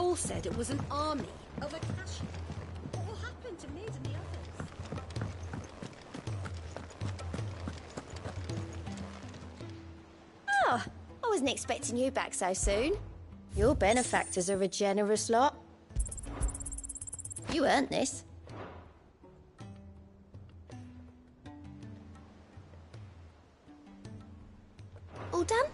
all said it was an army of Acacia. What will happen to Mid and the others? Oh, I wasn't expecting you back so soon. Your benefactors are a generous lot. You earned this. All done?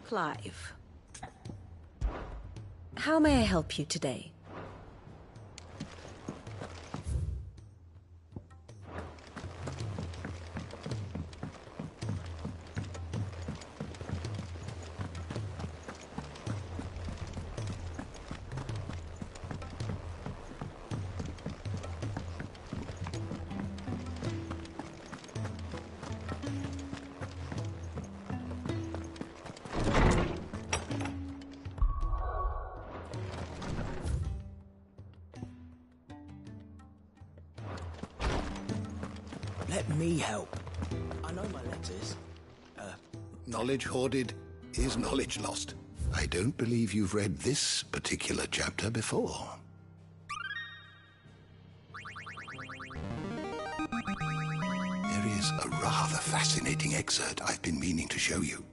Clive. How may I help you today? Let me help. I know my letters. Knowledge hoarded is knowledge lost. I don't believe you've read this particular chapter before. There is a rather fascinating excerpt I've been meaning to show you.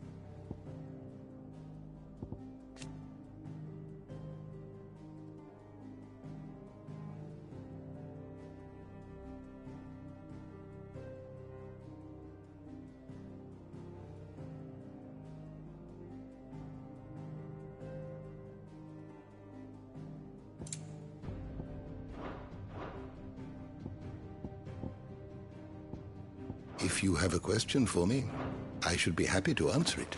If you have a question for me, I should be happy to answer it.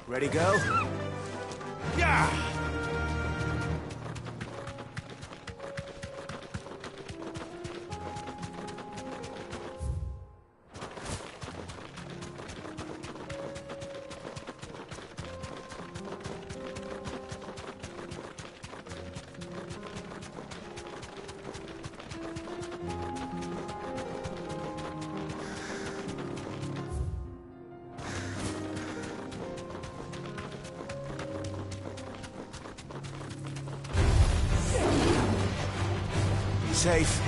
Ready, go? Yeah! safe.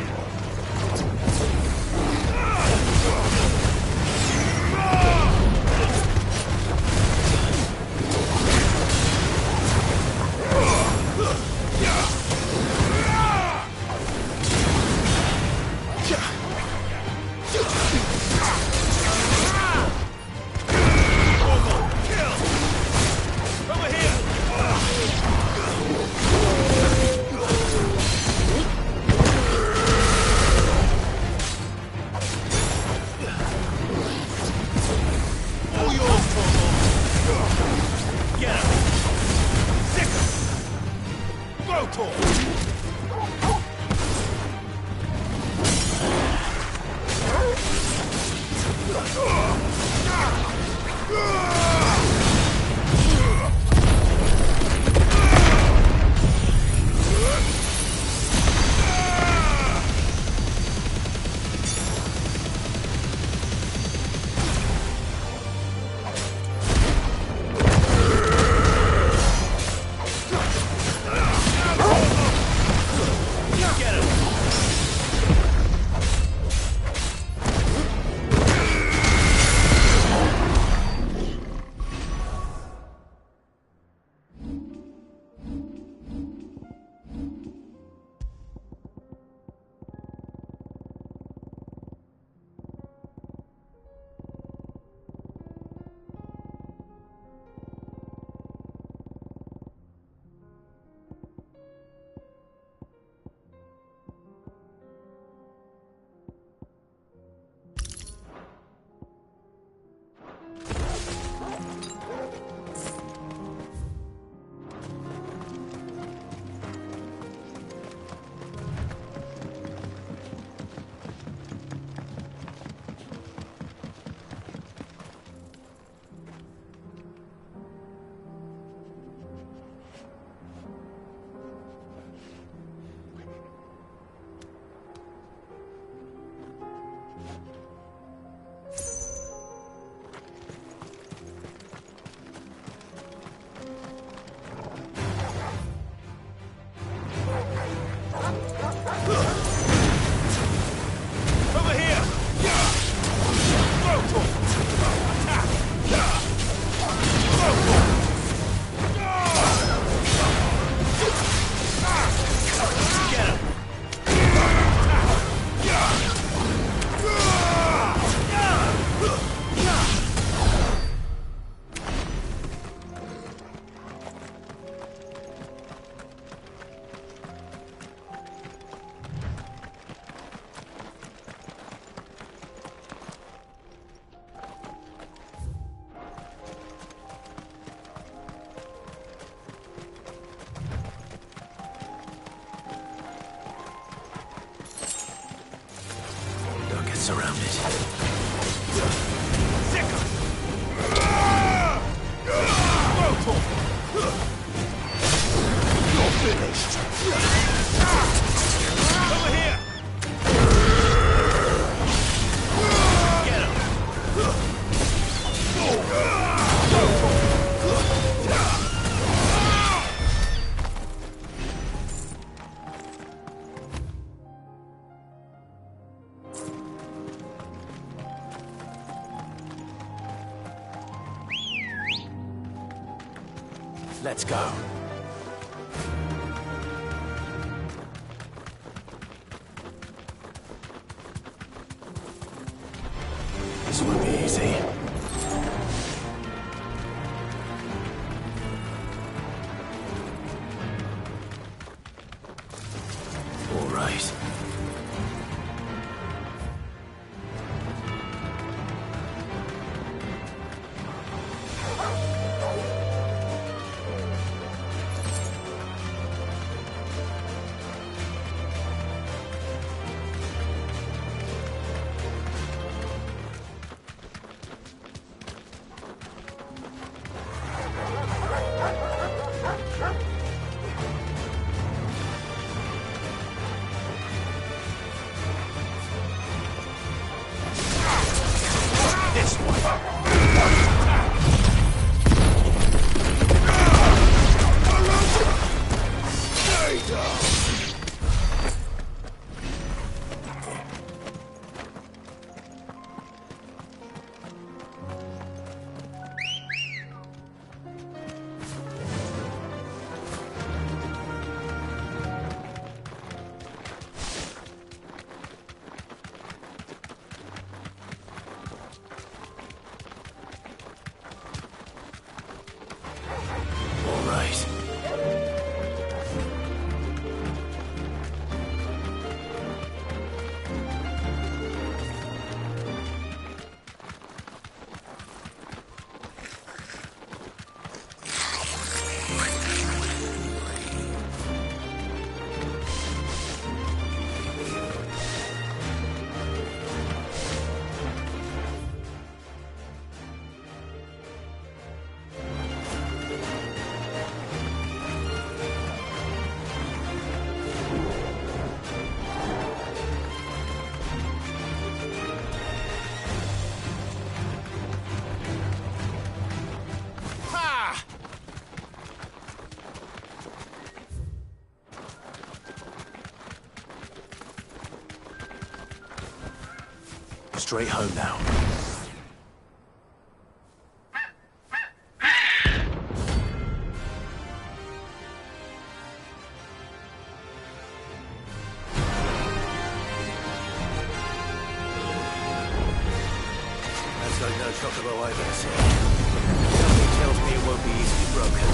Surrounded. You're finished. Over here. Get him. Let's go. This won't be easy. All right. Straight home now. That's like no chocobo I've ever seen. Something tells me it won't be easily broken.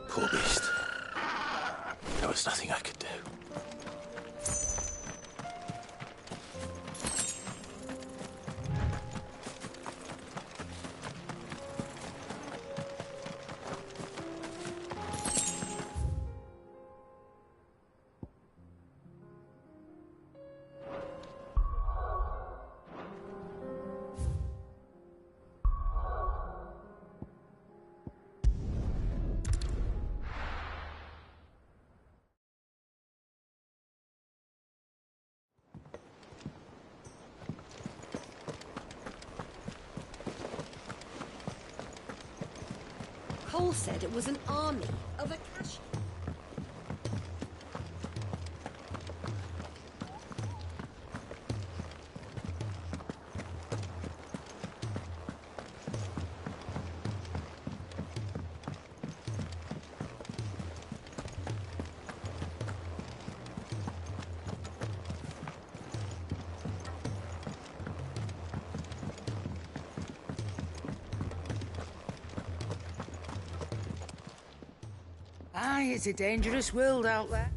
Poor beast. There was nothing I could do. Cole said it was an army of Akashi. Aye, it's a dangerous world out there.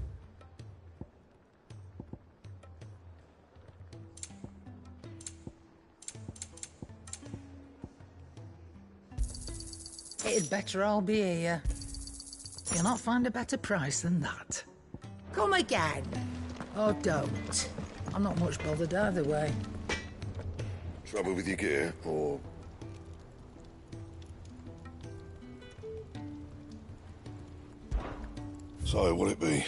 It'd better all be here. You'll not find a better price than that. Come again. Or don't. I'm not much bothered either way. Trouble with your gear, or... So, what'll it be?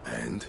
And?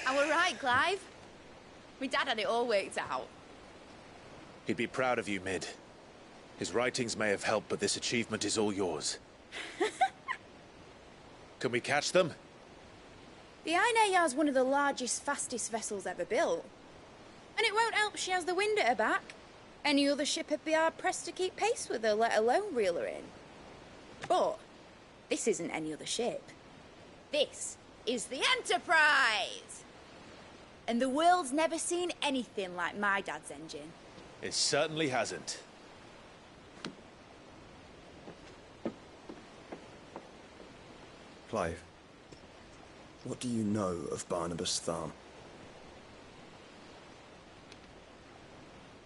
I were right, Clive. My dad had it all worked out. He'd be proud of you, Mid. His writings may have helped, but this achievement is all yours. Can we catch them? The Aina is one of the largest, fastest vessels ever built. And it won't help she has the wind at her back. Any other ship would be hard-pressed to keep pace with her, let alone reel her in. But this isn't any other ship. This is the Enterprise! And the world's never seen anything like my dad's engine. It certainly hasn't. Clive, what do you know of Barnabas Tharm?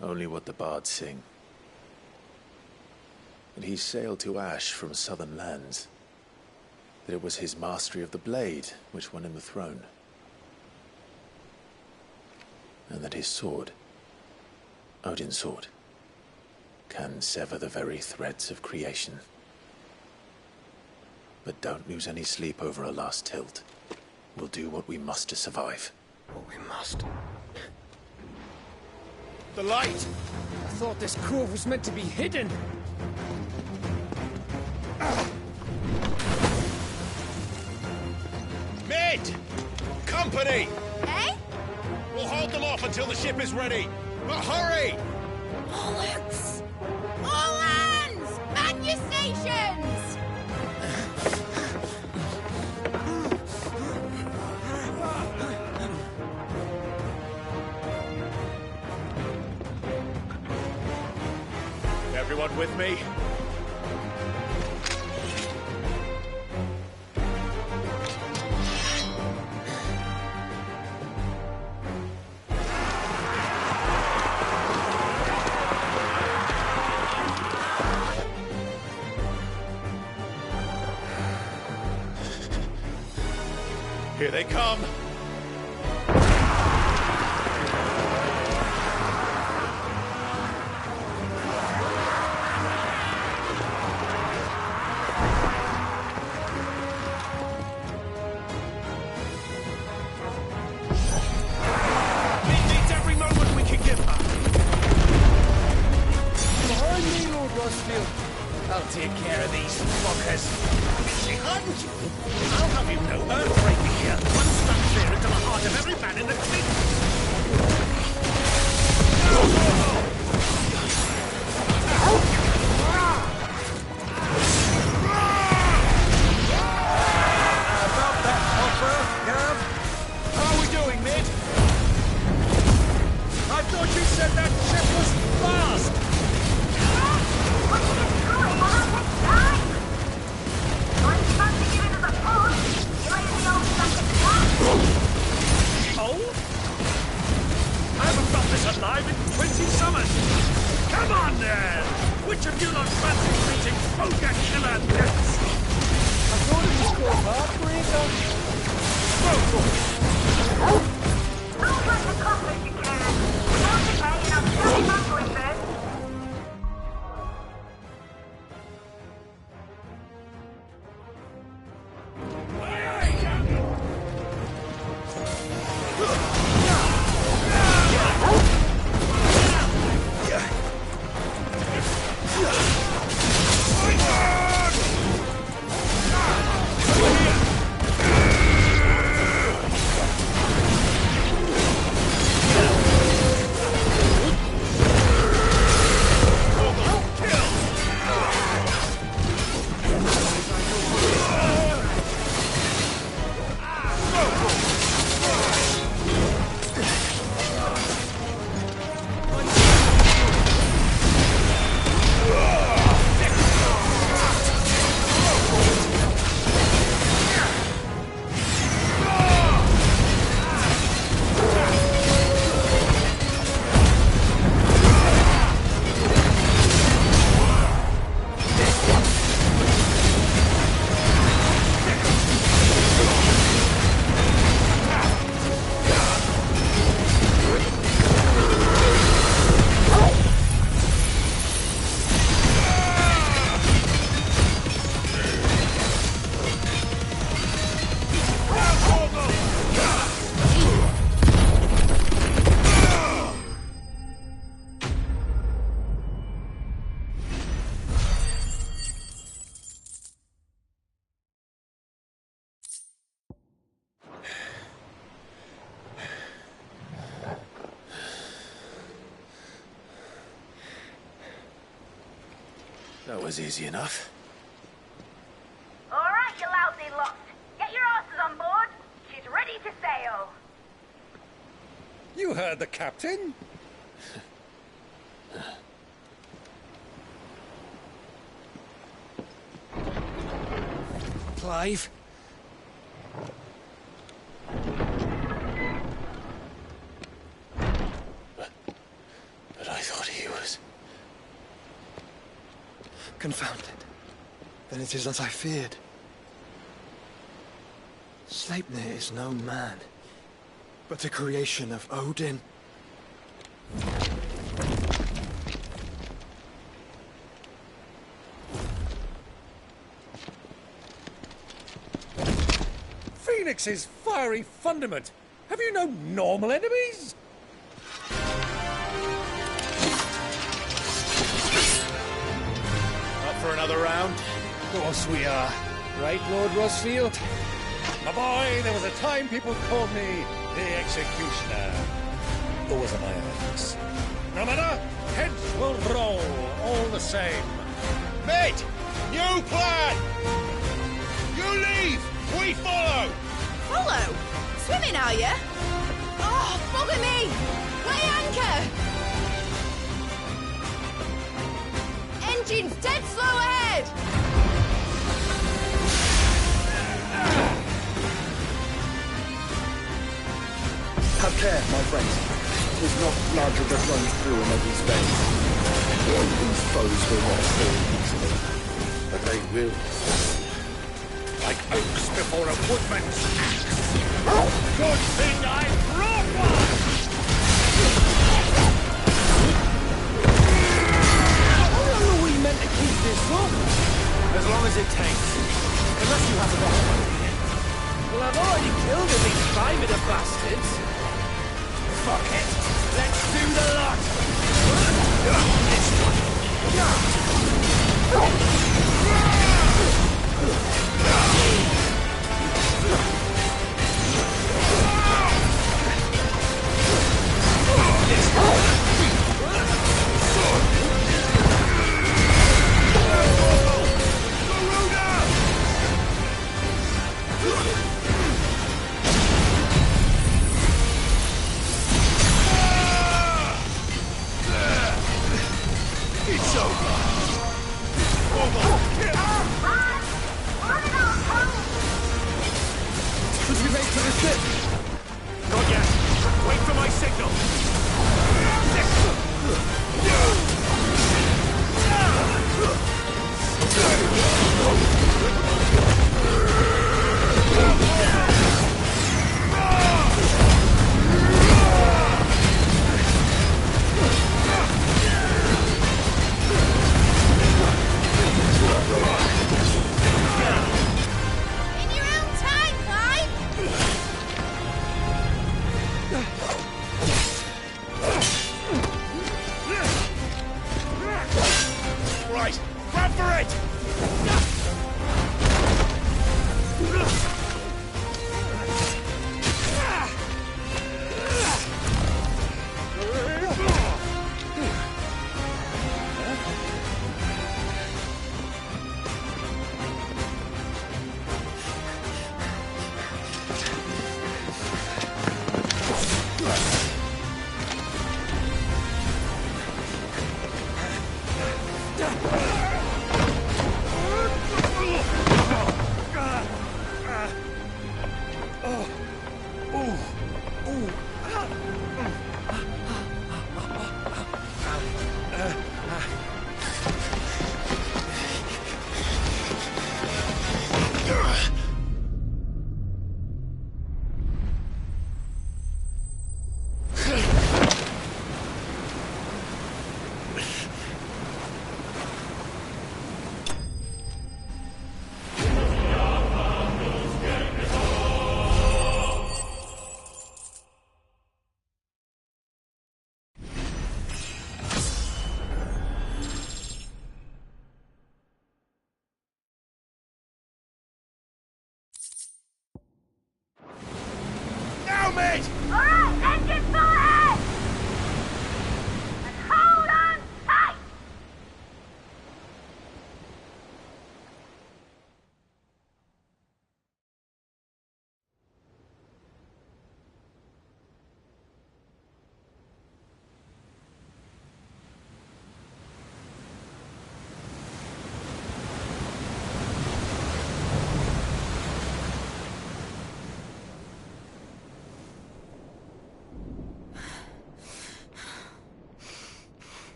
Only what the bards sing. That he sailed to Ash from southern lands. That it was his mastery of the blade which won him the throne. And that his sword, Odin's sword, can sever the very threads of creation. But don't lose any sleep over a last tilt. We'll do what we must to survive. What we must. The light! I thought this cove was meant to be hidden. Mid! Company! Eh? We'll hold them off until the ship is ready. But hurry! Bollocks! All hands! Man your stations! Everyone with me? Here they come! I'll take care of these fuckers. Behind you? I'll have you know earthbreaker here. One stuck clear into the heart of every man in the fleet. About that, Hopper, Gav. How are we doing, Mid? I thought you said that ship was fast. I haven't felt this alive in 20 summers! Come on, then! Which of you not fancy reaching Poker Killer depths? I thought it was called Heartbreaker. Go for it! Don't let the coffee, you can. Don't decay and I'll show you my boyfriend. That was easy enough. All right, you lousy lot. Get your asses on board. She's ready to sail. You heard the captain. Clive? But I thought he was... Confounded. Then it is as I feared. Sleipnir is no man, but a creation of Odin. Phoenix's fiery fundament. Have you no normal enemies? Up for another round? Of course we are. Right, Lord Rosfield? My boy, there was a time people called me the Executioner. Always at my hands. No matter, heads will roll all the same. Mate! New plan! You leave! We follow! Follow? Swimming, are you? Oh, bugger me! Weigh anchor! Engine's dead slow ahead! Have care, my friends. 'Tis not blood that runs through in every vein. These foes will not fall easily. But they will. Like oaks before a woodman's axe. Good thing I brought one! How long are we meant to keep this up? As long as it takes. Unless you have a better idea. Well, I've already killed at least 5 of the bastards. Fuck it. Let's do the lot. This one. It's over. it! Alright, engine full ahead! And hold on tight!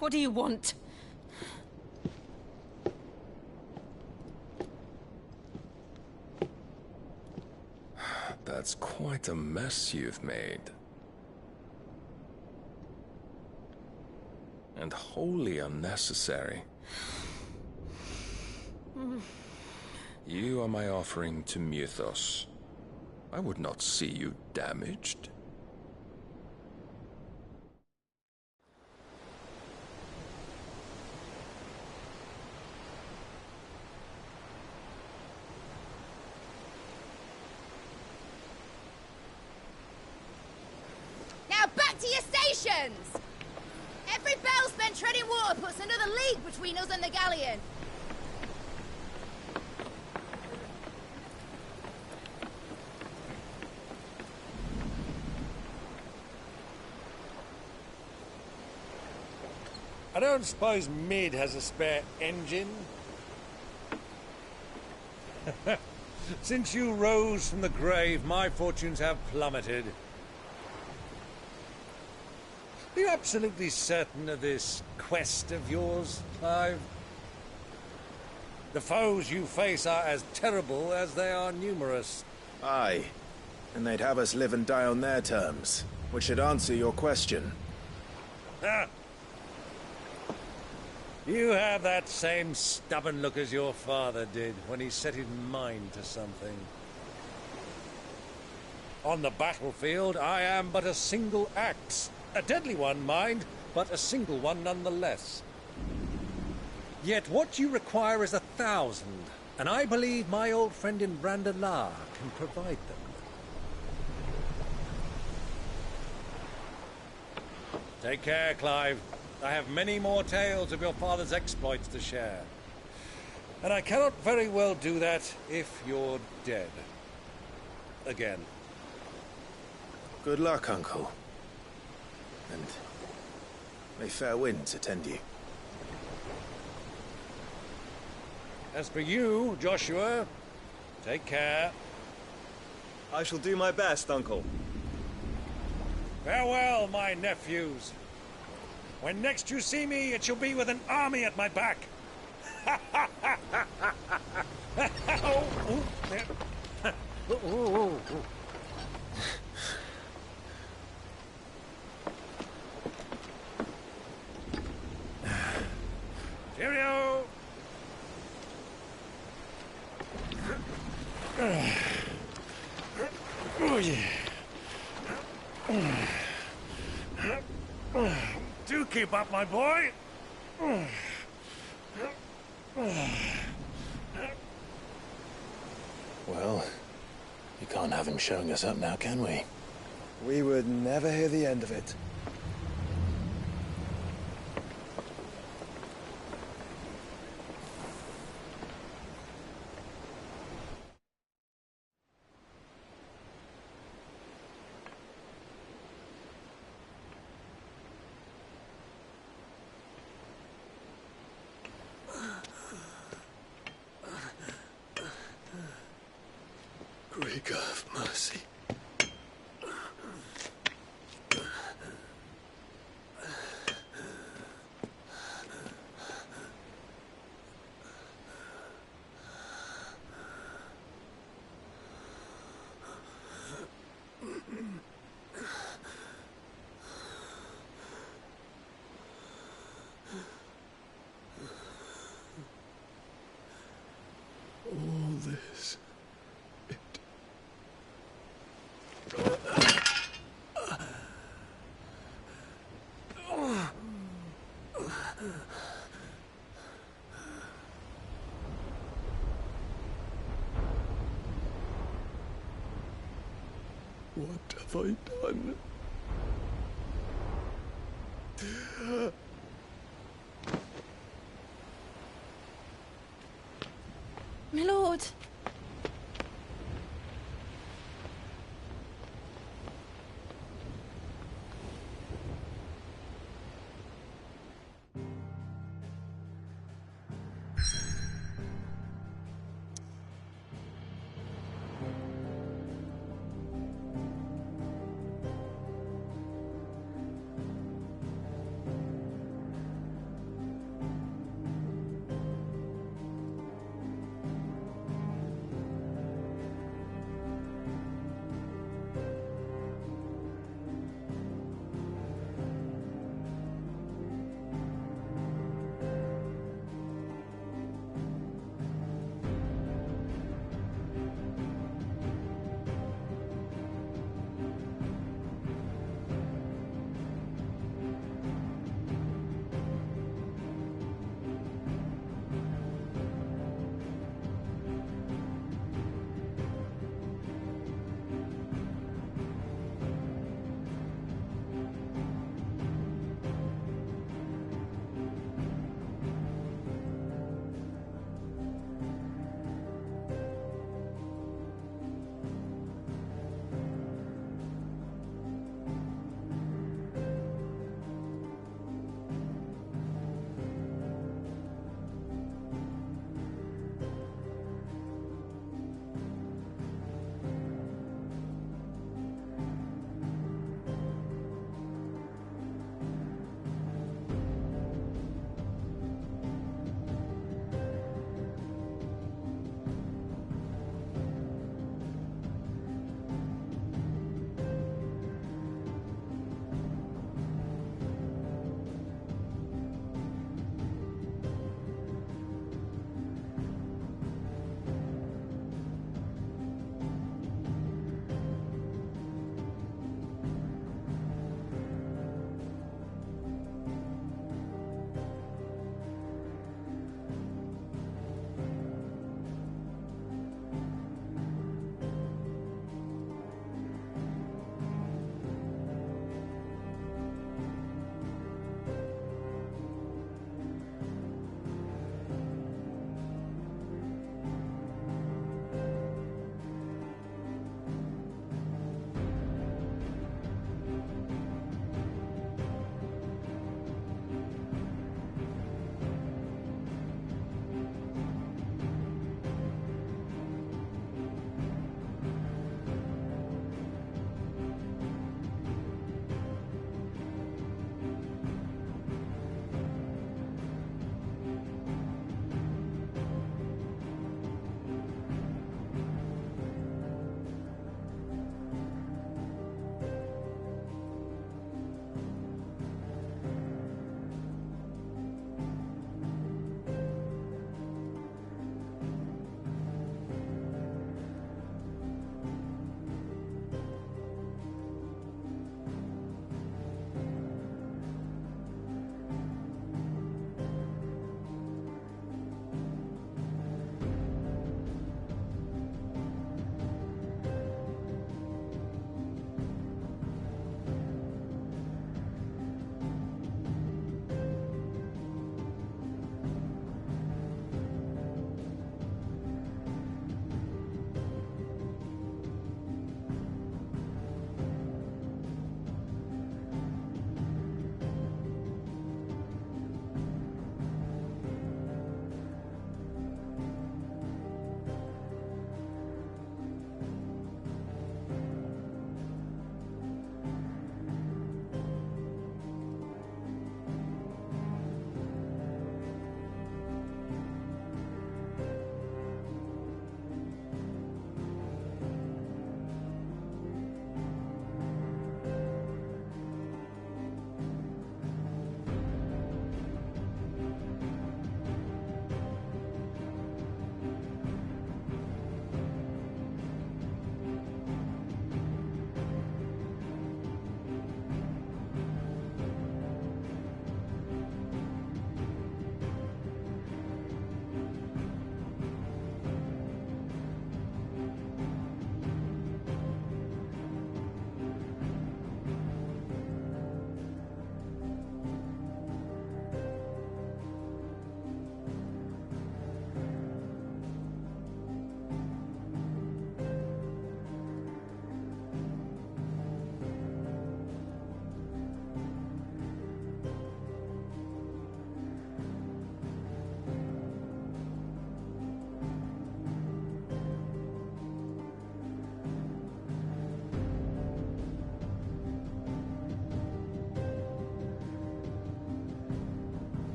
What do you want? That's quite a mess you've made. And wholly unnecessary. You are my offering to Mythos. I would not see you damaged. Now back to your stations! Every bell spent treading water puts another league between us and the galleon. I don't suppose Mid has a spare engine? Since you rose from the grave, my fortunes have plummeted. Are you absolutely certain of this quest of yours, Clive? The foes you face are as terrible as they are numerous. Aye. And they'd have us live and die on their terms, which should answer your question. Ah. You have that same stubborn look as your father did when he set his mind to something. On the battlefield, I am but a single axe. A deadly one, mind, but a single one nonetheless. Yet what you require is 1,000, and I believe my old friend in Brandalar can provide them. Take care, Clive. I have many more tales of your father's exploits to share. And I cannot very well do that if you're dead. Again. Good luck, Uncle. And may fair winds attend you. As for you, Joshua, take care. I shall do my best, Uncle. Farewell, my nephews. When next you see me, it shall be with an army at my back. Cheerio! Oh, yeah. Do keep up, my boy. Well, you can't have him showing us up now, can we? We would never hear the end of it. Great of mercy. All this. What have I done? My lord.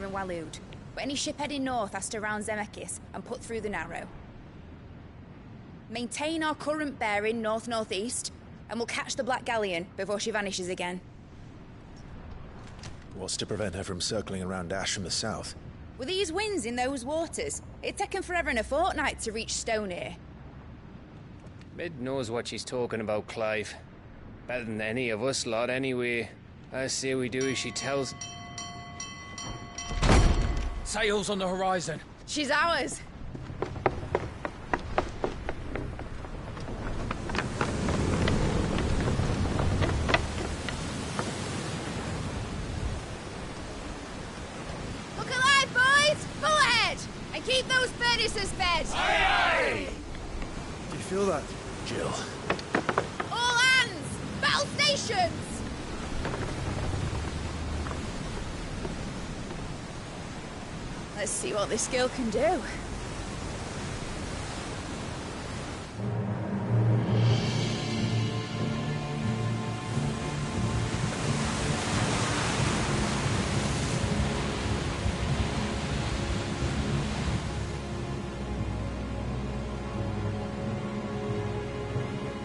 and Waloed. But any ship heading north has to round Zemeckis and put through the Narrow. Maintain our current bearing north-northeast, and we'll catch the Black Galleon before she vanishes again. What's to prevent her from circling around Ash from the south? With these winds in those waters, it'd take 'em forever and a fortnight to reach Stonehere. Mid knows what she's talking about, Clive. Better than any of us lot, anyway. I say we do as she tells. Sails on the horizon. She's ours. Look alive, boys! Pull ahead! And keep those furnaces fed! Aye, aye! Do you feel that? Jill. All hands! Battle stations! Let's see what this girl can do.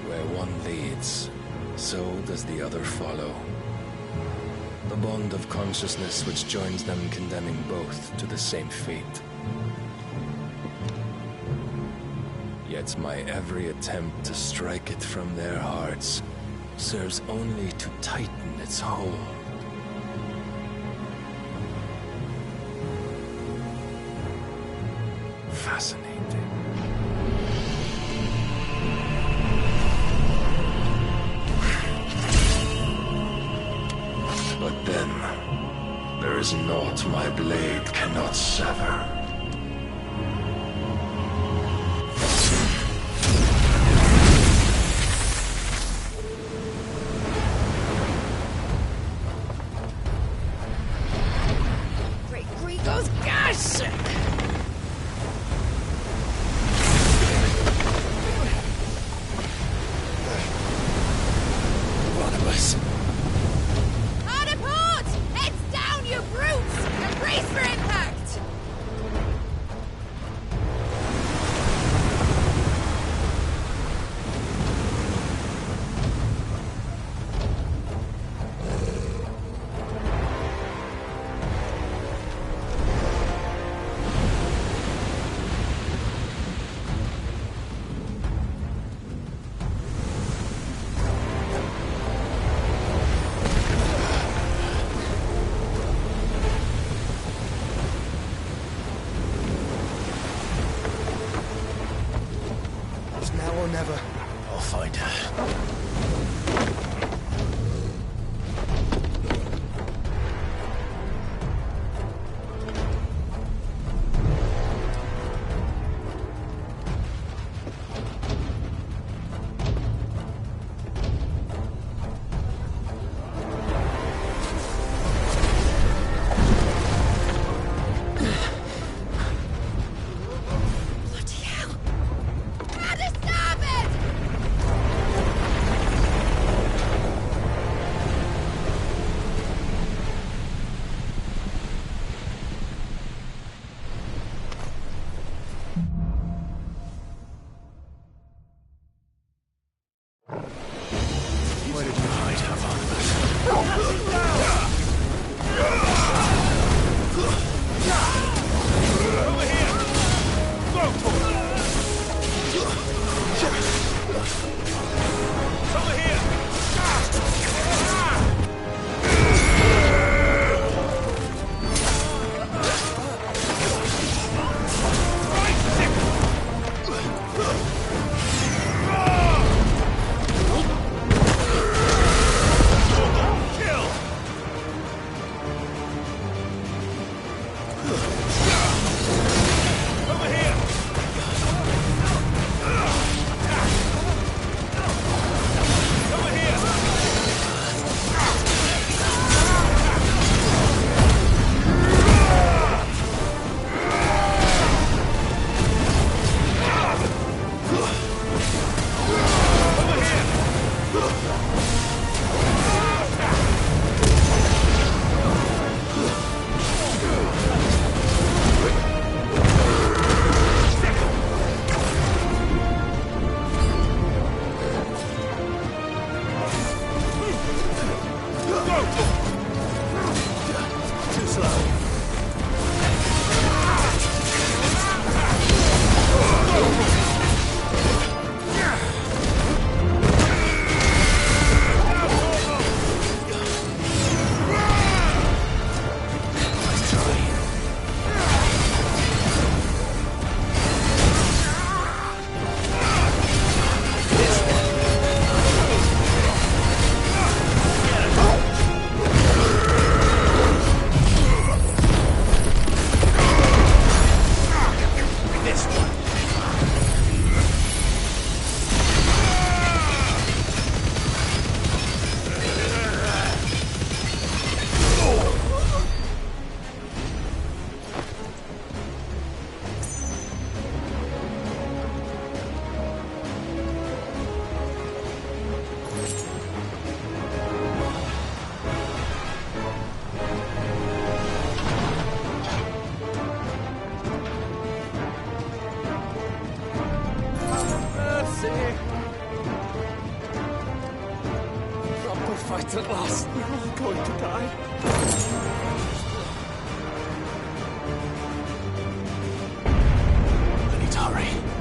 Where one leads, so does the other follow. The bond of consciousness which joins them condemning both to the same fate. Yet my every attempt to strike it from their hearts serves only to tighten its hold. Fascinating. But then, there is naught my blade cannot sever. Great Grigos, gosh! One of us. Hard port! Heads down, you brutes! And brace for impact! It's now or never. I'll find her. Bloody hell! How to stop it! Where did you hide her, Barnabas? Over here! Go for it! Over here! Kill! Over here! Over here! Over here! going to die. I need to hurry.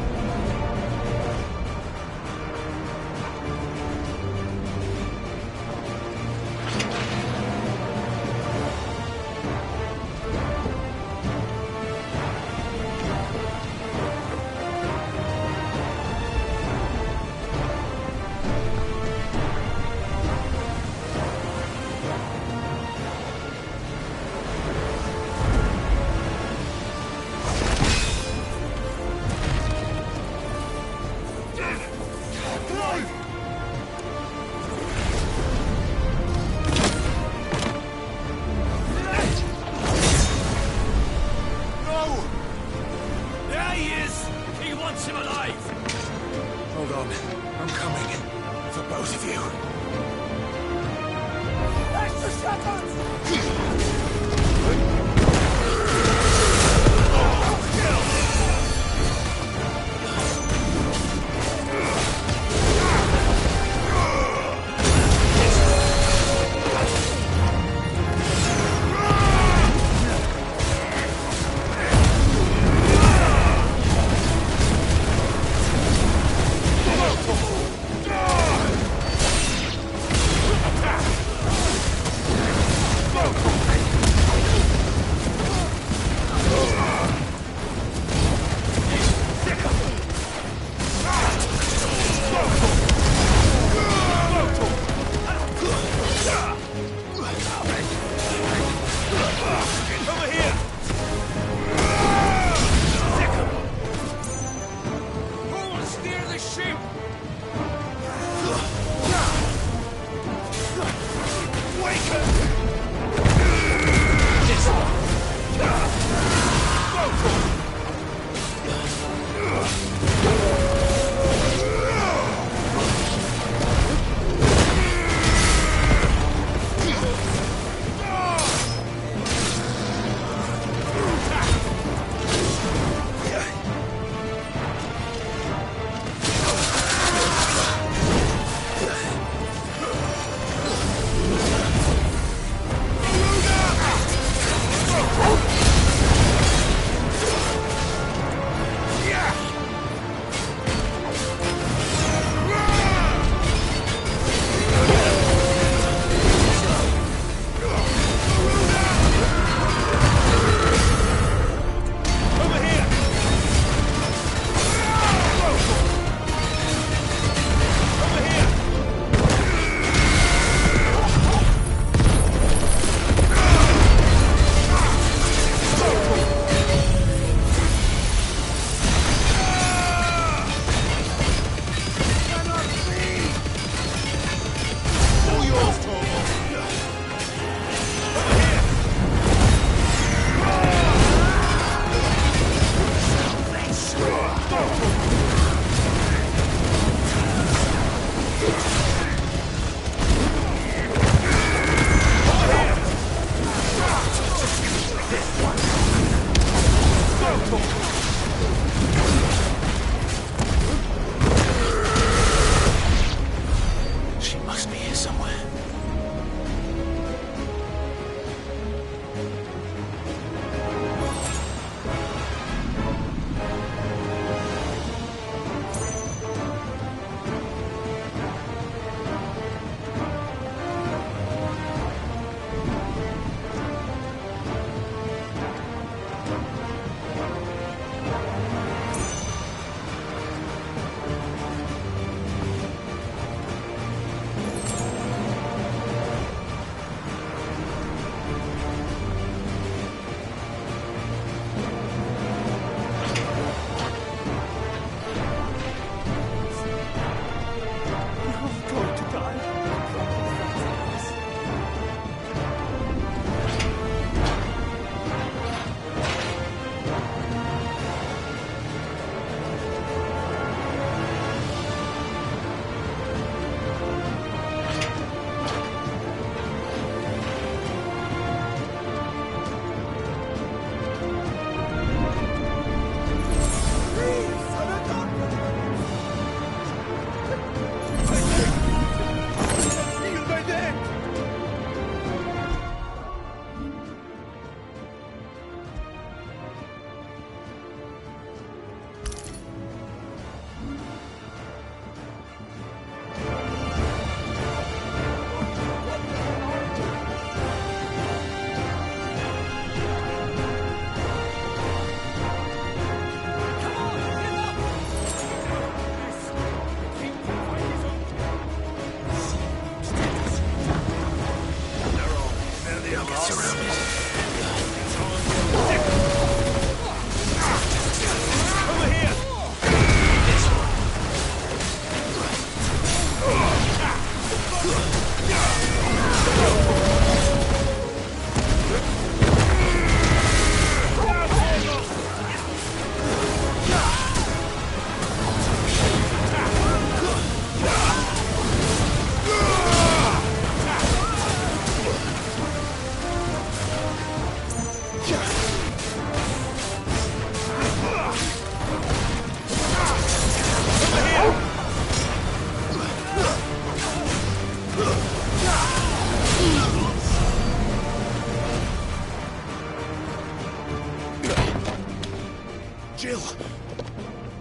Jill!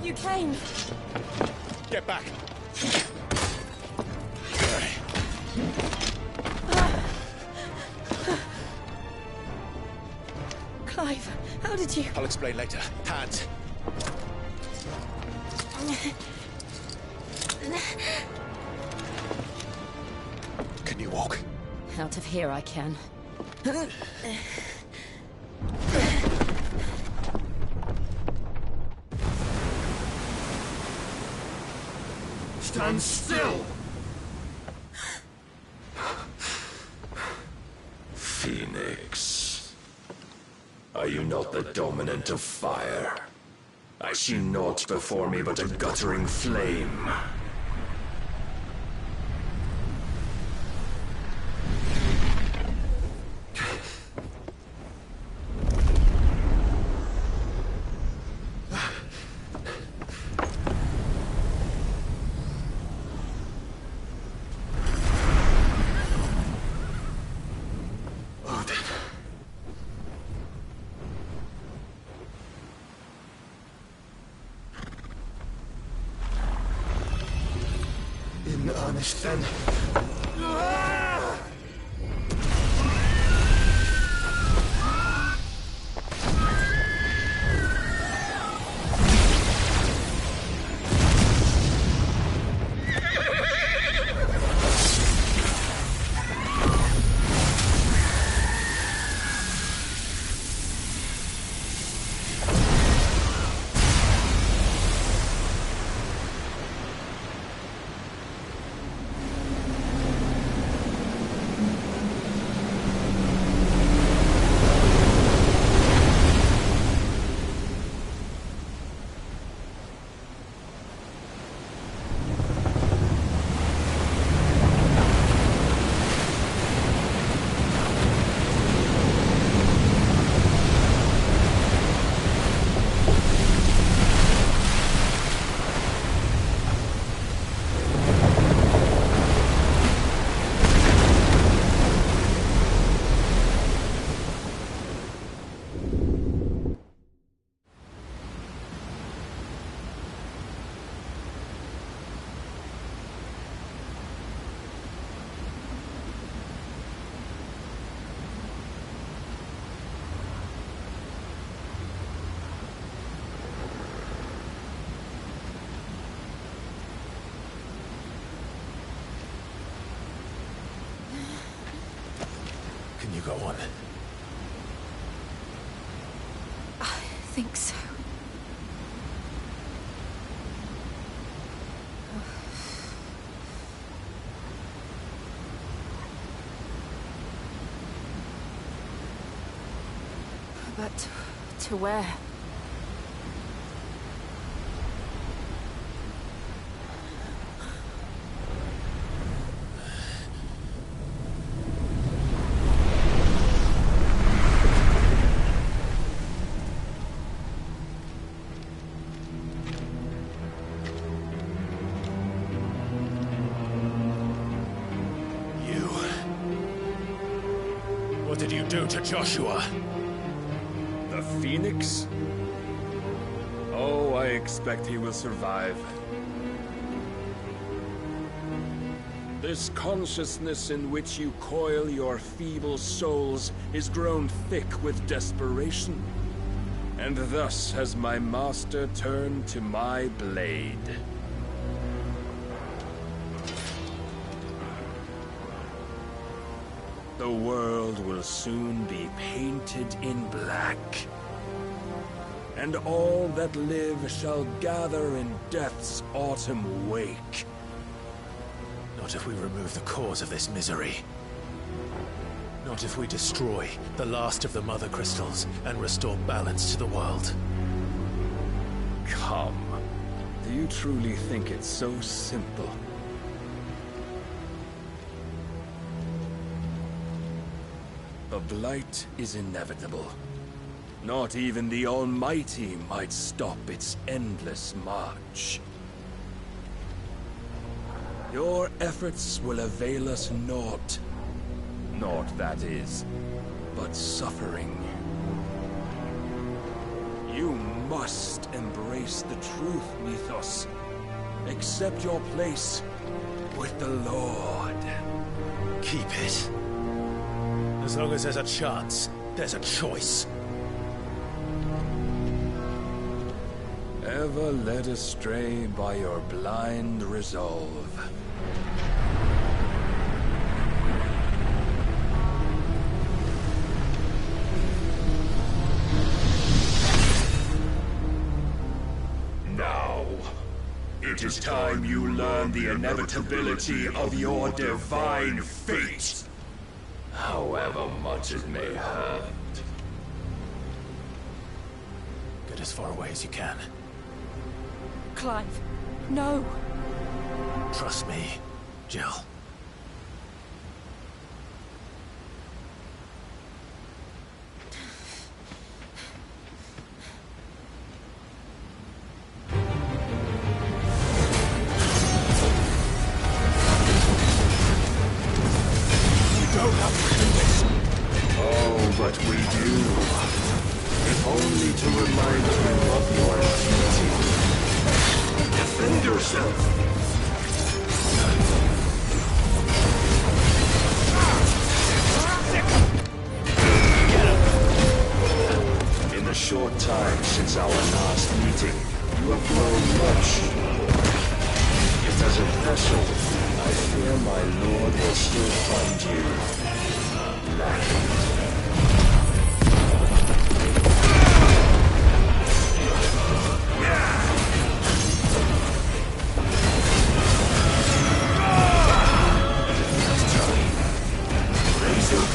You came. Get back! Clive, how did you... I'll explain later. Hands. Can you walk? Out of here I can. Stand still! Phoenix. Are you not the dominant of fire? I see naught before me but a guttering flame. In earnest, then. Can you go on? I think so. But to where? What did you do to Joshua? The Phoenix? Oh, I expect he will survive. This consciousness in which you coil your feeble souls is grown thick with desperation. And thus has my master turned to my blade. The world will soon be painted in black. And all that live shall gather in death's autumn wake. Not if we remove the cause of this misery. Not if we destroy the last of the Mother Crystals and restore balance to the world. Come. Do you truly think it's so simple? The blight is inevitable. Not even the Almighty might stop its endless march. Your efforts will avail us naught. Naught, that is, but suffering. You must embrace the truth, Mythos. Accept your place with the Lord. Keep it. As long as there's a chance, there's a choice. Ever led astray by your blind resolve. Now, it is time you learn the inevitability of your divine fate, however much it may hurt. Get as far away as you can. Clive, no. Trust me, Jill. Oh, but we do. If only to remind you of your duty. Defend yourself! In the short time since our last meeting, you have grown much. Yet as a vessel, I fear my lord will still find you lacking.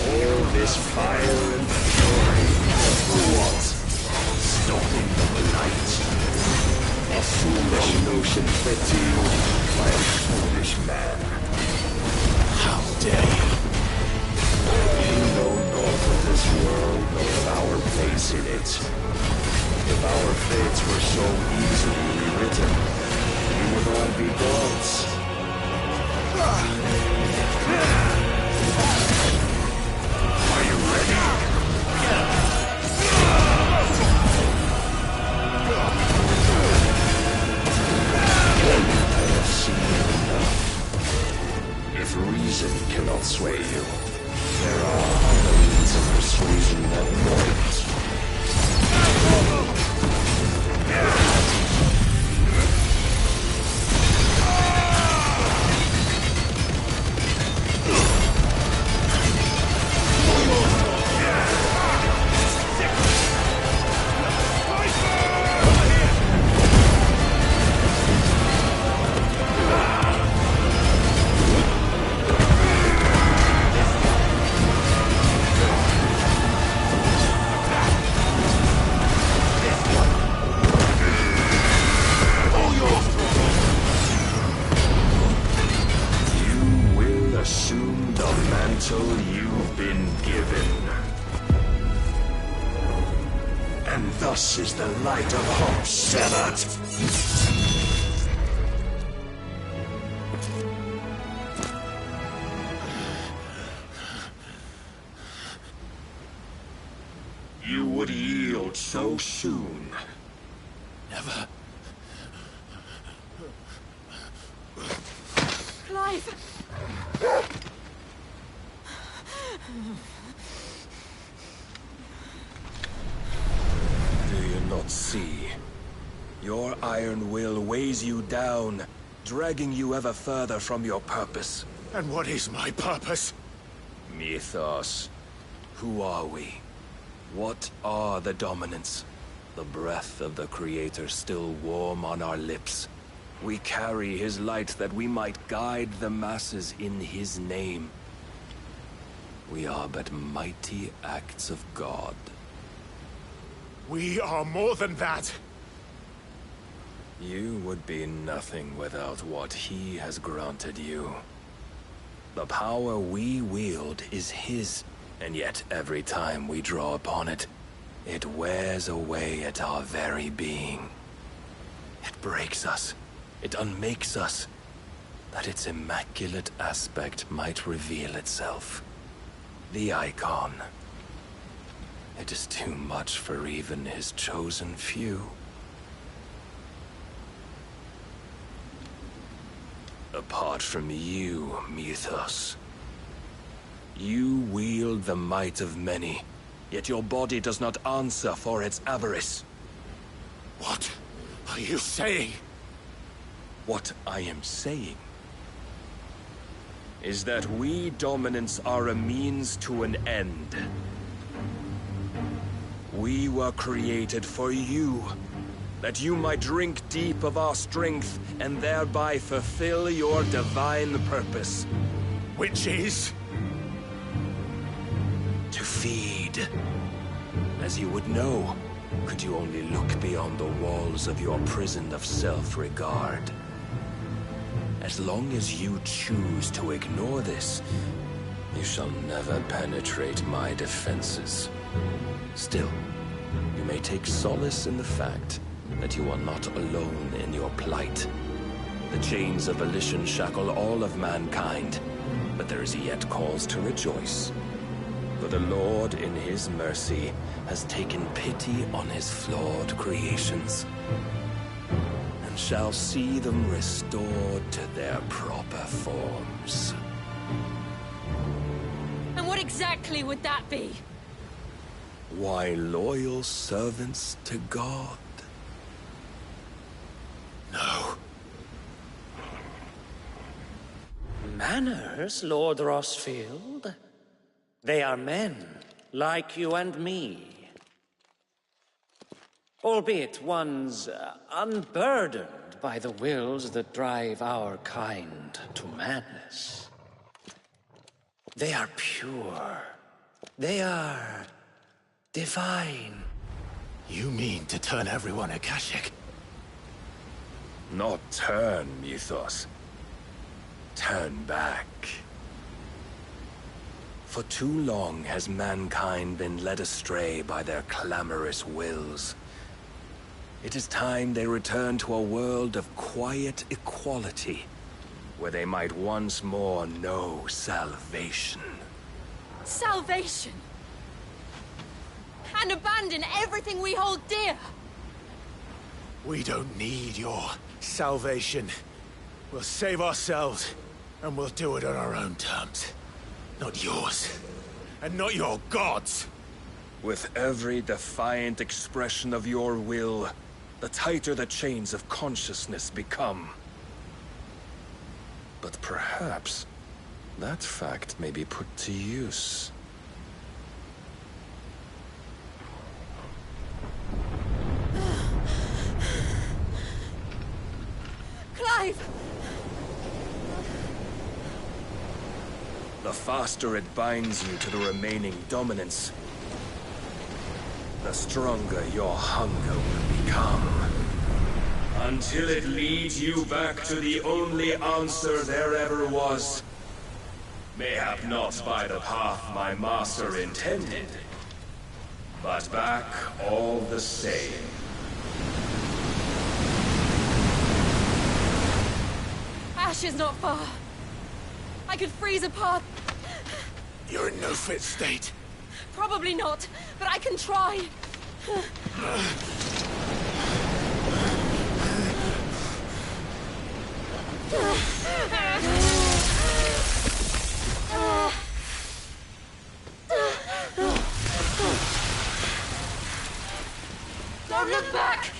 All this fire and fury. For what? Stopping the light. A foolish notion fed to you by a foolish man. How dare you? You know naught of this world, nor our place in it. If our fates were so easily rewritten, we would all be gods. Are you ready? I have seen enough. If reason cannot sway you, there are other means of persuasion that won't. Assume the mantle you've been given. And thus is the light of hope severed. You would yield so soon. Never. Clive! Do you not see? Your iron will weighs you down, dragging you ever further from your purpose. And what is my purpose? Mythos. Who are we? What are the dominants? The breath of the Creator still warm on our lips. We carry his light that we might guide the masses in his name. We are but mighty acts of God. We are more than that. You would be nothing without what he has granted you. The power we wield is his, and yet every time we draw upon it, it wears away at our very being. It breaks us. It unmakes us, that its immaculate aspect might reveal itself. The icon. It is too much for even his chosen few. Apart from you, Mythos. You wield the might of many, yet your body does not answer for its avarice. What are you saying? What I am saying is that we dominants are a means to an end. We were created for you, that you might drink deep of our strength and thereby fulfill your divine purpose. Which is? To feed. As you would know, could you only look beyond the walls of your prison of self-regard. As long as you choose to ignore this, you shall never penetrate my defenses. Still, you may take solace in the fact that you are not alone in your plight. The chains of volition shackle all of mankind, but there is yet cause to rejoice. For the Lord, in his mercy, has taken pity on his flawed creations, and shall see them restored to their proper forms. And what exactly would that be? Why, loyal servants to God. No. Manners, Lord Rossfield? They are men, like you and me. Albeit ones unburdened by the wills that drive our kind to madness. They are pure. They are divine. You mean to turn everyone Akashic? Not turn, Mythos. Turn back. For too long has mankind been led astray by their clamorous wills. It is time they return to a world of quiet equality, where they might once more know salvation. Salvation! And abandon everything we hold dear! We don't need your salvation. We'll save ourselves, and we'll do it on our own terms. Not yours. And not your gods! With every defiant expression of your will, the tighter the chains of consciousness become. But perhaps that fact may be put to use. Clive! The faster it binds you to the remaining dominance, the stronger your hunger will become. Until it leads you back to the only answer there ever was. Mayhap not by the path my master intended, but back all the same. Ash is not far. I could freeze a path. You're in no fit state. Probably not, but I can try. Don't look back!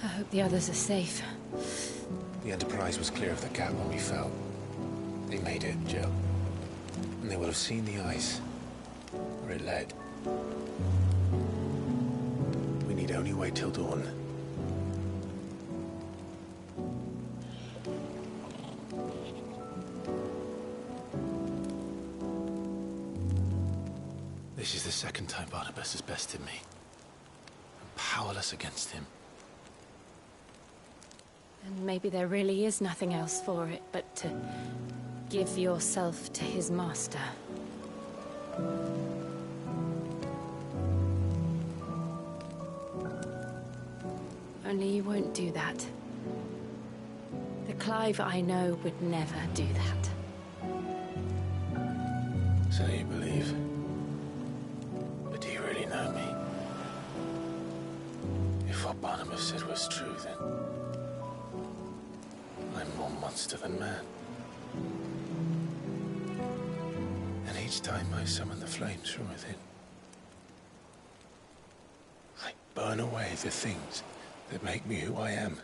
I hope the others are safe. The Enterprise was clear of the gap when we fell. They made it, Jill. And they will have seen the ice, where it led. We need only wait till dawn. This is the second time Barnabas has bested me. I'm powerless against him. And maybe there really is nothing else for it but to give yourself to his master. Only you won't do that. The Clive I know would never do that. So you believe? But do you really know me? If what Barnabas said was true, then I'm more monster than man. And each time I summon the flames from within, I burn away the things that make me who I am.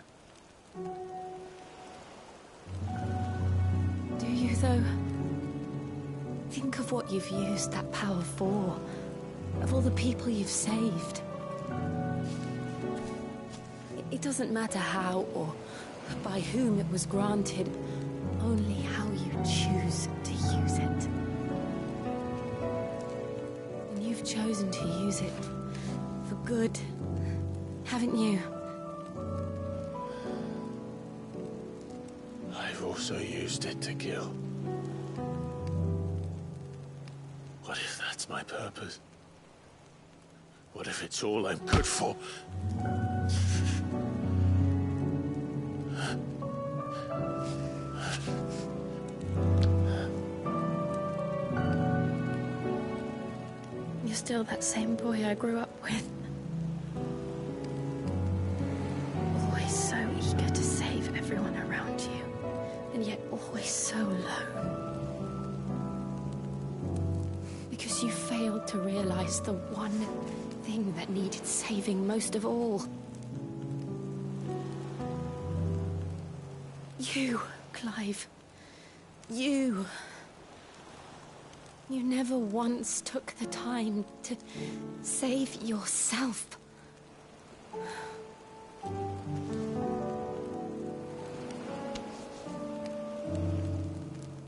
Do you, though? Think of what you've used that power for. Of all the people you've saved. It doesn't matter how or by whom it was granted, only how you choose to use it. And you've chosen to use it for good, haven't you? I've also used it to kill. What if that's my purpose? What if it's all I'm good for? You're still that same boy I grew up with. Always so eager to save everyone around you, and yet always so low. Because you failed to realize the one thing that needed saving most of all. You, Clive. You. You never once took the time to save yourself.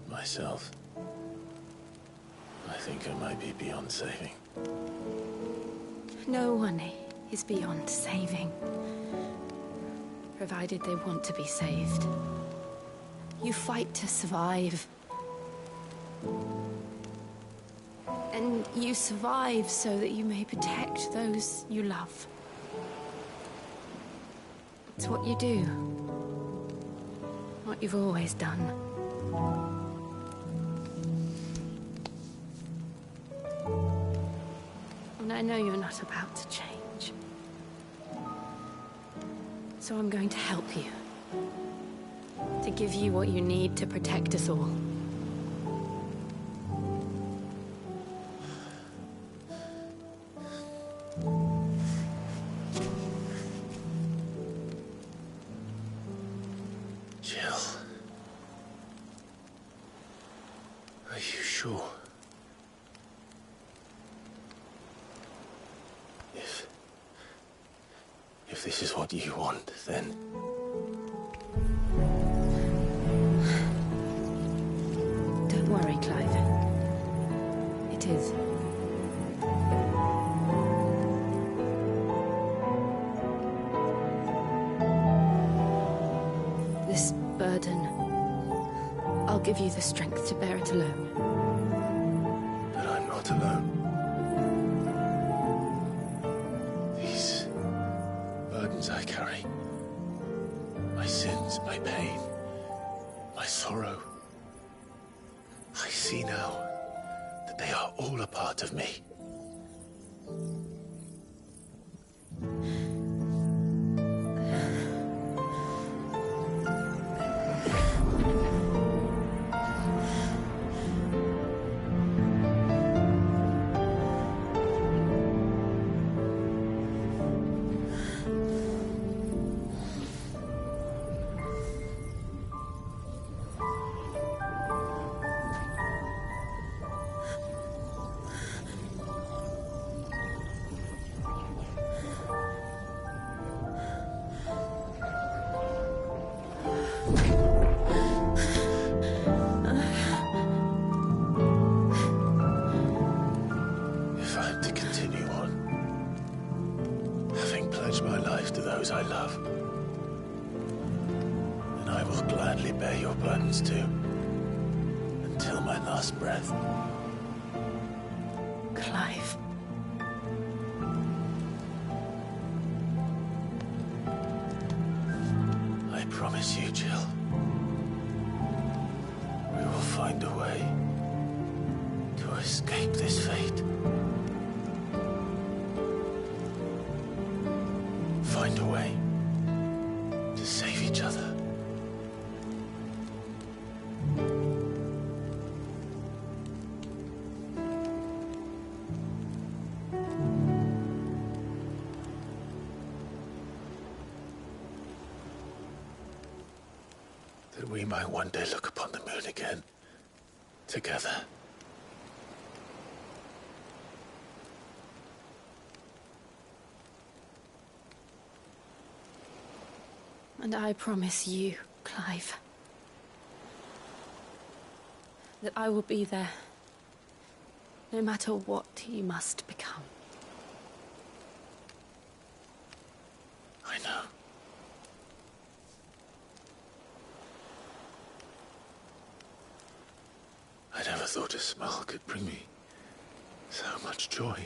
Myself? I think I might be beyond saving. No one is beyond saving, provided they want to be saved. You fight to survive. And you survive so that you may protect those you love. It's what you do. What you've always done. And I know you're not about to change. So I'm going to help you. To give you what you need to protect us all. Jill. Are you sure? If this is what you want, then... Don't worry, Clive. It is. This burden, I'll give you the strength to bear it alone. But I'm not alone. These burdens I carry, my sins, my pain, my sorrow, I see now that they are all a part of me. If I'm to continue on, having pledged my life to those I love, will gladly bear your burdens too. Until my last breath. Clive. I promise you, Jill. We will find a way to escape this fate. Find a way to save each other. That we might one day look upon the moon again, together. And I promise you, Clive, that I will be there, no matter what you must become. I know. I never thought a smile could bring me so much joy.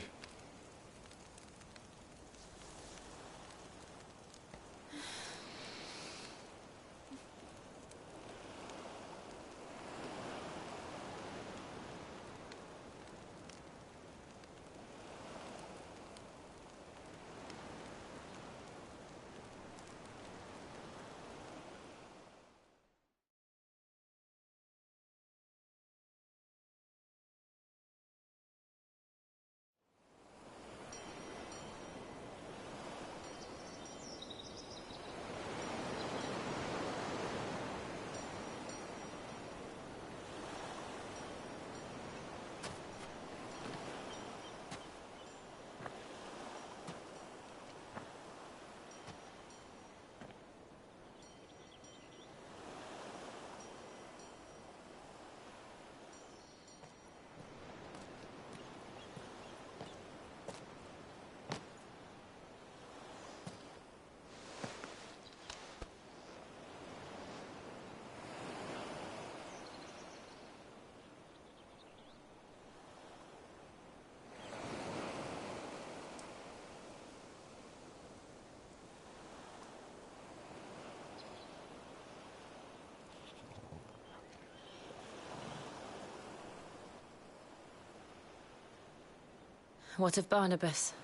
What of Barnabas?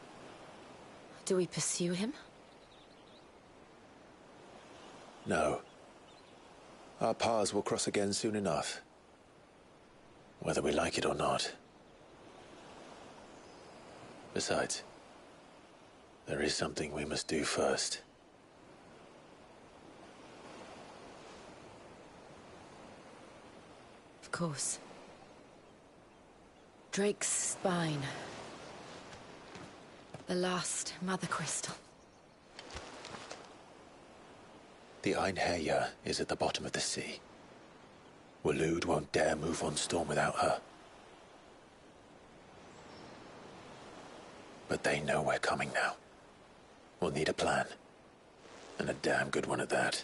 Do we pursue him? No. Our paths will cross again soon enough. Whether we like it or not. Besides, there is something we must do first. Of course. Drake's spine. The last Mother Crystal. The Einherjar is at the bottom of the sea. Waloed won't dare move on Storm without her. But they know we're coming now. We'll need a plan. And a damn good one at that.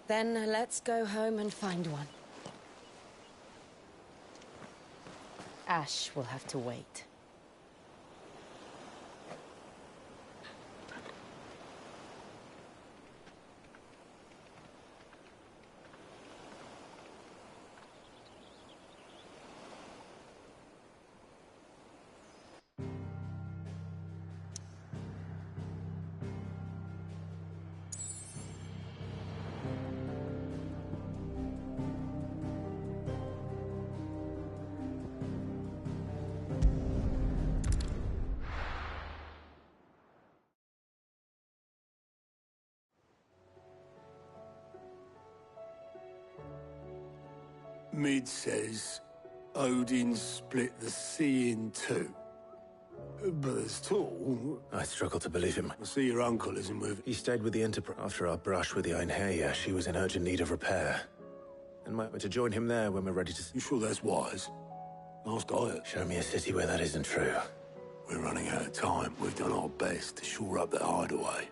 Then let's go home and find one. Ash will have to wait. Mid says Odin split the sea in two. But there's two. I struggle to believe him. I see your uncle isn't with... He stayed with the Enterprise. After our brush with the Einherjar, she was in urgent need of repair. And might want to join him there when we're ready to... You sure that's wise? Last I heard. Show me a city where that isn't true. We're running out of time. We've done our best to shore up that hideaway.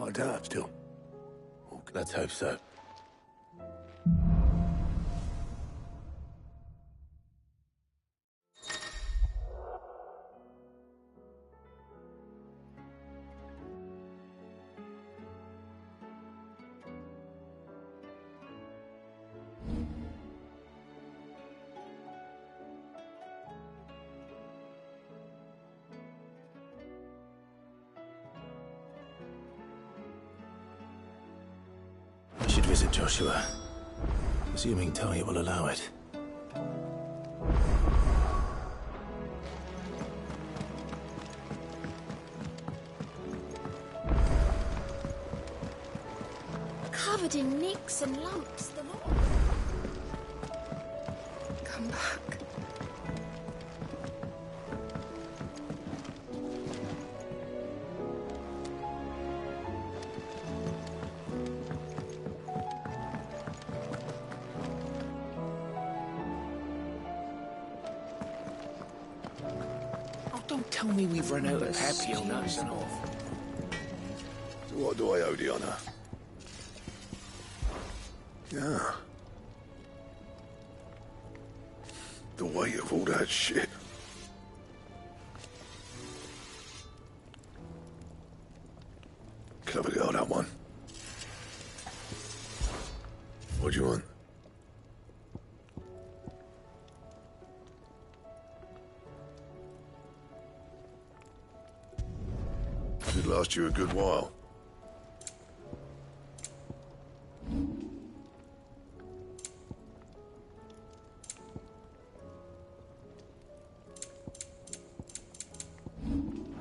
I doubt still. Let's hope so. I should visit Joshua, assuming Talia will allow it. Covered in nicks and lumps, the lot. Come back. Oh, don't tell me we've run out of Papio nuts and all. So what do I owe the honor? Yeah. The weight of all that shit. Clever girl, that one. What do you want? Should last you a good while.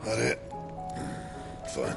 That it? Fine.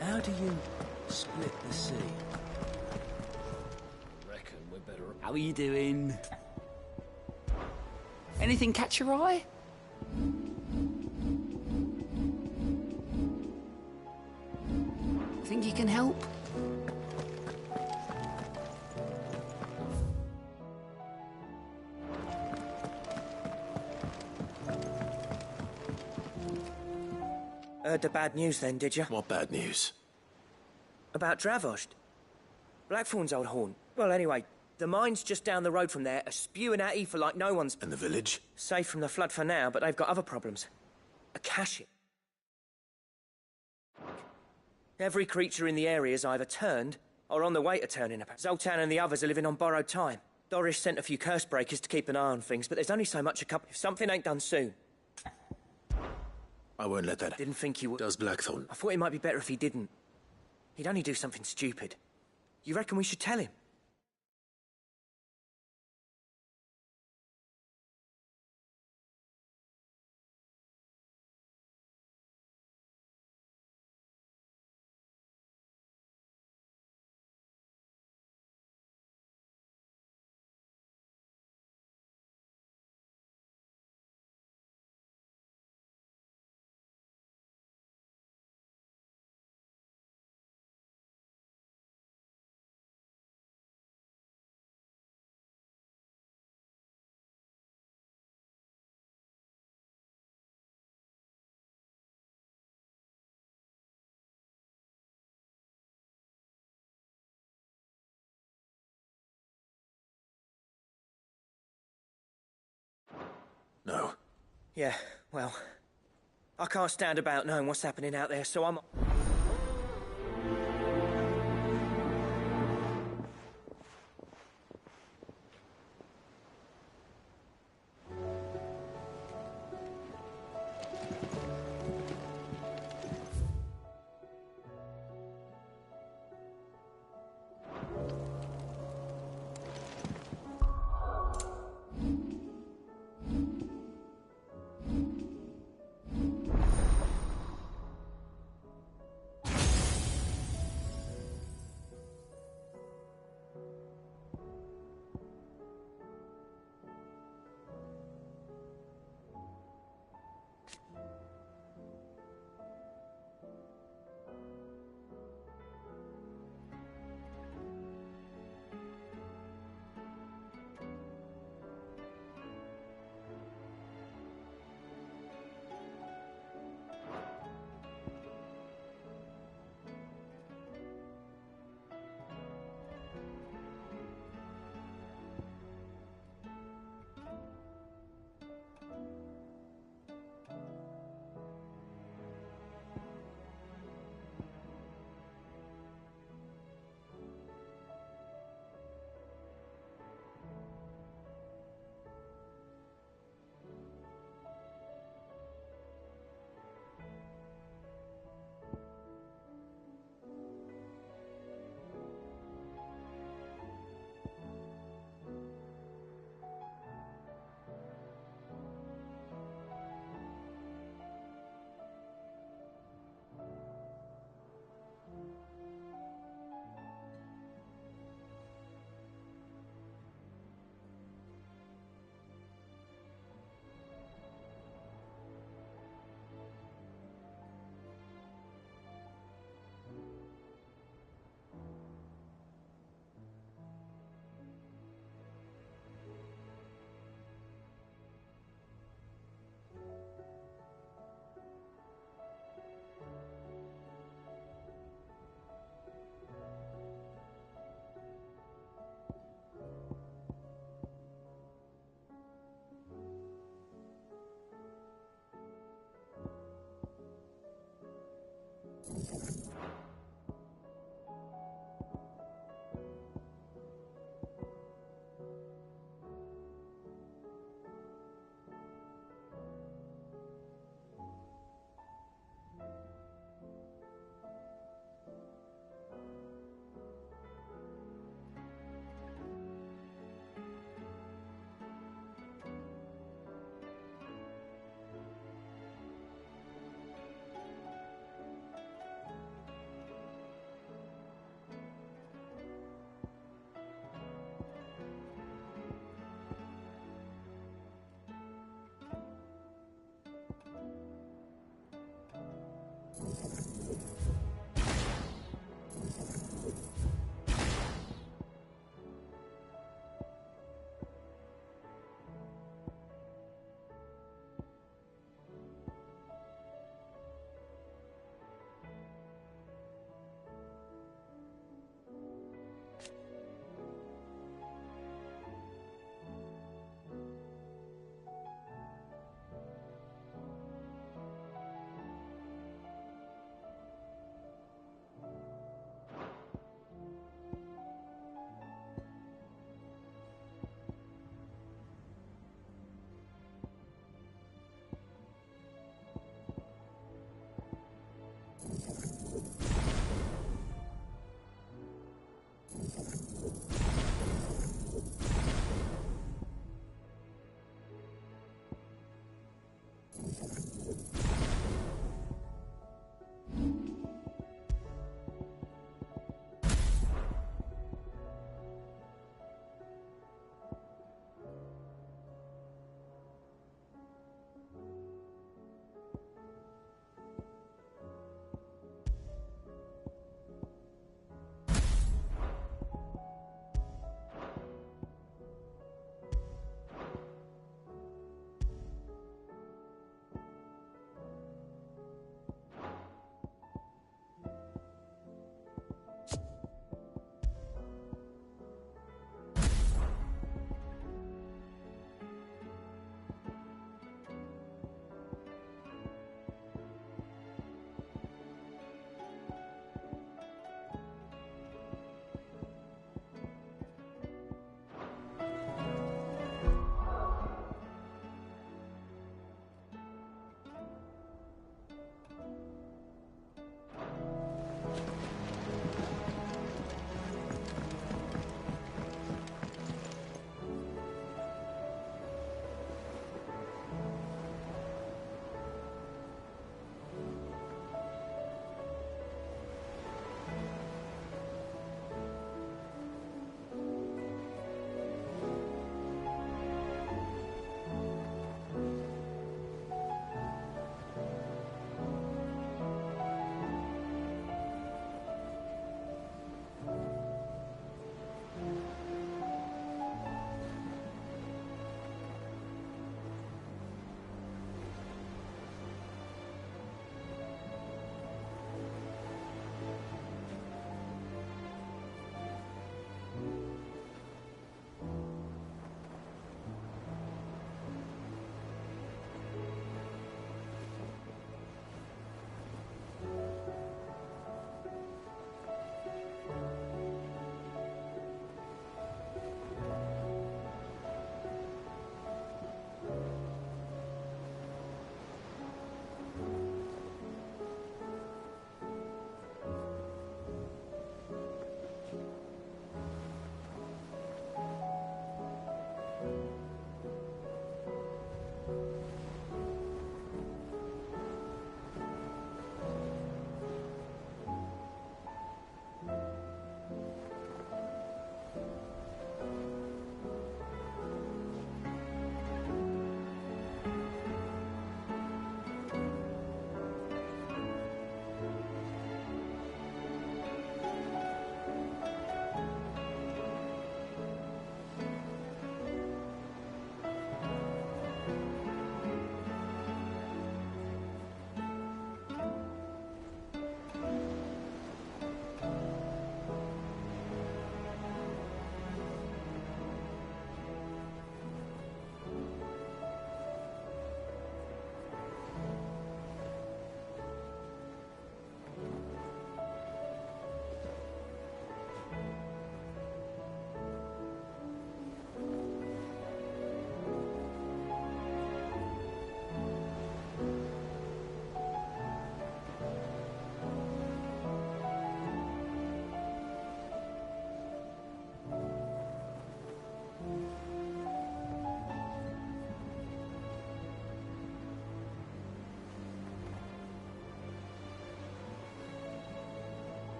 How do you split the sea? Reckon we're better. How are you doing? Anything catch your eye? Think you can help? Heard the bad news then, did you? What bad news? About Dravost. Blackthorn's old horn. Well, anyway, the mine's just down the road from there, are spewing out ether like no one's... And the village? Safe from the flood for now, but they've got other problems. A caching. Every creature in the area's either turned or on the way to turning. Zoltan and the others are living on borrowed time. Doris sent a few curse breakers to keep an eye on things, but there's only so much a couple... If something ain't done soon... I won't let that... Didn't think he would... Does Blackthorn? I thought it might be better if he didn't. He'd only do something stupid. You reckon we should tell him? Yeah, well, I can't stand about knowing what's happening out there, so I'm...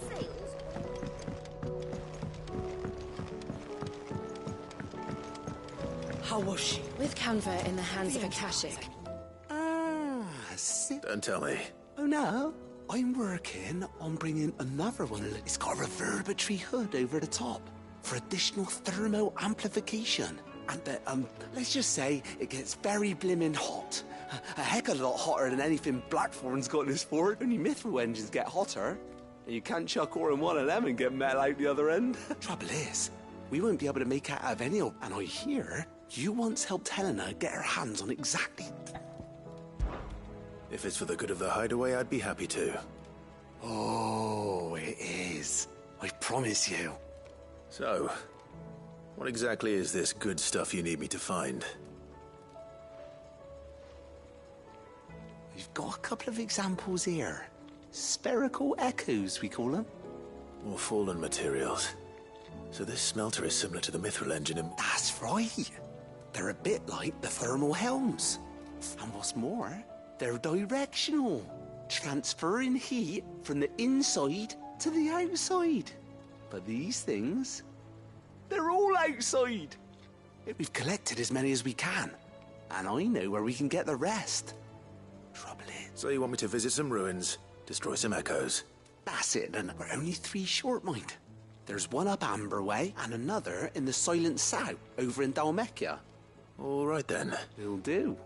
sails. How was she? With Canva in the hands of Akashic. Don't tell me. Oh no, I'm working on bringing another one. It's got a reverberatory hood over the top for additional thermo amplification. And let's just say it gets very blimmin' hot. A heck of a lot hotter than anything Blackthorn's got in his fort. Only mithril engines get hotter. And you can't chuck ore in one of them and get metal out the other end. Trouble is, we won't be able to make out of any of. And I hear you once helped Helena get her hands on exactly. If it's for the good of the hideaway, I'd be happy to. Oh, it is. I promise you. So, what exactly is this good stuff you need me to find? We've got a couple of examples here. Spherical echoes, we call them. More fallen materials. So this smelter is similar to the mithril engine in... That's right. They're a bit like the thermal helms. And what's more, they're directional, transferring heat from the inside to the outside. But these things, they're all outside. We've collected as many as we can, and I know where we can get the rest. Trouble is... So you want me to visit some ruins, destroy some echoes? That's it, and we're only 3 short, mind. There's one up Amber Way, and another in the Silent South, over in Dalmekia. All right then. Will do.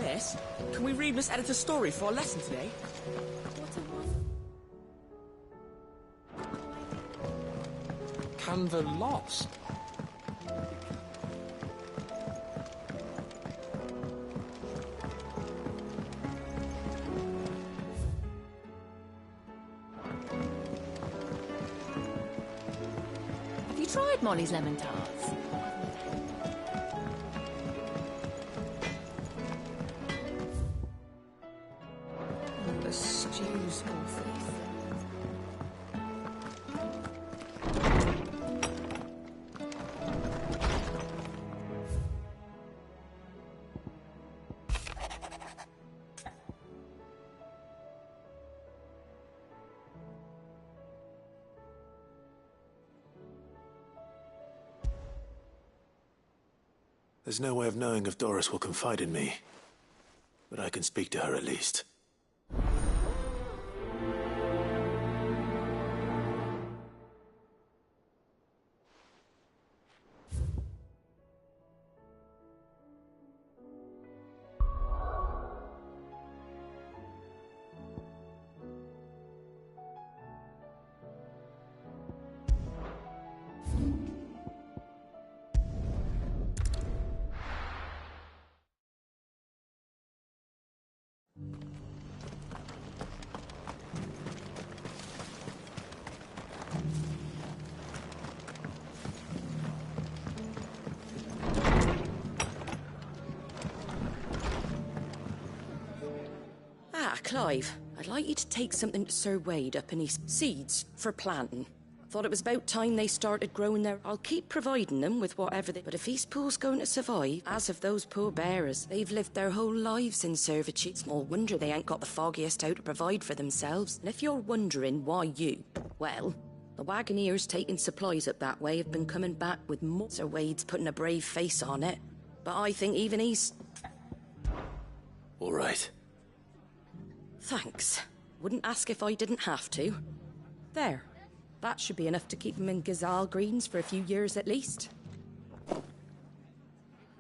Miss, can we read Miss Editor's story for our lesson today? Canva lost. Have you tried Molly's lemon tarts? They're such a useful thing. There's no way of knowing if Doris will confide in me. But I can speak to her at least. Clive, I'd like you to take something to Sir Wade up in his seeds for planting. Thought it was about time they started growing there. I'll keep providing them with whatever they... But if these pools going to survive, as of those poor bearers, they've lived their whole lives in servitude. Small wonder they ain't got the foggiest how to provide for themselves. And if you're wondering why you... Well, the wagoneers taking supplies up that way have been coming back with more. Sir Wade's putting a brave face on it. But I think even he's... All right. Thanks. Wouldn't ask if I didn't have to. There. That should be enough to keep them in Gazal Greens for a few years at least.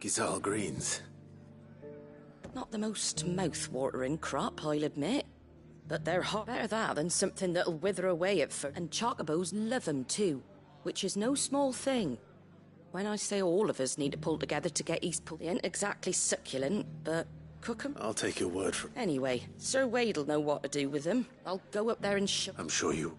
Gazal Greens? Not the most mouth-watering crop, I'll admit. But they're hot. Better that than something that'll wither away at first. And chocobos love 'em too, which is no small thing. When I say all of us need to pull together to get East Pool, they ain't exactly succulent, but... cook 'em? I'll take your word for it. Anyway, Sir Wade'll know what to do with them. I'll go up there and I'm sure you...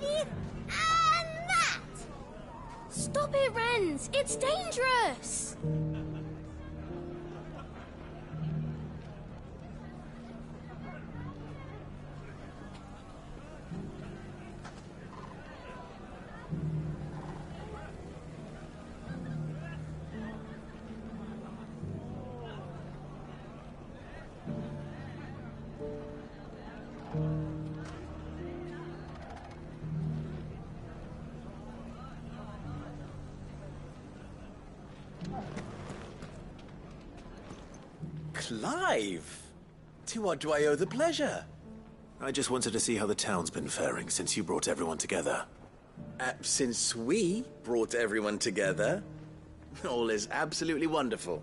And that! Stop it, Renz! It's dangerous! Clive! To what do I owe the pleasure? I just wanted to see how the town's been faring since you brought everyone together. Since we brought everyone together, all is absolutely wonderful.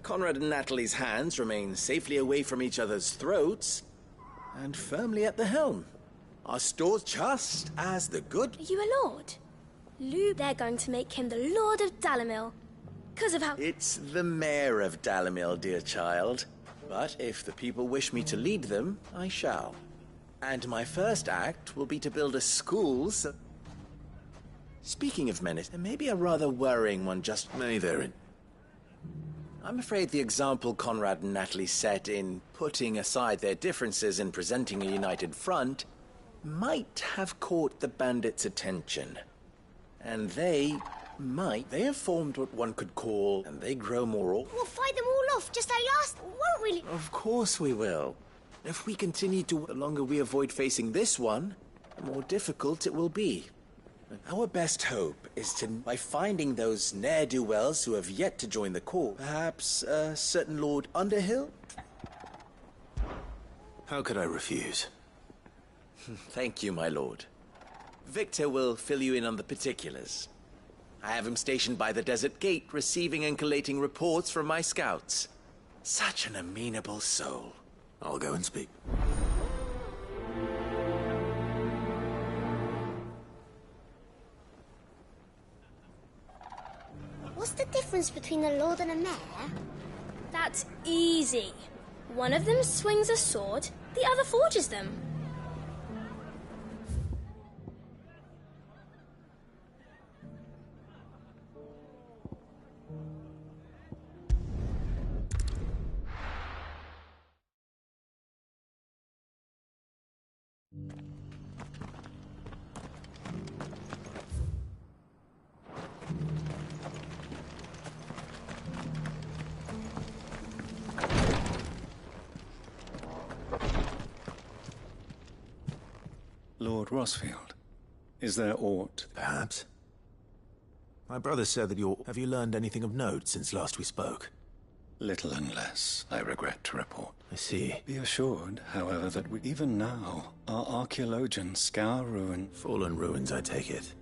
Conrad and Natalie's hands remain safely away from each other's throats and firmly at the helm. Our store's just as the good... Are you a lord? Lou, they're going to make him the Lord of Dalimil. Because of how... It's the mayor of Dalimil, dear child. But if the people wish me to lead them, I shall. And my first act will be to build a school so... Speaking of menace, there may be a rather worrying one just... May therein. I'm afraid the example Conrad and Natalie set in putting aside their differences and presenting a united front might have caught the bandits' attention. And they have formed what one could call, and they grow more... We'll fight them all off, just like last, won't we? Of course we will. If we continue to... The longer we avoid facing this one, the more difficult it will be. Our best hope is to, by finding those ne'er-do-wells who have yet to join the corps, perhaps a certain Lord Underhill? How could I refuse? Thank you, my lord. Victor will fill you in on the particulars. I have him stationed by the desert gate, receiving and collating reports from my scouts. Such an amenable soul. I'll go and speak. What's the difference between a lord and a mayor? That's easy. One of them swings a sword, the other forges them. Lord Rosfield, is there aught? Perhaps. My brother said that you're... Have you learned anything of note since last we spoke? Little and less, I regret to report. I see. Be assured, however, that even now, our archaeologians scour ruin... Fallen ruins, I take it.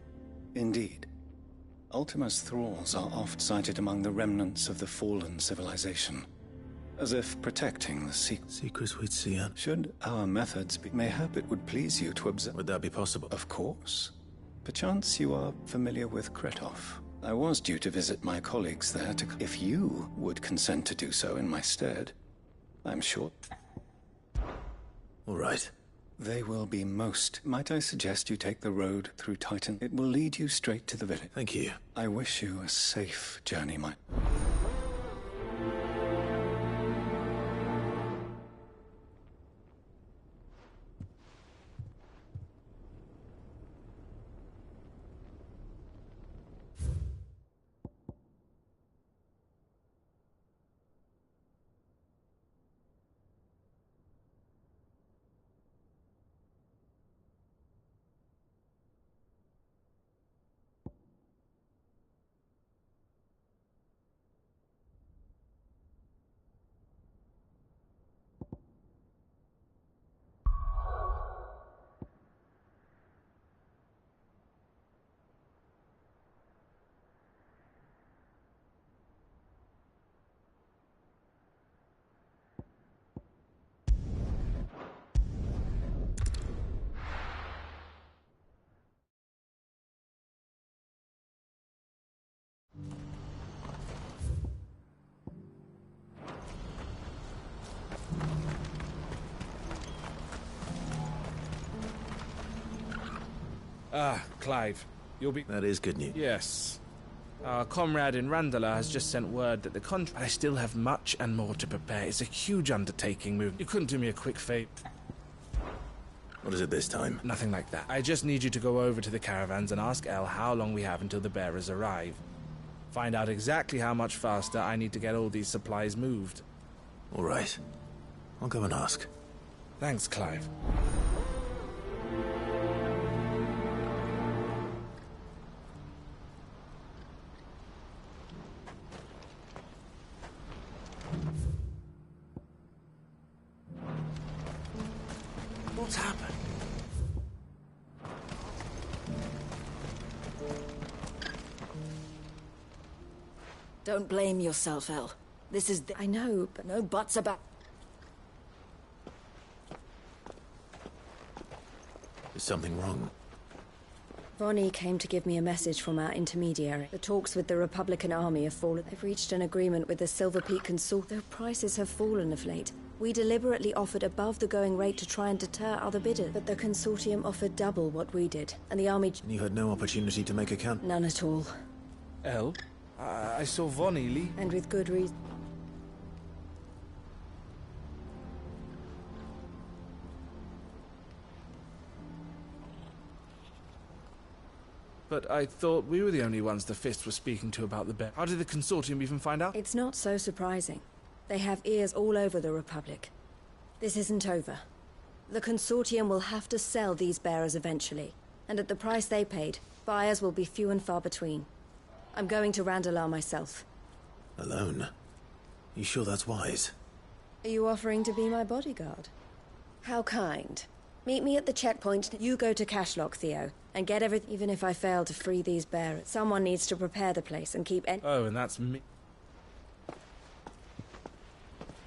Indeed. Ultima's thralls are oft sighted among the remnants of the fallen civilization, as if protecting the secrets we'd see. Should our methods be... Mayhap it would please you to observe... Would that be possible? Of course. Perchance you are familiar with Kretov. I was due to visit my colleagues there to... If you would consent to do so in my stead, I'm sure... All right. They will be most... Might I suggest you take the road through Titan? It will lead you straight to the village. Thank you. I wish you a safe journey, my... Ah, Clive. You'll be... That is good news. Yes. Our comrade in Randala has just sent word that the contract... I still have much and more to prepare. It's a huge undertaking, move. You couldn't do me a quick favor. What is it this time? Nothing like that. I just need you to go over to the caravans and ask Elle how long we have until the bearers arrive. Find out exactly how much faster I need to get all these supplies moved. All right. I'll go and ask. Thanks, Clive. What's happened? Don't blame yourself, Elle. This is I know, but no buts about... Is something wrong? Vonnie came to give me a message from our intermediary. The talks with the Republican army have fallen. They've reached an agreement with the Silver Peak Consort. Their prices have fallen of late. We deliberately offered above the going rate to try and deter other bidders, but the consortium offered double what we did, and the army... You had no opportunity to make a count? None at all. Elle? I saw Vonnie leave. And with good reason. But I thought we were the only ones the Fist was speaking to about the bear. How did the consortium even find out? It's not so surprising. They have ears all over the Republic. This isn't over. The consortium will have to sell these bearers eventually, and at the price they paid, buyers will be few and far between. I'm going to Randalar myself. Alone? You sure that's wise? Are you offering to be my bodyguard? How kind. Meet me at the checkpoint. You go to Cashlock, Theo, and get everything. Even if I fail to free these bearers, someone needs to prepare the place and keep... Oh, and that's me.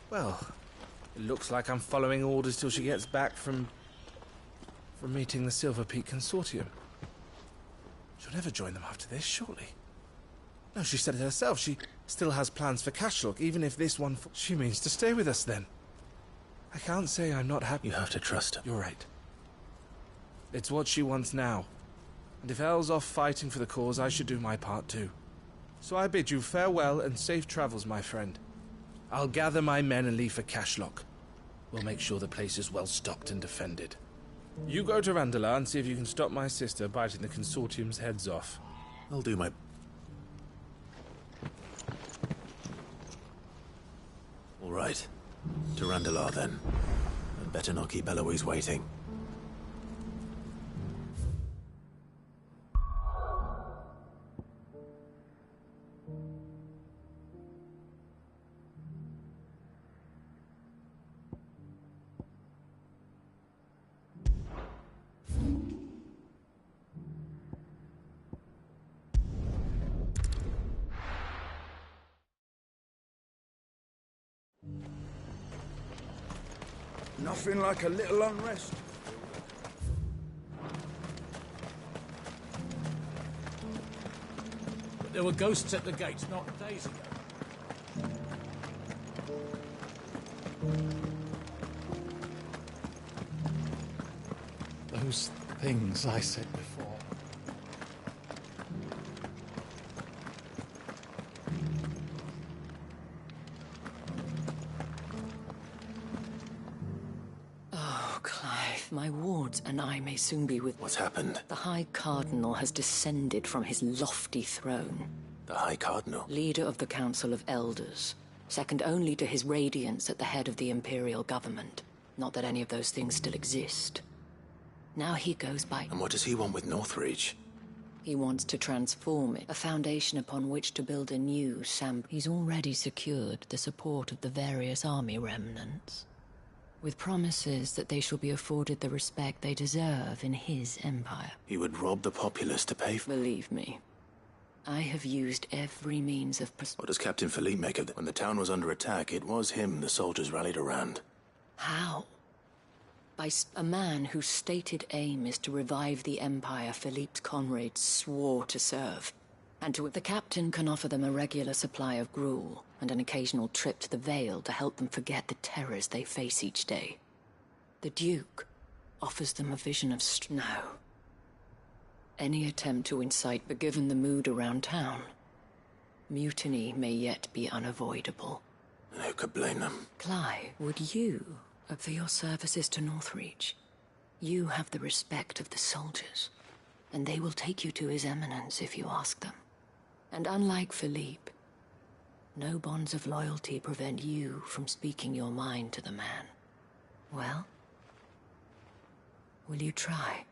Well, it looks like I'm following orders till she gets back from meeting the Silver Peak Consortium. She'll never join them after this, surely. No, she said it herself. She still has plans for Cashlock, even if this one... She means to stay with us, then. I can't say I'm not happy. You have to trust her. You're right. It's what she wants now. And if Elle's off fighting for the cause, I should do my part too. So I bid you farewell and safe travels, my friend. I'll gather my men and leave for Cashlock. We'll make sure the place is well stocked and defended. You go to Randalar and see if you can stop my sister biting the consortium's heads off. I'll do my... All right. To Randalar, then. I'd better not keep Eloise waiting. Nothing like a little unrest. But there were ghosts at the gates not days ago. Those things I said before. Oh, Clive, my wards and I may soon be with... What's happened? The High Cardinal has descended from his lofty throne. The High Cardinal? Leader of the Council of Elders. Second only to his Radiance at the head of the Imperial government. Not that any of those things still exist. Now he goes by... And what does he want with Northreach? He wants to transform it, a foundation upon which to build a new He's already secured the support of the various army remnants, with promises that they shall be afforded the respect they deserve in his empire. He would rob the populace to pay for... Believe me, I have used every means of... What does Captain Philippe make of it? When the town was under attack, it was him the soldiers rallied around. How? By a man whose stated aim is to revive the empire Philippe's comrades swore to serve. And the captain can offer them a regular supply of gruel and an occasional trip to the Vale to help them forget the terrors they face each day. The Duke offers them a vision of no. any attempt to incite, but given the mood around town, mutiny may yet be unavoidable. Who could blame them? Clive, would you, for your services to Northreach, you have the respect of the soldiers, and they will take you to His Eminence if you ask them. And unlike Philippe, no bonds of loyalty prevent you from speaking your mind to the man. Well, will you try?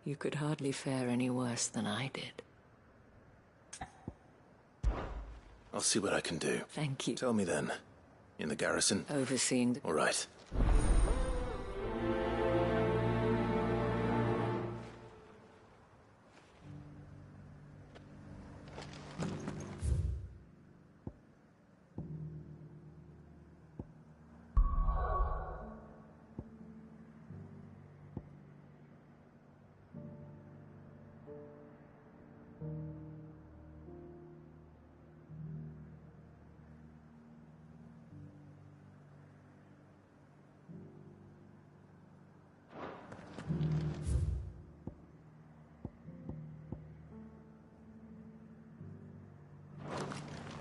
You could hardly fare any worse than I did. I'll see what I can do. Thank you. Tell me then. In the garrison? Overseeing the... All right.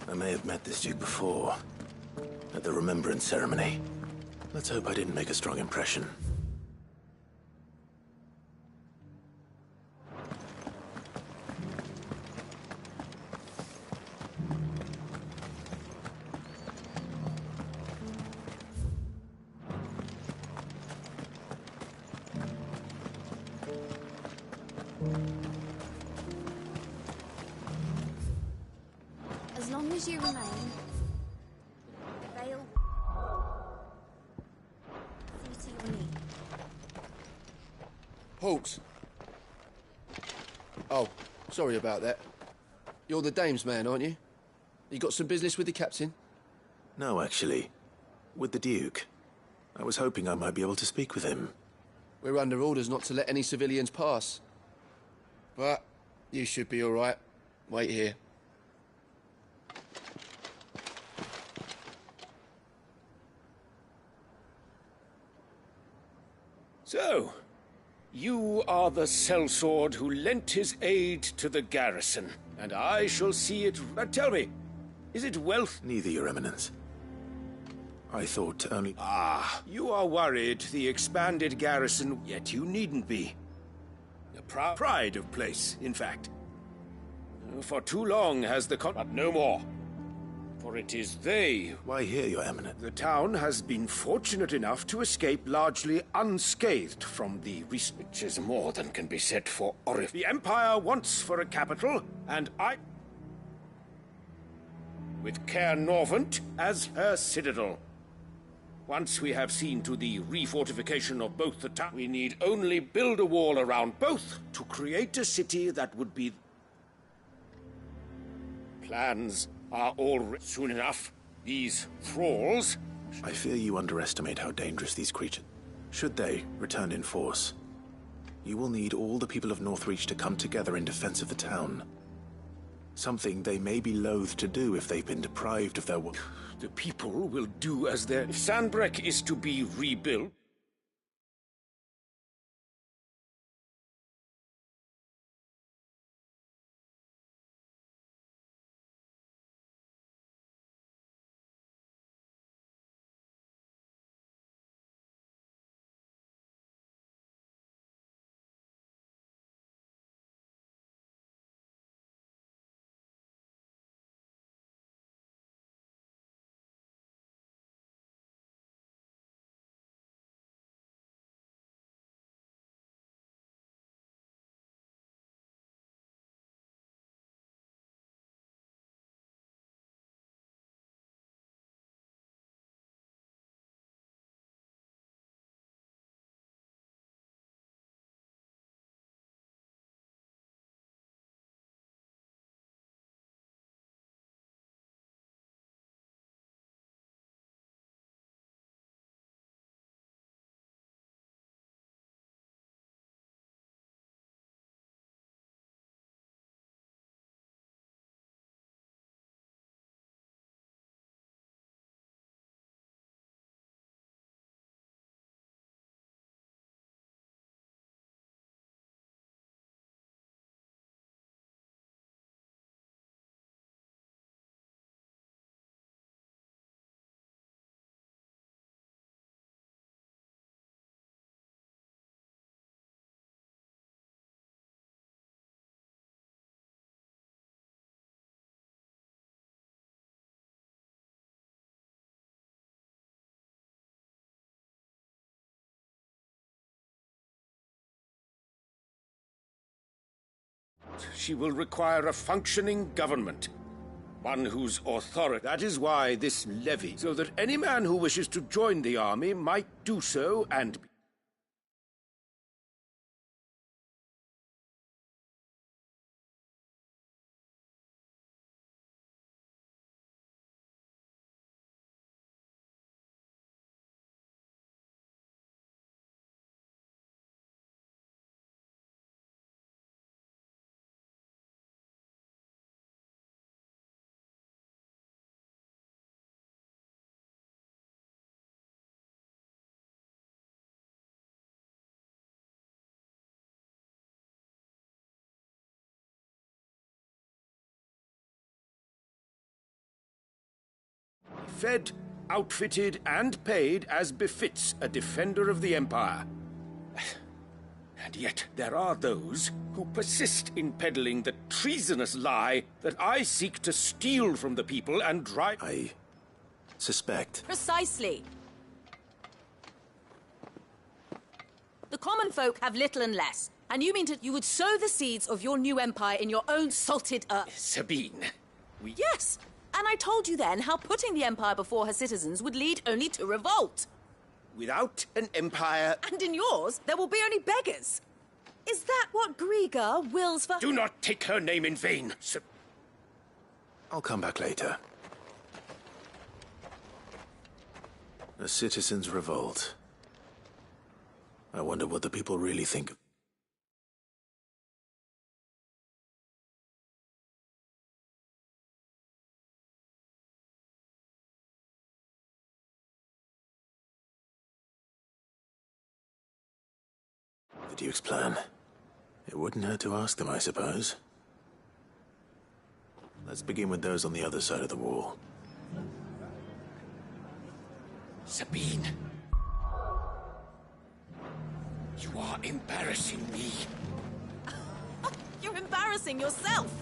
I may have met this duke before, at the Remembrance Ceremony. Let's hope I didn't make a strong impression. As long as you remain, Vale, see to your need. Hawks. Oh, sorry about that. You're the dame's man, aren't you? You got some business with the captain? No, actually. With the duke. I was hoping I might be able to speak with him. We're under orders not to let any civilians pass. But you should be all right. Wait here. So, you are the sellsword who lent his aid to the garrison, and I shall see it... tell me, is it wealth? Neither, Your Eminence. I thought only... Ah, you are worried the expanded garrison, yet you needn't be. A pride of place, in fact. For too long has the but no more. For it is they... Why here, Your Eminence? The town has been fortunate enough to escape largely unscathed from the recent... Which is more than can be said for Orif. The Empire wants for a capital, and I... with Caer Norvent as her citadel. Once we have seen to the refortification of both the towns, we need only build a wall around both to create a city that would be... Plans are all soon enough. These thralls... I fear you underestimate how dangerous these creatures... Should they return in force, you will need all the people of Northreach to come together in defense of the town. Something they may be loath to do if they've been deprived of their... The people will do as their... If Sandbreck is to be rebuilt... she will require a functioning government. One whose authority... That is why this levy, so that any man who wishes to join the army might do so and... fed, outfitted, and paid as befits a defender of the Empire. And yet there are those who persist in peddling the treasonous lie that I seek to steal from the people and drive... I suspect. Precisely. The common folk have little and less, and you mean you would sow the seeds of your new empire in your own salted earth. Sabine, we... Yes, and I told you then how putting the empire before her citizens would lead only to revolt. Without an empire... And in yours, there will be only beggars. Is that what Griga wills for... Do not take her name in vain, I'll come back later. A citizens' revolt. I wonder what the people really think. The Duke's plan. It wouldn't hurt to ask them, I suppose. Let's begin with those on the other side of the wall. Sabine. You are embarrassing me. You're embarrassing yourself.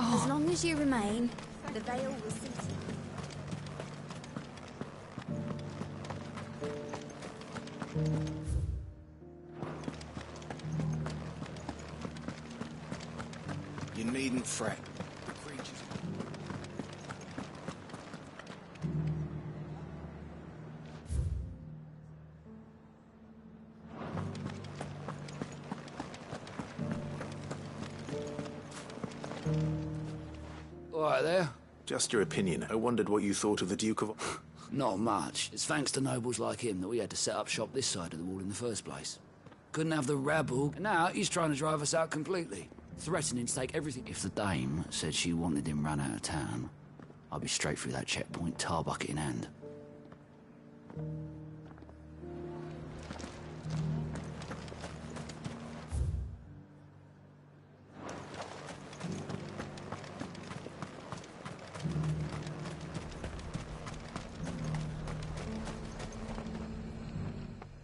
As long as you remain, the veil will see to you. You needn't fret. The creatures... All right there. Just your opinion. I wondered what you thought of the Duke of... Not much. It's thanks to nobles like him that we had to set up shop this side of the wall in the first place. Couldn't have the rabble, and now he's trying to drive us out completely. Threatening to take everything. If the dame said she wanted him run out of town, I'd be straight through that checkpoint, tar bucket in hand.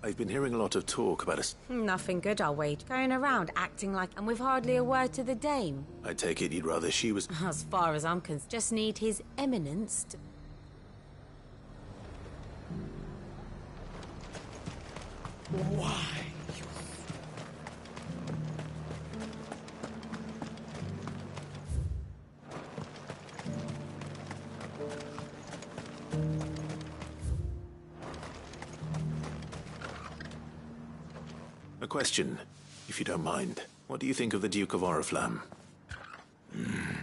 I've been hearing a lot of talk about us. Nothing good, I'll wait. Going around acting like... and with hardly a word to the dame. I take it you'd rather she was... As far as I'm concerned, just need his eminence to... Why? A question, if you don't mind. What do you think of the Duke of Oriflamme?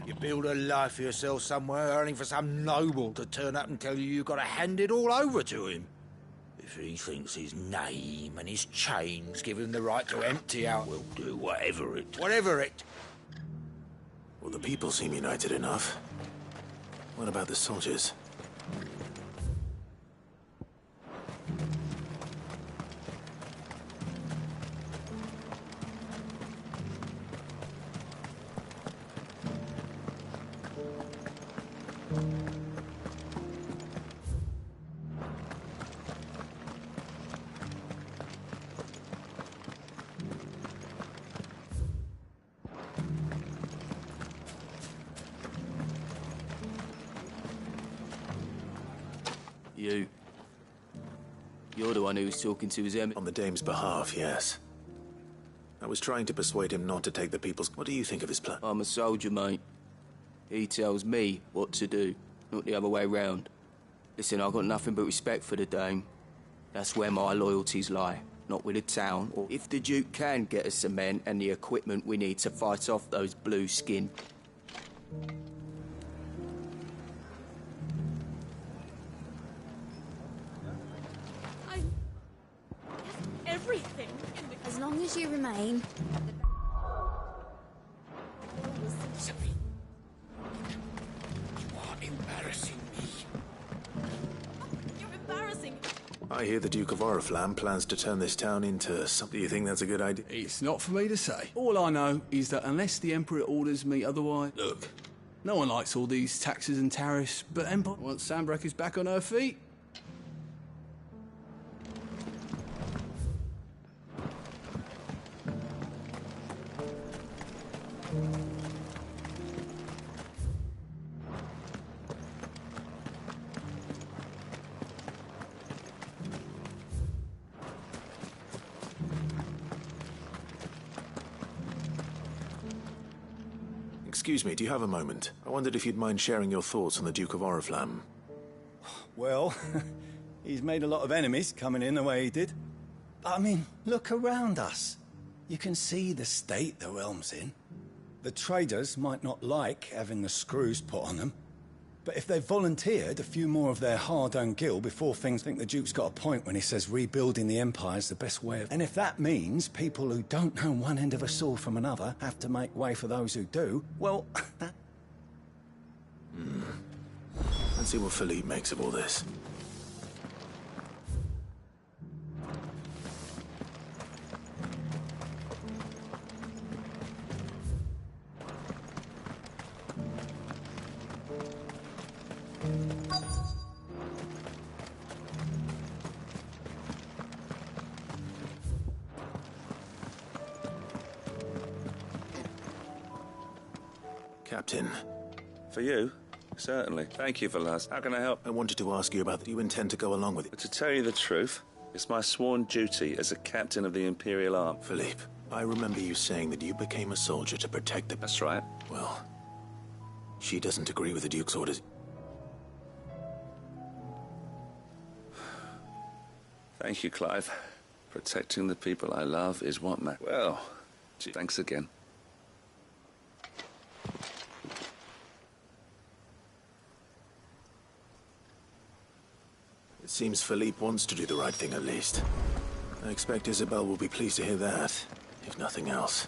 You build a life for yourself somewhere, earning for some noble to turn up and tell you you've got to hand it all over to him. If he thinks his name and his chains give him the right to empty out, we'll do whatever it... Whatever it... Well, the people seem united enough. What about the soldiers? You're the one who was talking to his On the dame's behalf, yes. I was trying to persuade him not to take the people's... What do you think of his plan? I'm a soldier, mate. He tells me what to do, not the other way round. Listen, I've got nothing but respect for the dame. That's where my loyalties lie, not with the town. Or if the Duke can get us cement and the equipment we need to fight off those blue skin... Everything. As long as you remain. Sorry. You are embarrassing me. You're embarrassing. I hear the Duke of Oriflamme plans to turn this town into something. Do you think that's a good idea? It's not for me to say. All I know is that unless the Emperor orders me otherwise... Look, no one likes all these taxes and tariffs, but Empire wants Sandbreakers back on her feet. Excuse me, do you have a moment? I wondered if you'd mind sharing your thoughts on the Duke of Oriflamme. Well, he's made a lot of enemies coming in the way he did. But I mean, look around us. You can see the state the realm's in. The traders might not like having the screws put on them, but if they've volunteered a few more of their hard-earned gil before things, think the Duke's got a point when he says rebuilding the Empire's the best way of... And if that means people who don't know one end of a sword from another have to make way for those who do, well, that... Let's see what Philippe makes of all this. Captain. For you? Certainly. Thank you for last. How can I help? I wanted to ask you about... Do you intend to go along with it? To tell you the truth, it's my sworn duty as a captain of the Imperial Army. Philippe, I remember you saying that you became a soldier to protect the... That's right. Well, she doesn't agree with the Duke's orders. Thank you, Clive. Protecting the people I love is what matters. Well, gee, thanks again. It seems Philippe wants to do the right thing at least. I expect Isabel will be pleased to hear that, if nothing else.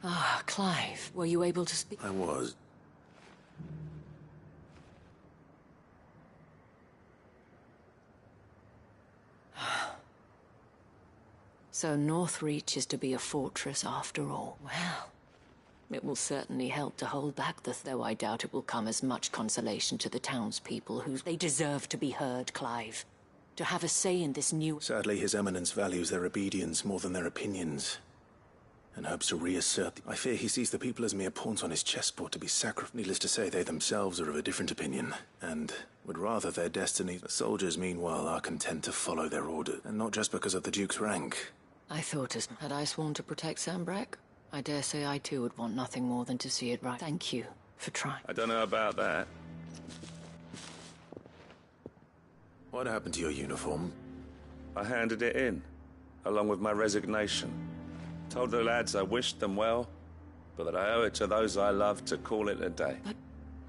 Ah, Clive, were you able to speak? I was. So Northreach is to be a fortress after all. Well, it will certainly help to hold back though I doubt it will come as much consolation to the townspeople who they deserve to be heard, Clive. To have a say in this new... Sadly, His Eminence values their obedience more than their opinions, and hopes to reassert... I fear he sees the people as mere pawns on his chessboard to be sacrificed. Needless to say, they themselves are of a different opinion, and would rather their destiny... The soldiers, meanwhile, are content to follow their order, and not just because of the Duke's rank. I thought as... Had I sworn to protect Sambrack? I dare say I too would want nothing more than to see it right. Thank you for trying. I don't know about that. What happened to your uniform? I handed it in, along with my resignation. Told the lads I wished them well, but that I owe it to those I love to call it a day.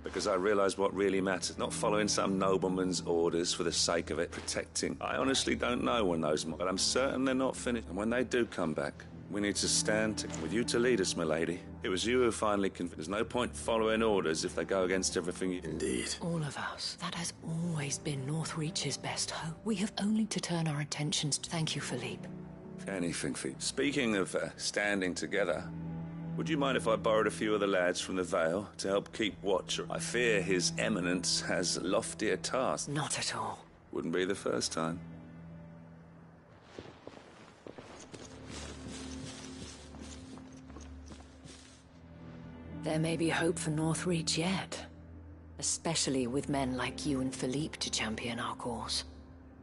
Because I realised what really matters. Not following some nobleman's orders for the sake of it. Protecting. I honestly don't know when those... But I'm certain they're not finished. And when they do come back, we need to stand with you to lead us, milady. It was you who finally convinced. There's no point following orders if they go against everything you... Indeed. All of us. That has always been Northreach's best hope. We have only to turn our attentions to... Thank you, Philippe. Anything for you. Speaking of standing together, would you mind if I borrowed a few of the lads from the Vale to help keep watch? I fear His Eminence has loftier tasks. Not at all. Wouldn't be the first time. There may be hope for Northreach yet. Especially with men like you and Philippe to champion our cause.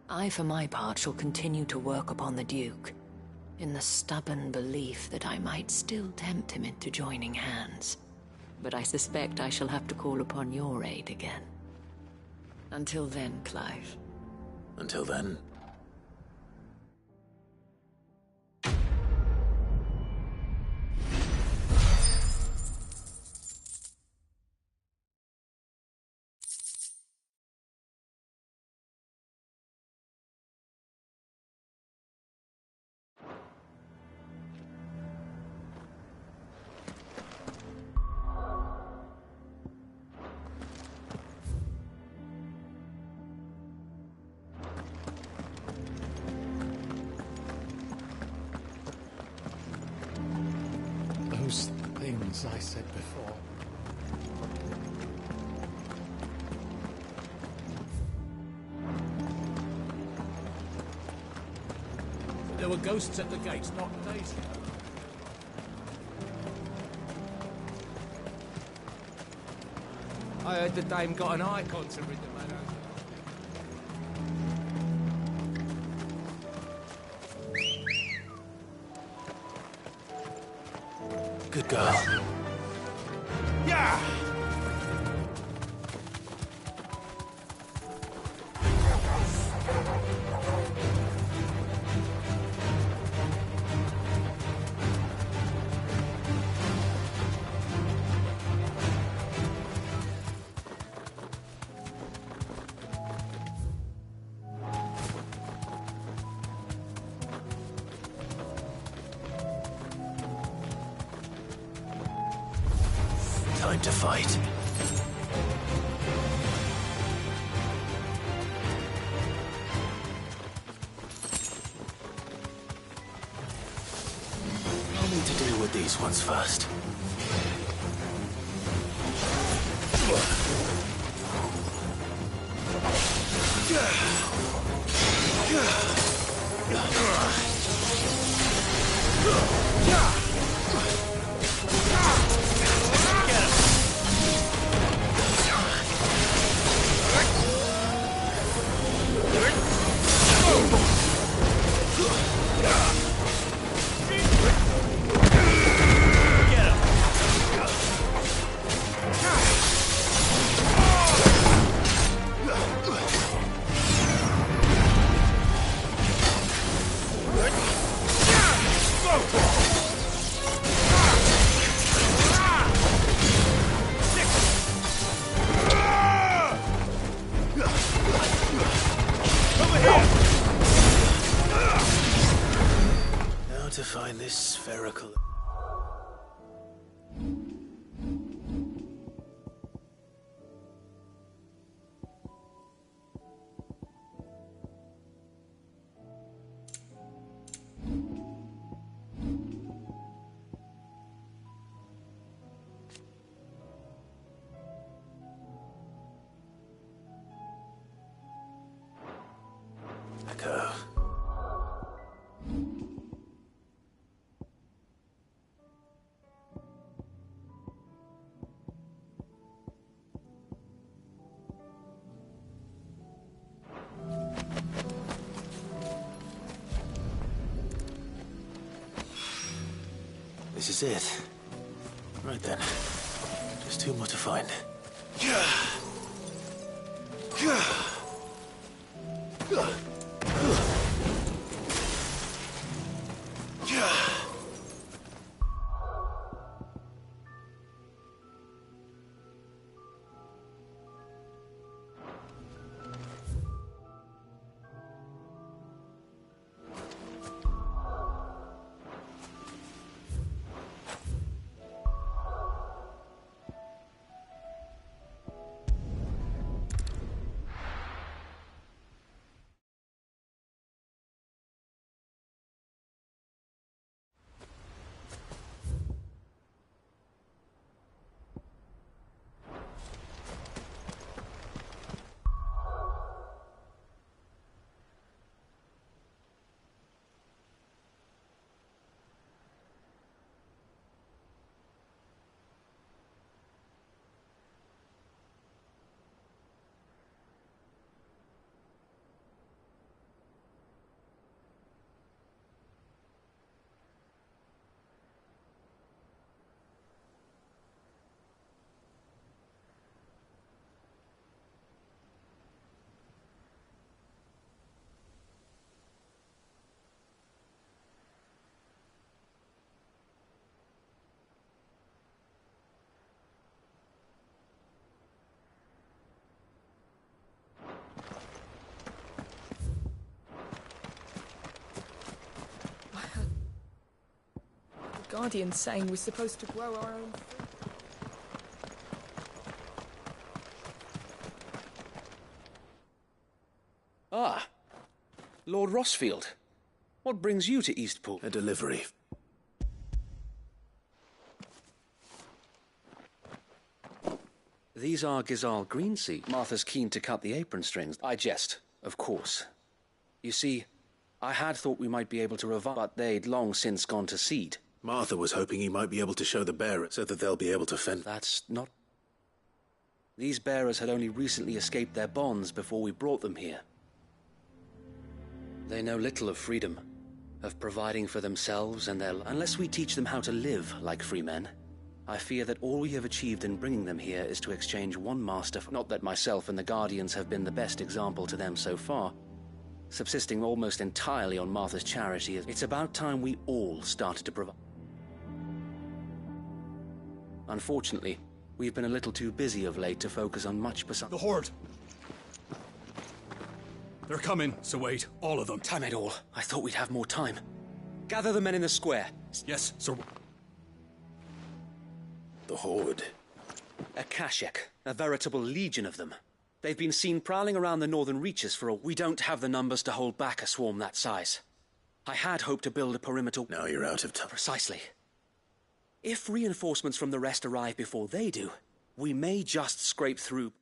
I, for my part, shall continue to work upon the Duke, in the stubborn belief that I might still tempt him into joining hands. But I suspect I shall have to call upon your aid again. Until then, Clive. Until then... Those things I said before. There were ghosts at the gates not days ago. I heard the dame got an icon to rid the man out. Good girl. Yeah! time to fight. I'll need to deal with these ones first. Now to find this spherical... Echo. This is it. Right then. Just two more to find. Guardian's saying we're supposed to grow our own food. Ah, Lord Rossfield. What brings you to Eastpool? A delivery. These are Gizal green seed. Martha's keen to cut the apron strings. I jest, of course. You see, I had thought we might be able to revive, but they'd long since gone to seed. Martha was hoping he might be able to show the bearers so that they'll be able to fend. That's not... These bearers had only recently escaped their bonds before we brought them here. They know little of freedom, of providing for themselves and their... Unless we teach them how to live like free men, I fear that all we have achieved in bringing them here is to exchange one master for... Not that myself and the Guardians have been the best example to them so far, subsisting almost entirely on Martha's charity. It's about time we all started to provide... Unfortunately, we've been a little too busy of late to focus on much besides... The Horde! They're coming, so wait, all of them. Time it all. I thought we'd have more time. Gather the men in the square. Yes, sir. The Horde. Akashic, a veritable legion of them. They've been seen prowling around the northern reaches for a... We don't have the numbers to hold back a swarm that size. I had hoped to build a perimeter... Now you're out of time. Precisely. If reinforcements from the rest arrive before they do, we may just scrape through.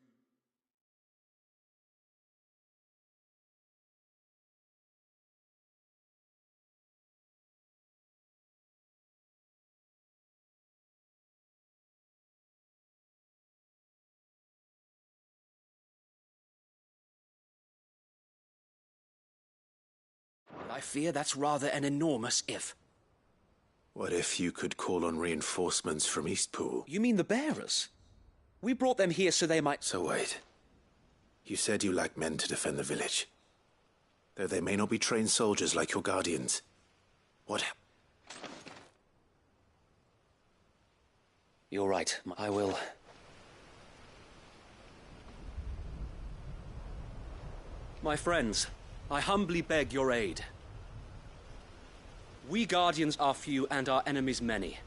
I fear that's rather an enormous if. What if you could call on reinforcements from Eastpool? You mean the bearers? We brought them here so they might... So wait. You said you lack men to defend the village. Though they may not be trained soldiers like your guardians. What... You're right. I will... My friends, I humbly beg your aid. We Guardians are few and our enemies many.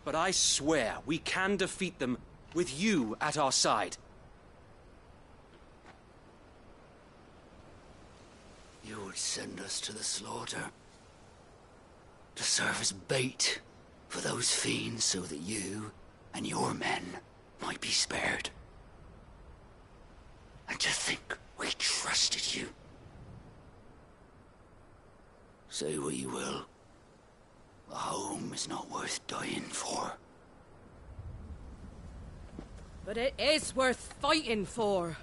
But I swear we can defeat them with you at our side. You would send us to the slaughter. To serve as bait for those fiends so that you and your men might be spared. And to think we trusted you. Say what you will. A home is not worth dying for. But it is worth fighting for.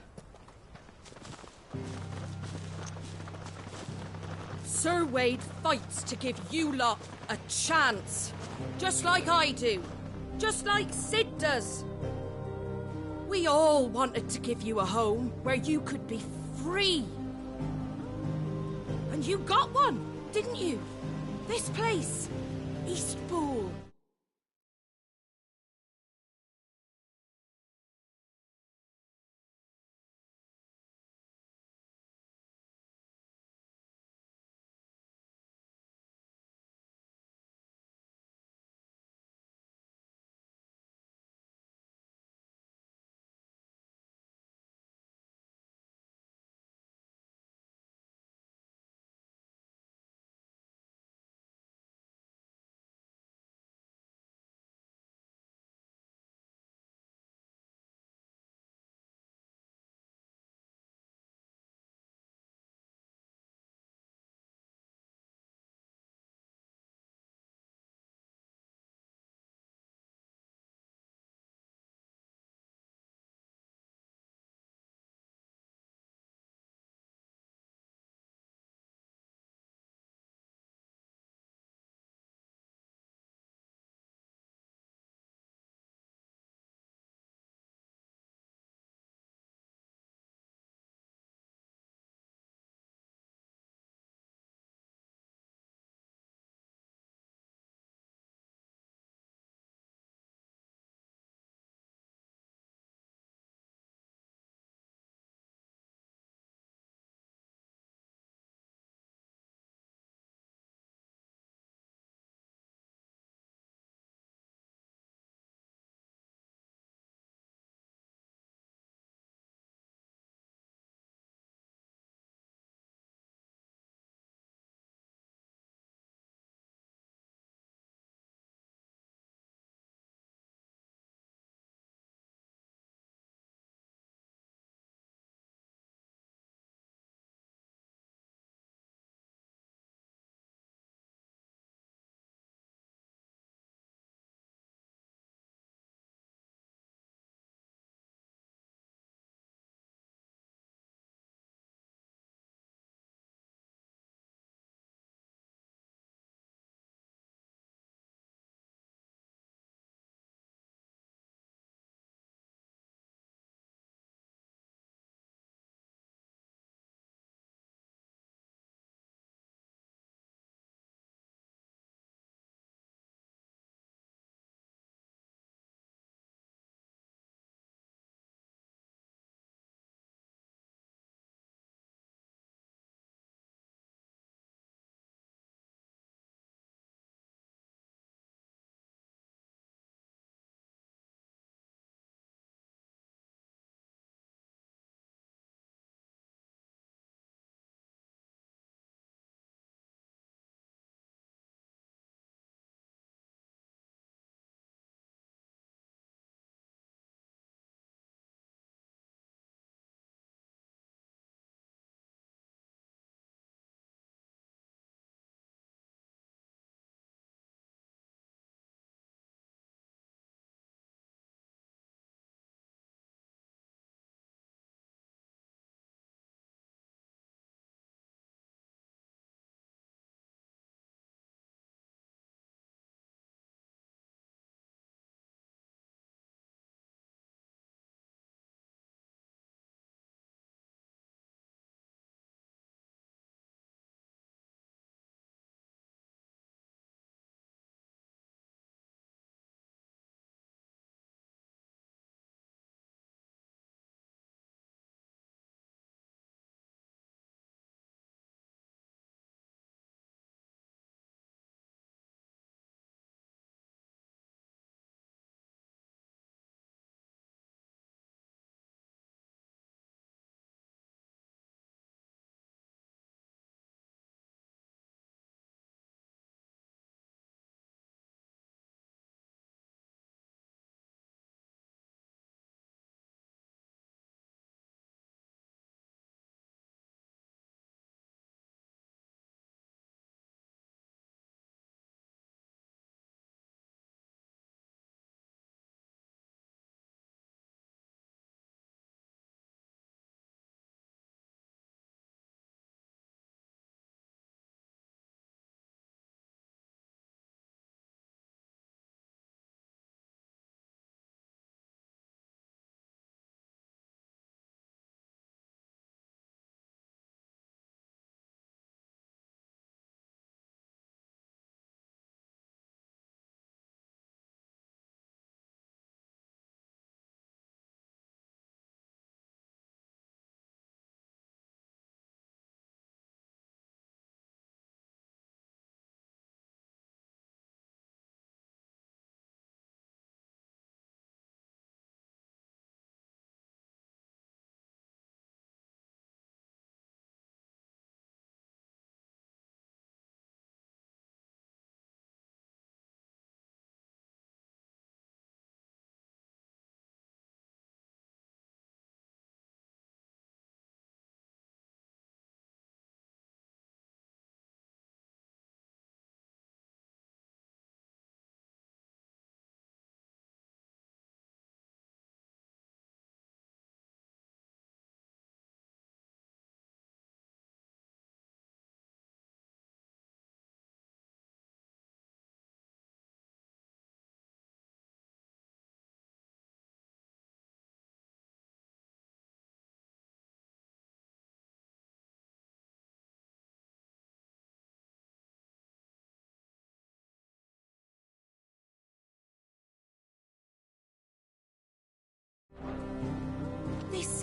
Sir Wade fights to give you lot a chance. Just like I do. Just like Sid does. We all wanted to give you a home where you could be free. And you got one, didn't you? This place, Eastpool.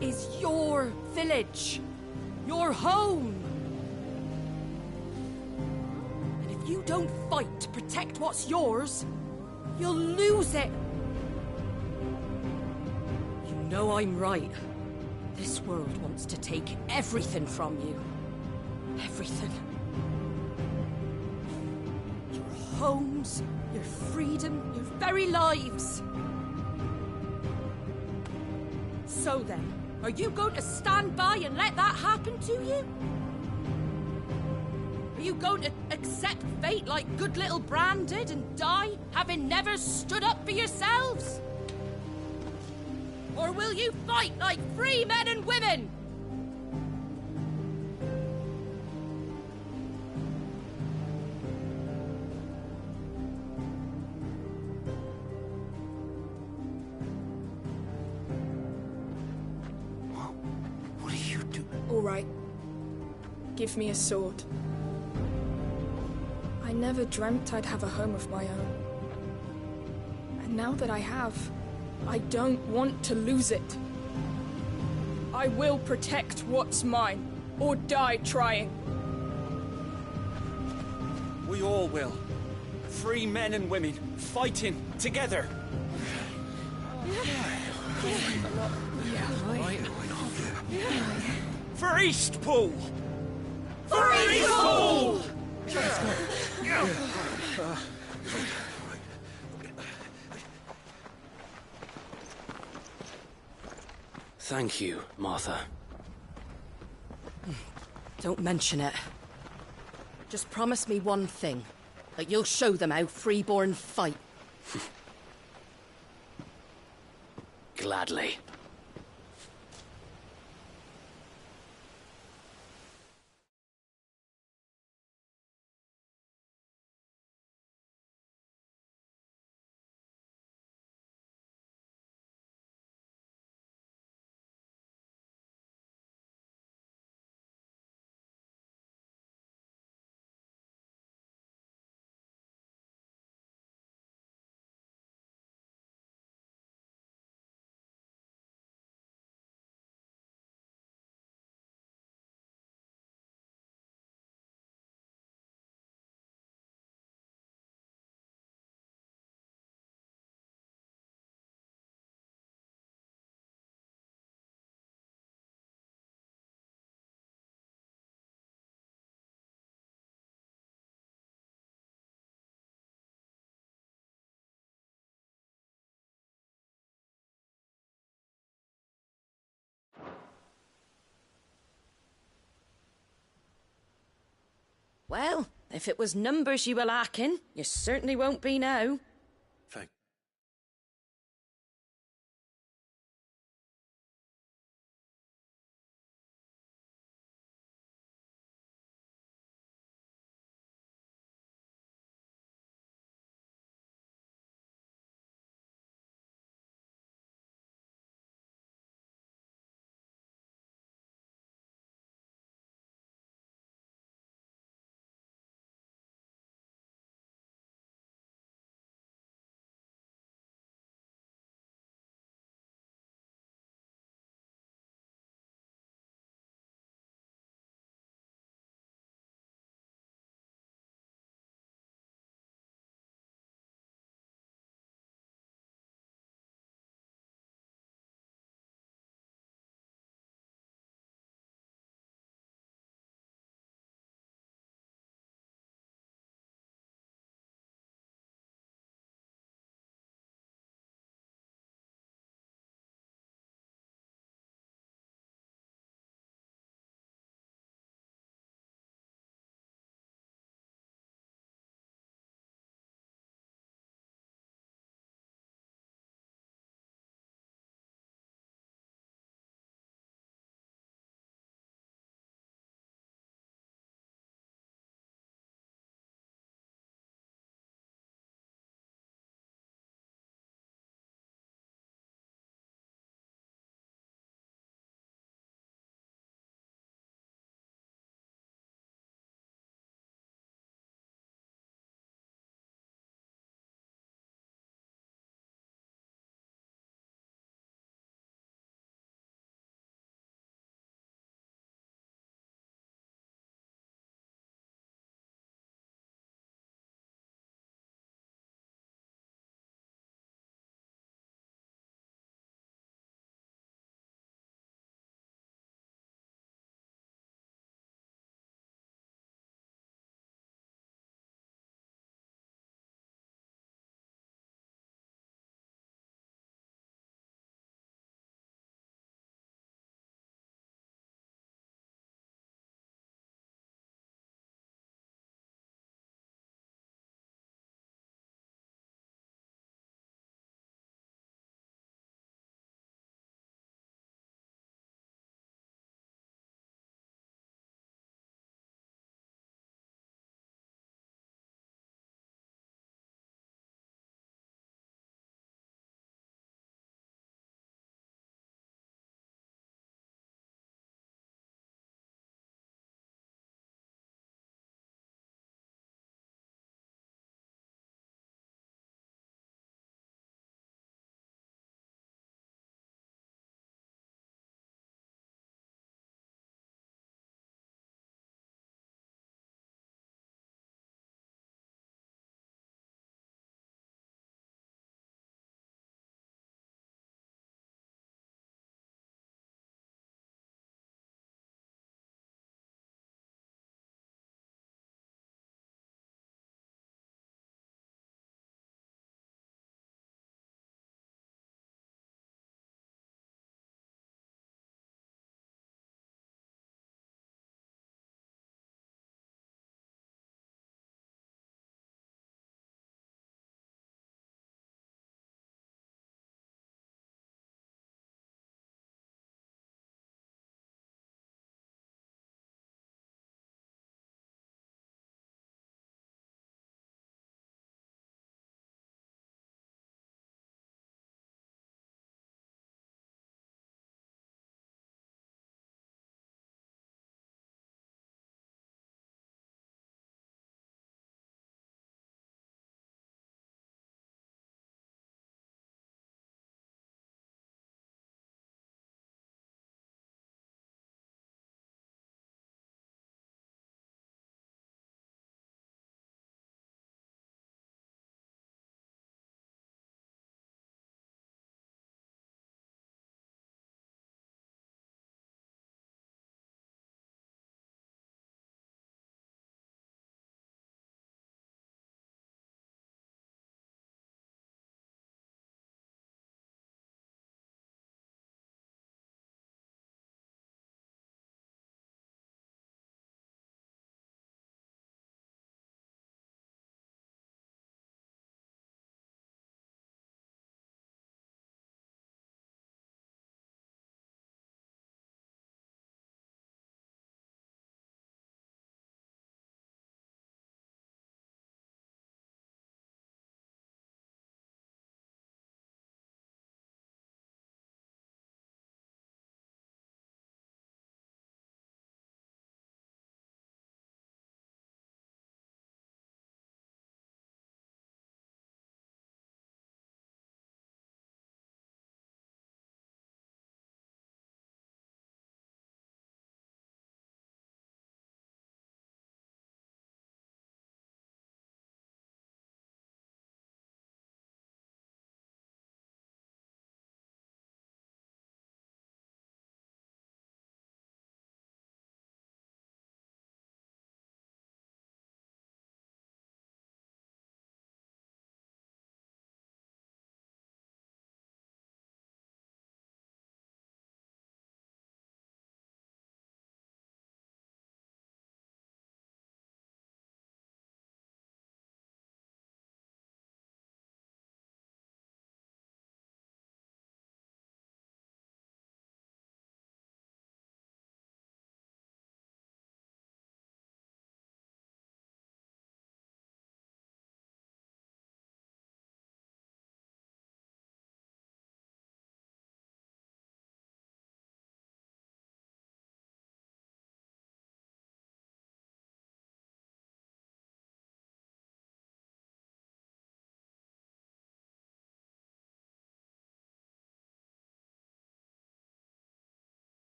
is your village. Your home. And if you don't fight to protect what's yours, you'll lose it. You know I'm right. This world wants to take everything from you. Everything. Your homes, your freedom, your very lives. So then, are you going to stand by and let that happen to you? Are you going to accept fate like good little Bran did and die, having never stood up for yourselves? Or will you fight like free men and women? What are you doing? All right. Give me a sword. I never dreamt I'd have a home of my own. And now that I have, I don't want to lose it. I will protect what's mine, or die trying. We all will. Free men and women, fighting together. For Eastpool! For Eastpool! Thank you, Martha. Don't mention it. Just promise me one thing. That you'll show them how freeborn fight. Gladly. Well, if it was numbers you were lacking, you certainly won't be now.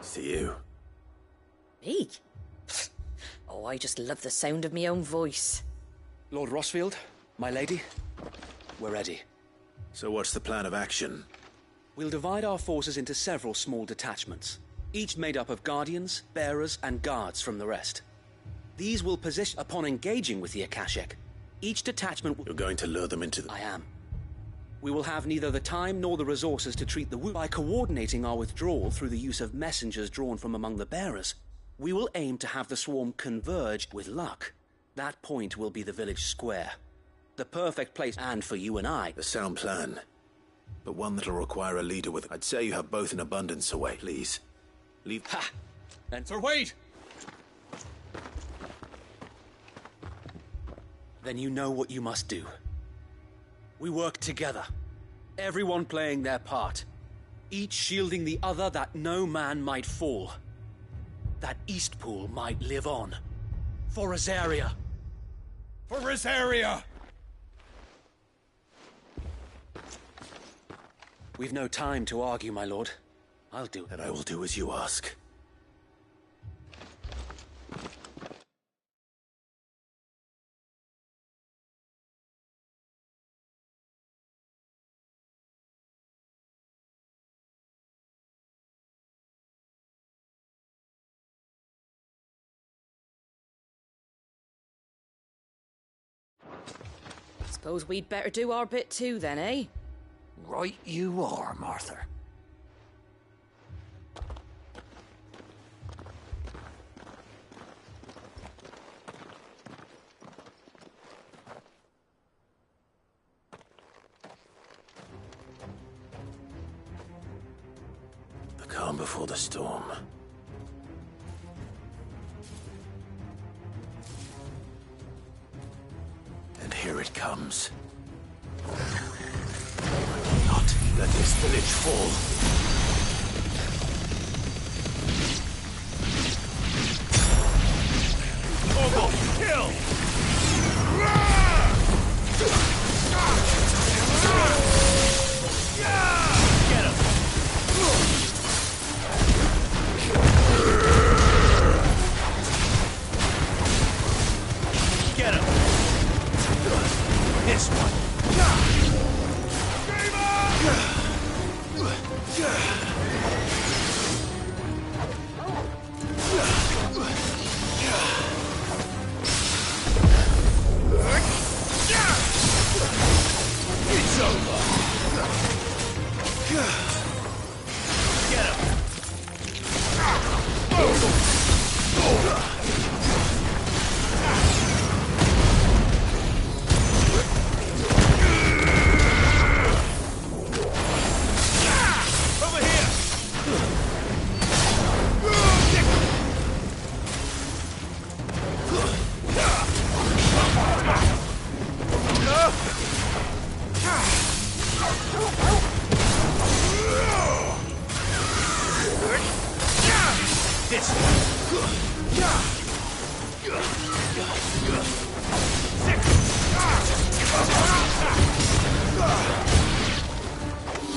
See you. Me? Oh, I just love the sound of my own voice. Lord Rosfield, my lady, we're ready. So what's the plan of action? We'll divide our forces into several small detachments, each made up of guardians, bearers, and guards from the rest. These will position upon engaging with the Akashic. Each detachment will... You're going to lure them into the... I am. We will have neither the time nor the resources to treat the wound. By coordinating our withdrawal through the use of messengers drawn from among the bearers, we will aim to have the swarm converge with luck. That point will be the village square. The perfect place, and for you and I. A sound plan, but one that'll require a leader with... I'd say you have both in abundance, Sir Wade. Please, leave... Ha! And Sir Wade! Then you know what you must do. We work together, everyone playing their part, each shielding the other that no man might fall, that Eastpool might live on. For Rosaria. For Rosaria! We've no time to argue, my lord. I'll do. And I will do as you ask. Suppose we'd better do our bit too, then, eh? Right you are, Martha. The calm before the storm. And here it comes. I will not let this village fall. Torgal, kill! Get him! Get him! This one! It's over! Get him! Over here! This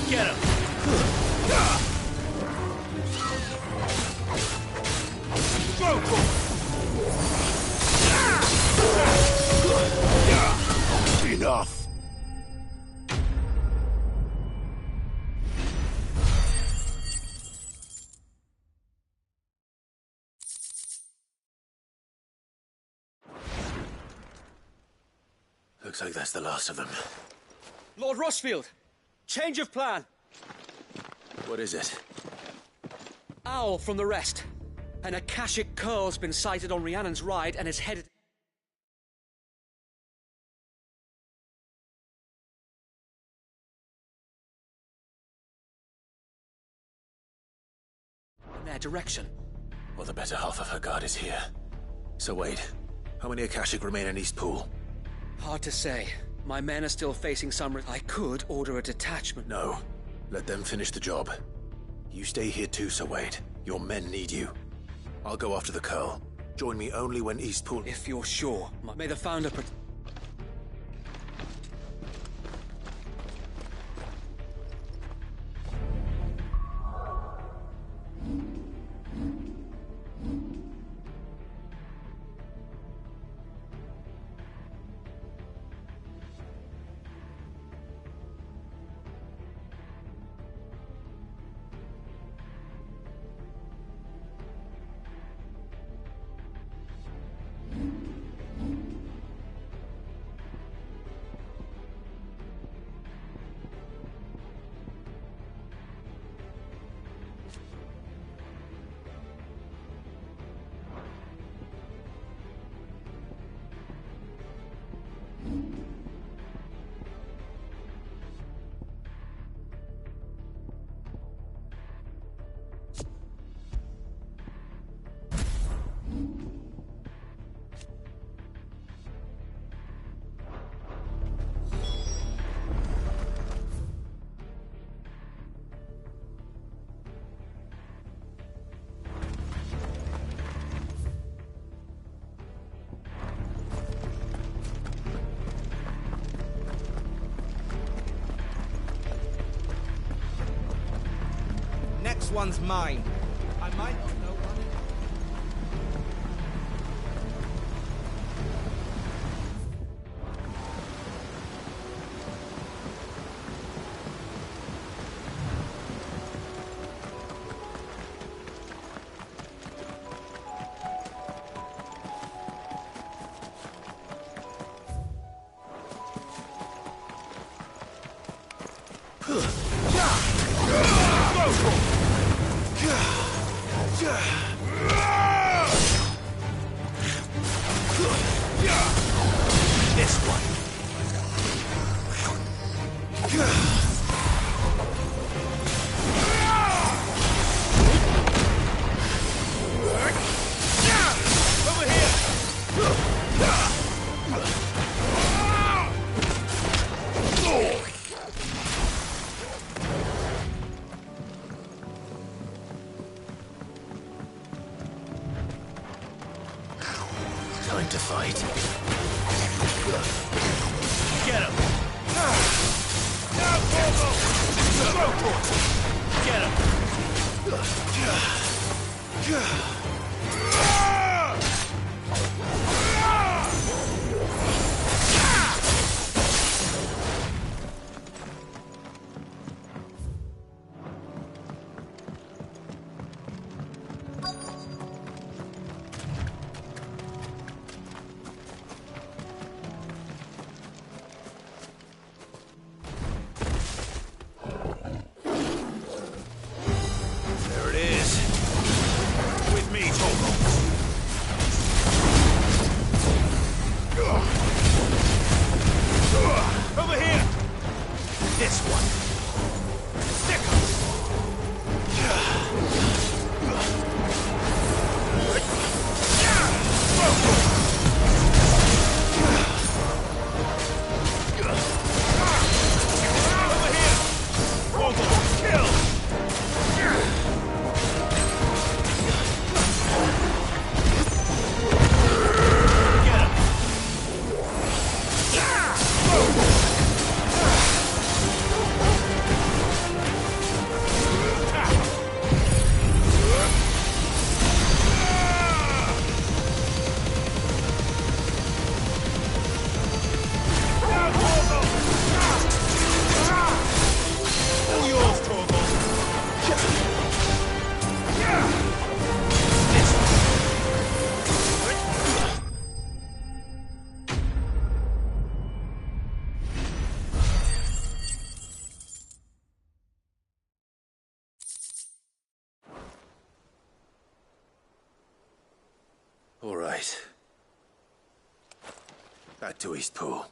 Get him! Enough! Looks like that's the last of them. Lord Rosfield, change of plan. What is it? Owl from the rest. An Akashic curl's been sighted on Rhiannon's ride and is headed... in their direction. Well, the better half of her guard is here. So Wade, how many Akashic remain in Eastpool? Hard to say. My men are still facing some... I could order a detachment. No. Let them finish the job. You stay here too, Sir Wade. Your men need you. I'll go after the Curl. Join me only when Eastpool... If you're sure. May the Founder... This one's mine. I might not know what it... This one. Over here. Time to fight. Get him! Now, Corvo! Throw torch! Get him! There it is. With me, Togo. Over here. This one. Stick 'em. Over here. Togo, kill. All yours, Torgo. All right. Back to Eastpool.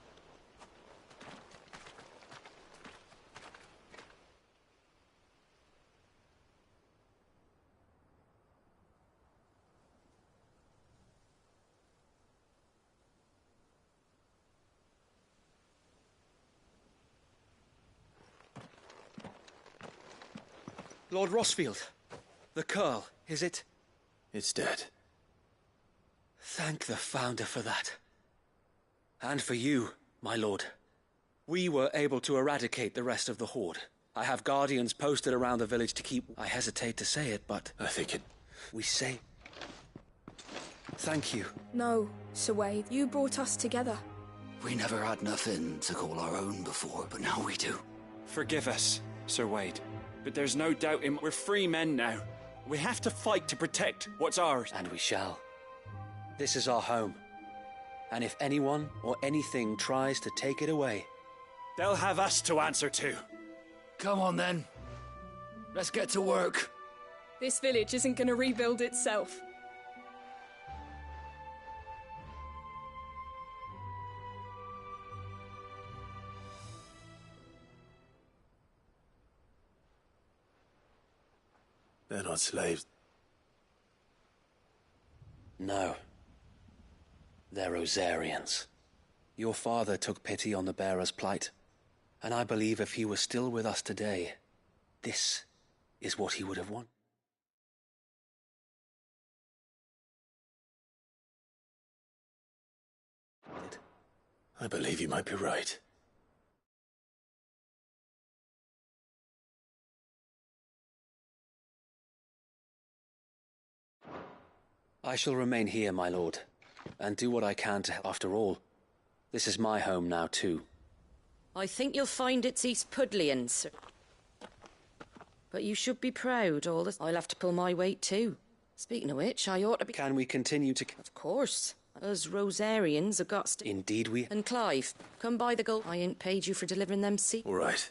Lord Rossfield, the Curl, is it? It's dead. Thank the Founder for that. And for you, my lord. We were able to eradicate the rest of the Horde. I have guardians posted around the village to keep... I hesitate to say it, but... I think it... We say... Thank you. No, Sir Wade, you brought us together. We never had nothing to call our own before, but now we do. Forgive us, Sir Wade, but there's no doubt we're free men now. We have to fight to protect what's ours. And we shall. This is our home. And if anyone or anything tries to take it away... They'll have us to answer to. Come on then. Let's get to work. This village isn't gonna rebuild itself. They're not slaves. No. They're Rosarians. Your father took pity on the bearer's plight, and I believe if he was still with us today, this is what he would have wanted. I believe you might be right. I shall remain here, my lord, and do what I can to help. After all, this is my home now, too. I think you'll find it's East Pudlian, sir. But you should be proud, all this. I'll have to pull my weight, too. Speaking of which, I ought to be... Can we continue to... Of course. Us Rosarians have got to... Indeed we... And Clive, come by the gold. I ain't paid you for delivering them seeds. All right.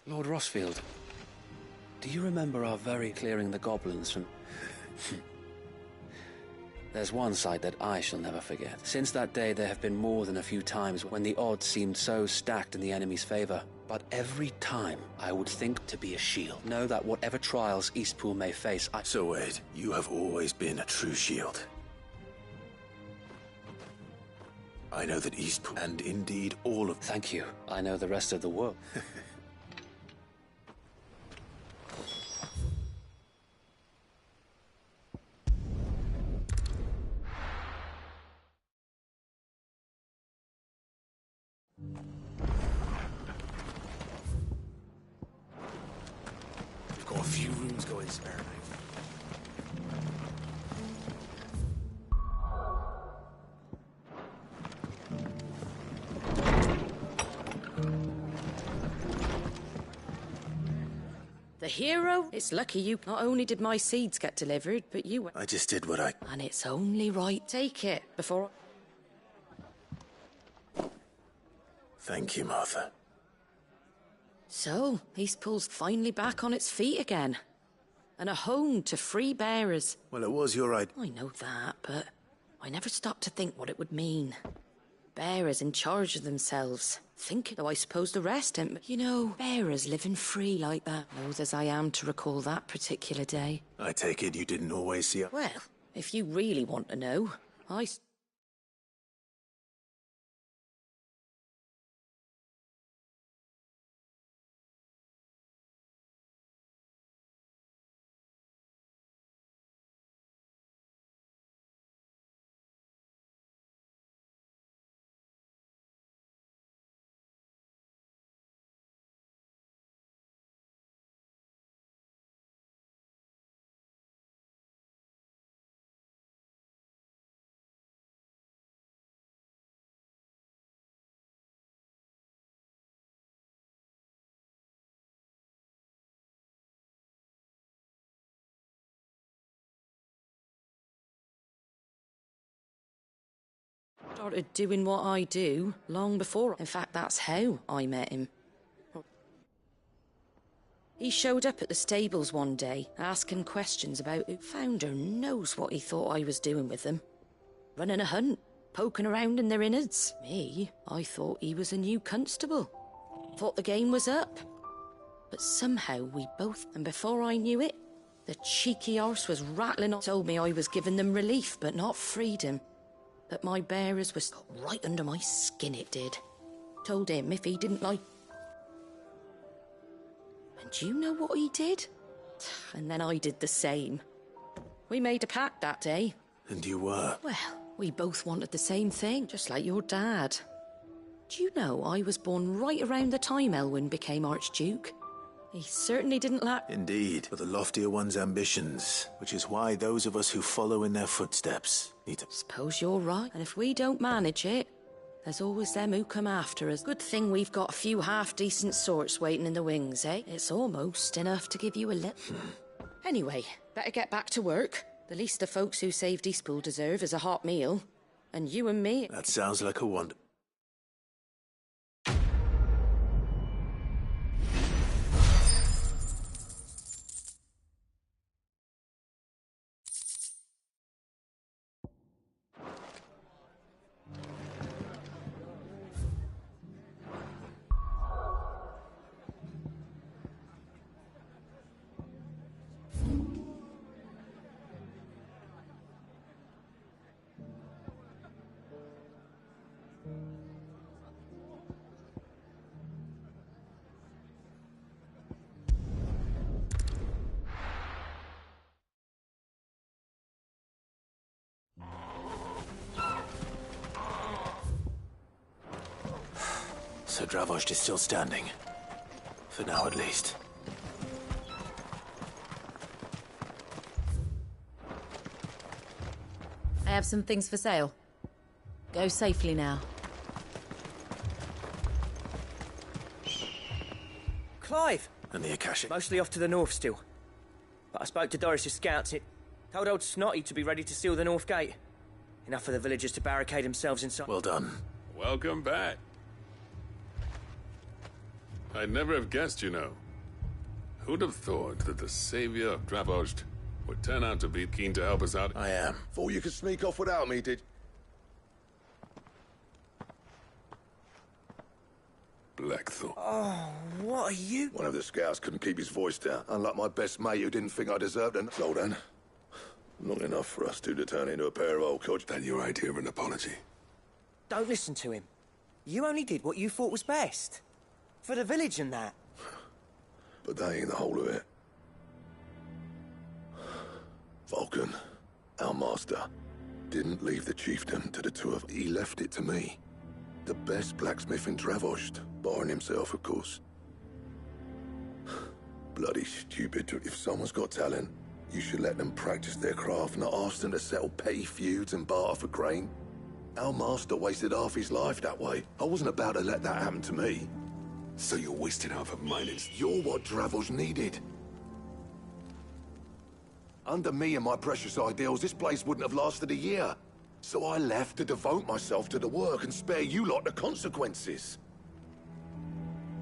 Lord Rossfield, do you remember our very clearing the goblins from... There's one sight that I shall never forget. Since that day, there have been more than a few times when the odds seemed so stacked in the enemy's favor. But every time, I would think to be a shield. Know that whatever trials Eastpool may face, Sir Wade, you have always been a true shield. I know that Eastpool, and indeed all of... Thank you. I know the rest of the world. We've got a few rooms going spare now. The hero? It's lucky you... Not only did my seeds get delivered, but you... I just did what I... And it's only right. Take it, before... Thank you, Martha. So, Eastpool's finally back on its feet again. And a home to free bearers. Well, it was your idea. I know that, but I never stopped to think what it would mean. Bearers in charge of themselves. Thinking, though I suppose the rest ain't. But, you know, bearers living free like that. Old as I am to recall that particular day. I take it you didn't always see... Well, if you really want to know, I... started doing what I do long before. In fact, that's how I met him. He showed up at the stables one day, asking questions about who. Founder knows what he thought I was doing with them. Running a hunt, poking around in their innards. Me, I thought he was a new constable. Thought the game was up. But somehow we both... And before I knew it, the cheeky arse was rattling on. Told me I was giving them relief, but not freedom. That my bearers was right under my skin, it did. Told him if he didn't like... And do you know what he did? And then I did the same. We made a pact that day. And you were? Well, we both wanted the same thing, just like your dad. Do you know I was born right around the time Elwyn became Archduke? He certainly didn't lack... Indeed, but the loftier one's ambitions, which is why those of us who follow in their footsteps need to... Suppose you're right, and if we don't manage it, there's always them who come after us. Good thing we've got a few half-decent sorts waiting in the wings, eh? It's almost enough to give you a lip. Anyway, better get back to work. The least the folks who saved Eastpool deserve is a hot meal. And you and me... That sounds like a wonder. Sir Dravost is still standing. For now, at least. I have some things for sale. Go safely now. Clive! And the Akashic. Mostly off to the north still. But I spoke to Doris's scouts. It told old Snotty to be ready to seal the north gate. Enough for the villagers to barricade themselves inside. Well done. Welcome back. I'd never have guessed, you know. Who'd have thought that the savior of Dravozd would turn out to be keen to help us out? I am. Thought you could sneak off without me, did... Blackthorn. Oh, what are you? One of the scouts couldn't keep his voice down, unlike my best mate who didn't think I deserved an... So then, long enough for us two to turn into a pair of old codgers. Then your idea of an apology. Don't listen to him. You only did what you thought was best. For the village and that. But that ain't the whole of it. Vulcan, our master, didn't leave the chiefdom to the two of us. He left it to me. The best blacksmith in Dravozd, barring himself, of course. Bloody stupid. If someone's got talent, you should let them practice their craft, not ask them to settle petty feuds and barter for grain. Our master wasted half his life that way. I wasn't about to let that happen to me. So you're wasting half of mine. You're what Dravozd needed. Under me and my precious ideals, this place wouldn't have lasted a year. So I left to devote myself to the work and spare you lot the consequences.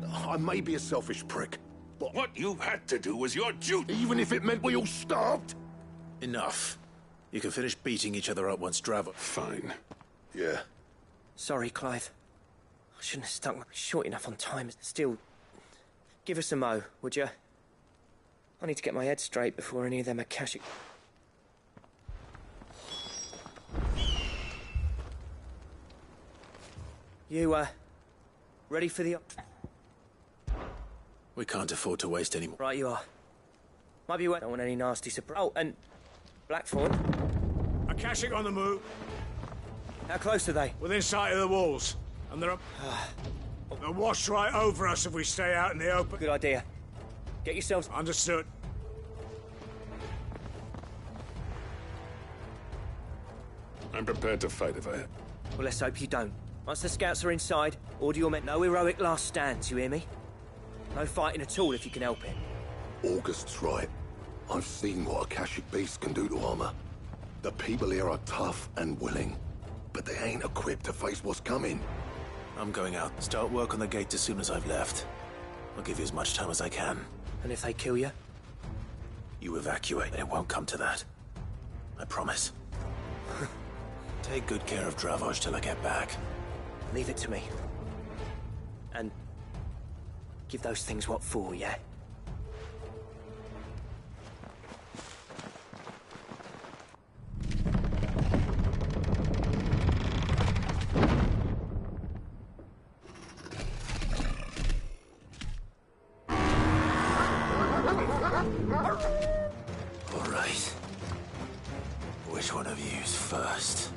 I may be a selfish prick, but what you had to do was your duty, even if it meant we all starved. Enough. You can finish beating each other up once Dravozd... Fine. Yeah. Sorry, Clive. I shouldn't have stuck short enough on time. Still, give us a mo, would you? I need to get my head straight before any of them Akashic... You, ready for the... We can't afford to waste any more. Right you are. Might be wet. Don't want any nasty surprise. Oh, and... Blackthorn. Akashic on the move. How close are they? Within sight of the walls. And they're up... They'll wash right over us if we stay out in the open. Good idea. Get yourselves... Understood. I'm prepared to fight if I have. Well, let's hope you don't. Once the scouts are inside, order your men. No heroic last stands, you hear me? No fighting at all if you can help it. August's right. I've seen what Akashic beasts can do to armor. The people here are tough and willing, but they ain't equipped to face what's coming. I'm going out. Start work on the gate as soon as I've left. I'll give you as much time as I can. And if they kill you? You evacuate. It won't come to that. I promise. Take good care of Dravozd till I get back. Leave it to me. And give those things what for, yeah? All right. Which one of you's first?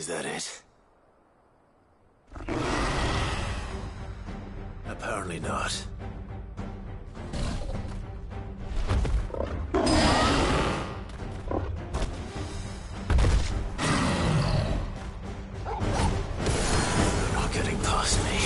Is that it? Apparently not. You're not getting past me.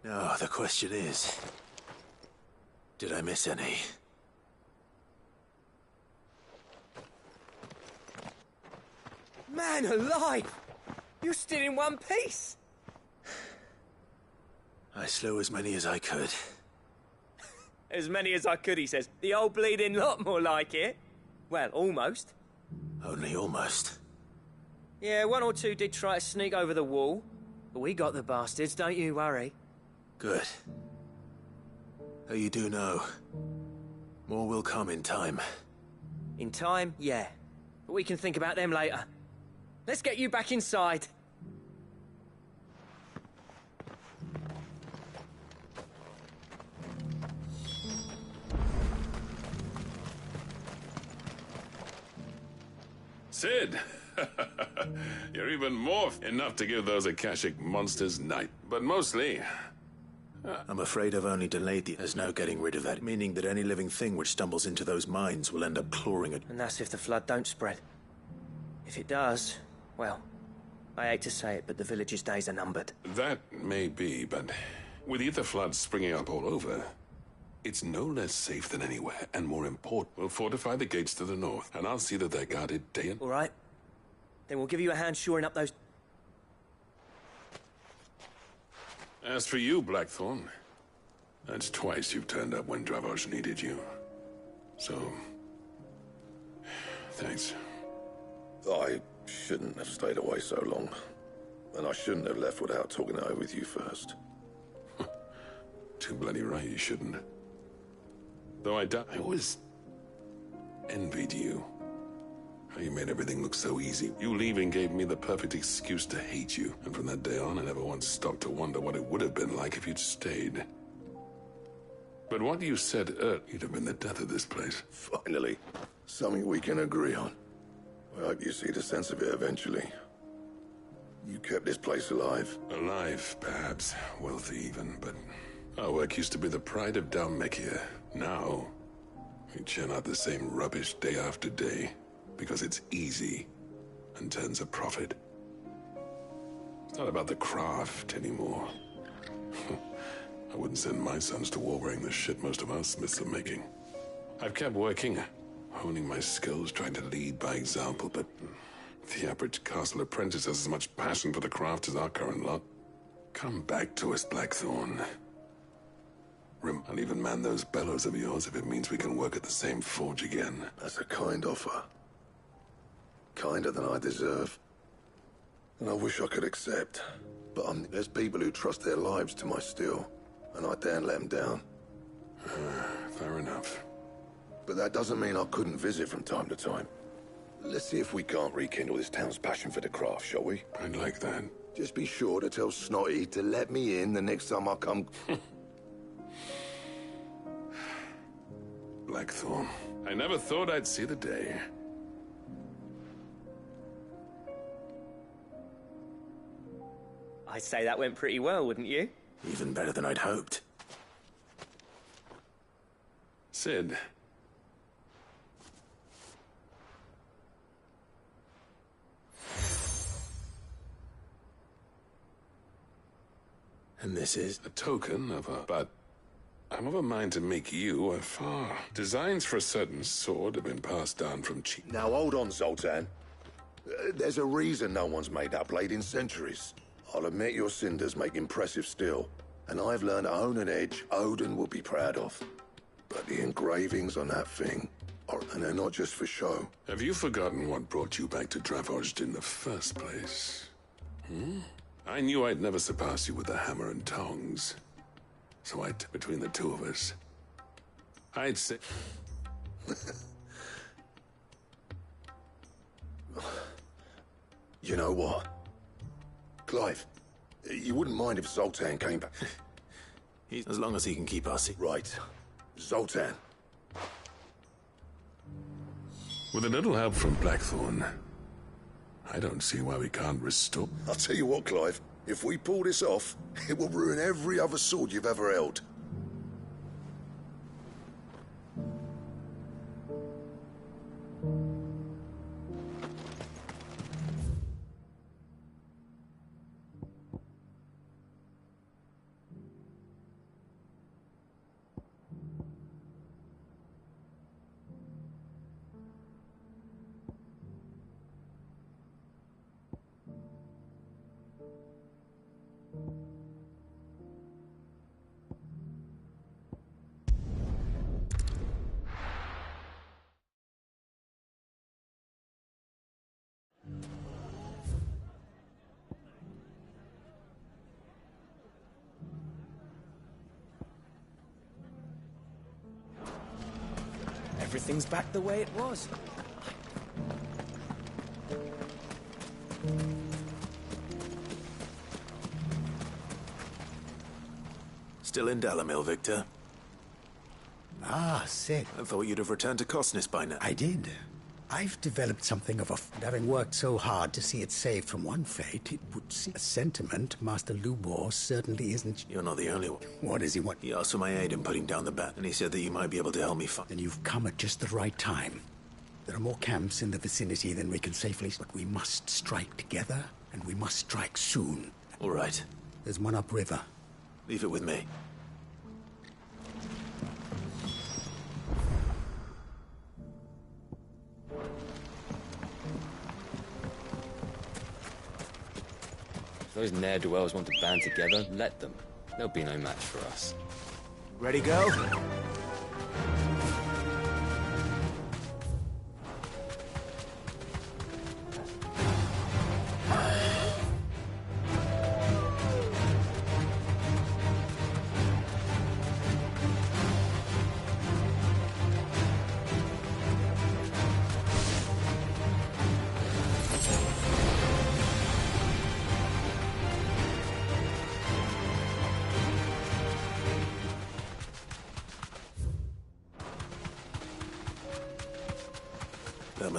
Now, the question is, did I miss any? Man alive! You're still in one piece! I slew as many as I could. As many as I could, he says. The old bleeding lot, more like it. Well, almost. Only almost. Yeah, one or two did try to sneak over the wall. But we got the bastards, don't you worry. Good. Though you do know, more will come in time. In time, yeah. But we can think about them later. Let's get you back inside. Sid! You're even more enough to give those Akashic monsters night. But mostly... I'm afraid I've only delayed there's no getting rid of that, meaning that any living thing which stumbles into those mines will end up clawing at... And that's if the flood don't spread. If it does, well, I hate to say it, but the village's days are numbered. That may be, but with ether floods springing up all over, it's no less safe than anywhere, and more important, we'll fortify the gates to the north, and I'll see that they're guarded day and... All right. Then we'll give you a hand shoring up those... As for you, Blackthorn, that's twice you've turned up when Dravosh needed you. So... thanks. I shouldn't have stayed away so long. And I shouldn't have left without talking it over with you first. Too bloody right you shouldn't. Though I always envied you. You made everything look so easy. You leaving gave me the perfect excuse to hate you. And from that day on, I never once stopped to wonder what it would have been like if you'd stayed. But what you said earlier, you'd have been the death of this place. Finally. Something we can agree on. I hope you see the sense of it eventually. You kept this place alive. Alive, perhaps. Wealthy even, but our work used to be the pride of Dalmekia. Now, we churn out the same rubbish day after day. Because it's easy and turns a profit. It's not about the craft anymore. I wouldn't send my sons to war wearing the shit most of our smiths are making. I've kept working, honing my skills, trying to lead by example, but the average castle apprentice has as much passion for the craft as our current lot. Come back to us, Blackthorn. I'll even man those bellows of yours if it means we can work at the same forge again. That's a kind offer. Kinder than I deserve. And I wish I could accept. But there's people who trust their lives to my steel, and I daren't let them down. Fair enough. But that doesn't mean I couldn't visit from time to time. Let's see if we can't rekindle this town's passion for the craft, shall we? I'd like that. Just be sure to tell Snotty to let me in the next time I come. Blackthorn. I never thought I'd see the day. I'd say that went pretty well, wouldn't you? Even better than I'd hoped. Sid. And this is? A token of but I'm of a mind to make you a far. Designs for a certain sword have been passed down from chief. Now hold on, Zoltan. There's a reason no one's made that blade in centuries. I'll admit your cinders make impressive steel, and I've learned to own an edge Odin will be proud of. But the engravings on that thing and they're not just for show. Have you forgotten what brought you back to Dravozd in the first place? I knew I'd never surpass you with the hammer and tongs. So between the two of us, I'd say... You know what? Clive, you wouldn't mind if Zoltan came back? As long as he can keep us... Right. Zoltan. With a little help from Blackthorn, I don't see why we can't restore... I'll tell you what, Clive. If we pull this off, it will ruin every other sword you've ever held. Everything's back the way it was. Still in Dalamil, Victor? Ah, Sid. I thought you'd have returned to Cosnis by now. I did. I've developed something of a... Having worked so hard to see it saved from one fate, it would seem a sentiment Master Lubor certainly isn't... You're not the only one. What is he want? He asked for my aid in putting down the bat, and he said that you might be able to help me find... Then you've come at just the right time. There are more camps in the vicinity than we can safely... But we must strike together, and we must strike soon. All right. There's one upriver. Leave it with me. If those ne'er-do-wells want to band together, let them. They'll be no match for us. Ready, go?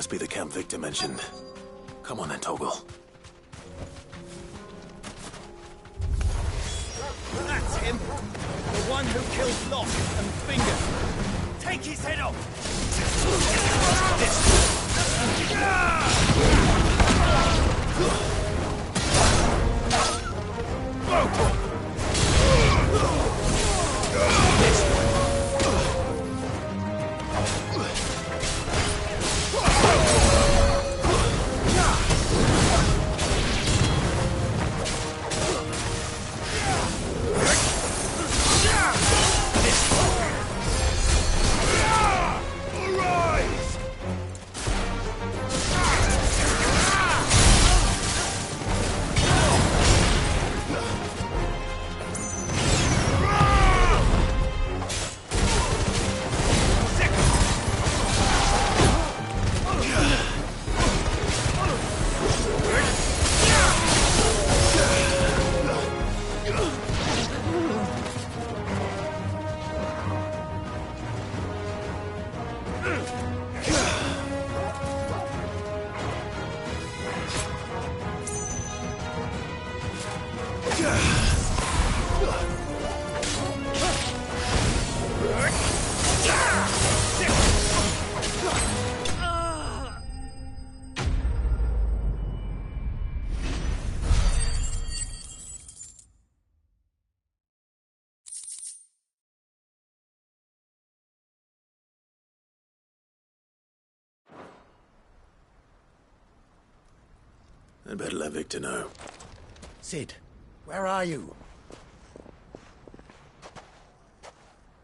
must be the Camp Victor mentioned. Come on then, Toggle. That's him! The one who killed Locke and Finger! Take his head off! I'd better let Victor know. Sid, where are you?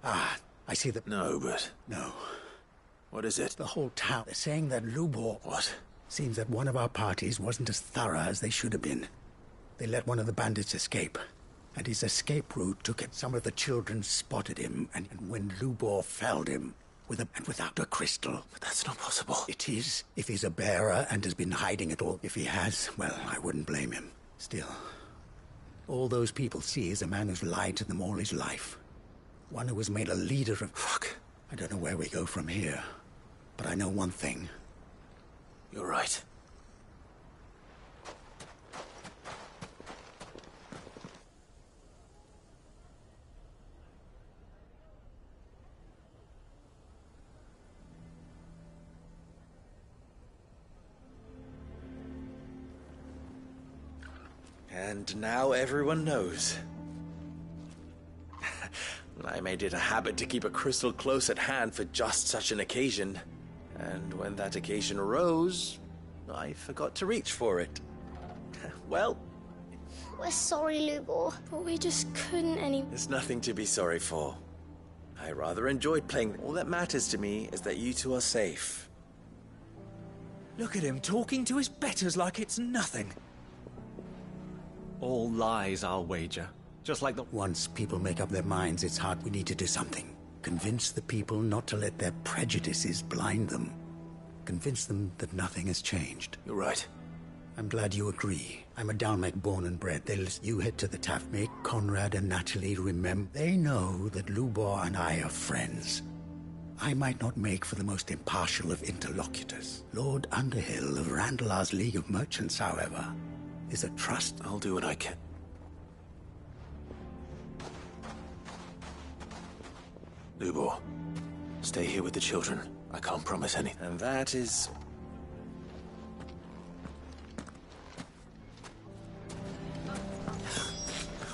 Ah, I see the... No, but... No. What is it? The whole town. They're saying that Lubor... What? Seems that one of our parties wasn't as thorough as they should have been. They let one of the bandits escape. And his escape route took it. Some of the children spotted him, and when Lubor felled him, without a crystal. But that's not possible. It is, if he's a bearer and has been hiding it all. If he has, well, I wouldn't blame him. Still, all those people see is a man who's lied to them all his life. One who was made a leader of... Fuck. I don't know where we go from here. But I know one thing. You're right. And now everyone knows. I made it a habit to keep a crystal close at hand for just such an occasion. And when that occasion arose, I forgot to reach for it. Well... We're sorry, Lubor, but we just couldn't There's nothing to be sorry for. I rather enjoyed playing. All that matters to me is that you two are safe. Look at him talking to his betters like it's nothing. All lies, I'll wager. Just like the... Once people make up their minds, it's hard. We need to do something. Convince the people not to let their prejudices blind them. Convince them that nothing has changed. You're right. I'm glad you agree. I'm a Dalmec born and bred. You head to the Taft. Make Conrad and Natalie remember. They know that Lubor and I are friends. I might not make for the most impartial of interlocutors. Lord Underhill of Randalar's League of Merchants, however, is a trust. I'll do what I can. Lubor, stay here with the children. I can't promise anything. And that is...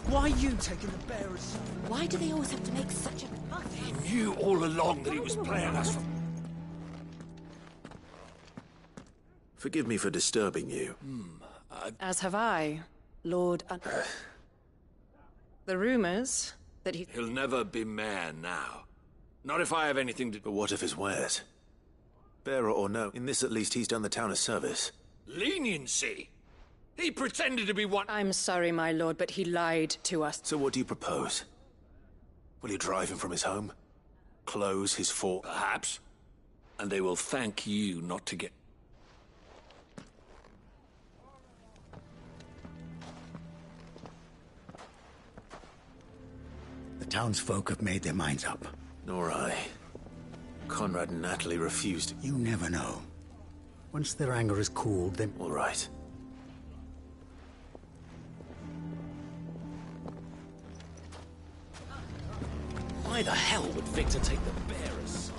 Why are you taking the bearers? Why do they always have to make such a fuss? He knew all along that he was playing us. Forgive me for disturbing you. As have I, Lord... The rumors that he... He'll never be mayor now. Not if I have anything to... But what if his wares? Bearer or no, in this at least he's done the town a service. Leniency? He pretended to be one... I'm sorry, my lord, but he lied to us. So what do you propose? Will you drive him from his home? Close his fort? Perhaps. And they will thank you not to get... The townsfolk have made their minds up. Nor I. Conrad and Natalie refused. You never know. Once their anger is cooled, then... All right. Why the hell would Victor take the bearer's side?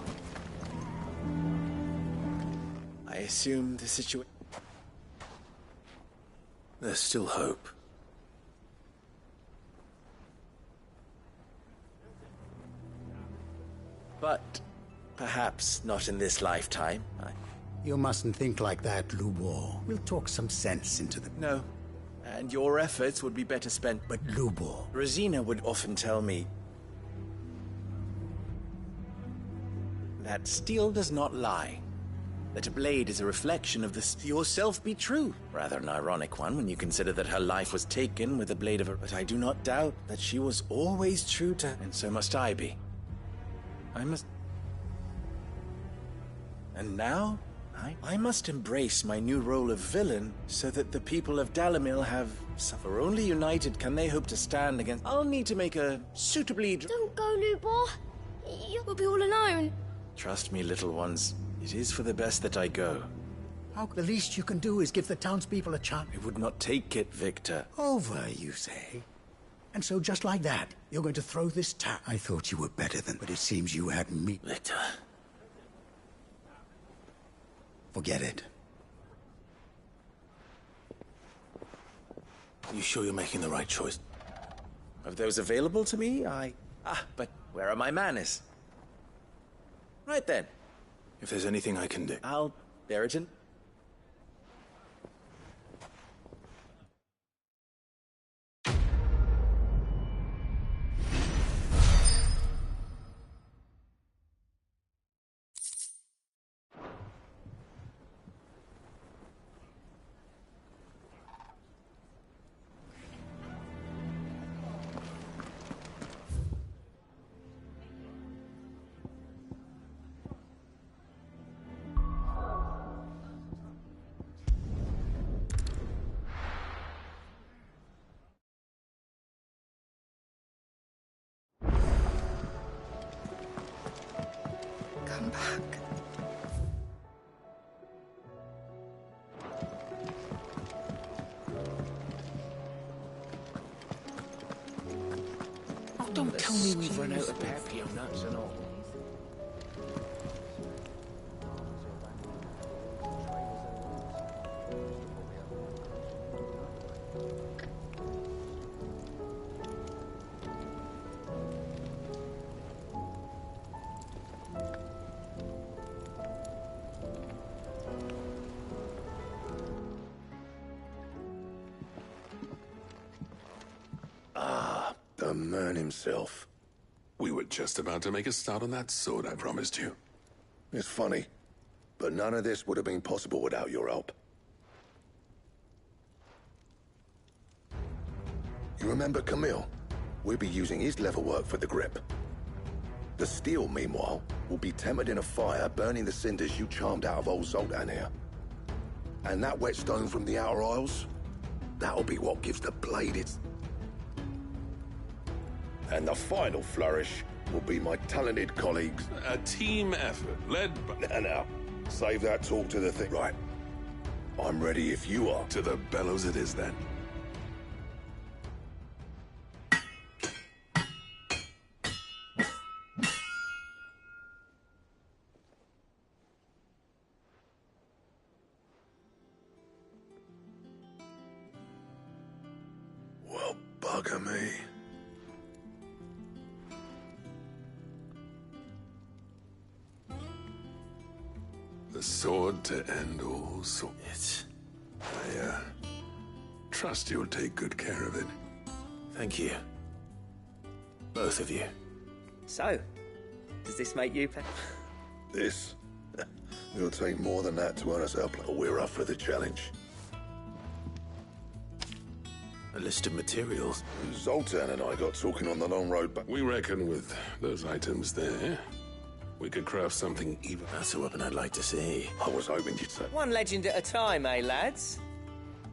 I assume the situation... There's still hope. But perhaps not in this lifetime. You mustn't think like that, Lubor. We'll talk some sense into the... No. And your efforts would be better spent... But Lubor... Rosina would often tell me that steel does not lie. That a blade is a reflection of the... Yourself be true. Rather an ironic one when you consider that her life was taken with the blade of a... But I do not doubt that she was always true to... And so must I be. I must... And now, I must embrace my new role of villain so that the people of Dalimil have... For only united can they hope to stand against... I'll need to make a suitably... Don't go, Lubor. You'll be all alone. Trust me, little ones. It is for the best that I go. The least you can do is give the townspeople a chance. I would not take it, Victor. Over, you say? And so just like that, you're going to throw this town... I thought you were better than... But it seems you had me... Victor... Forget it. You sure you're making the right choice? Of those available to me, but where are my manners? Right then. If there's anything I can do... I'll bear it in... Come back. Oh, don't tell me we've run out of Papio nuts and all. The man himself. We were just about to make a start on that sword I promised you. It's funny, but none of this would have been possible without your help. You remember Camille? We'll be using his leather work for the grip. The steel, meanwhile, will be tempered in a fire, burning the cinders you charmed out of old Zoltan here. And that whetstone from the Outer Isles, that'll be what gives the blade its... And the final flourish will be my talented colleagues. A team effort, led by... Now, save that talk to the thing. Right. I'm ready if you are. To the bellows it is, then. Well, bugger me. The sword to end all swords. I, trust you'll take good care of it. Thank you. Both of you. So, does this make you... This? It'll take more than that to earn us our place. We're up for the challenge. A list of materials. Zoltan and I got talking on the long road back. We reckon with those items there, we could craft something even. That's a weapon I'd like to see. I was hoping you'd say. One legend at a time, eh, lads?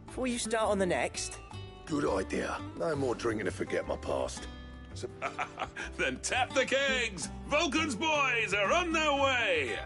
Before you start on the next. Good idea. No more drinking to forget my past. So... Then tap the kegs! Vulcan's boys are on their way!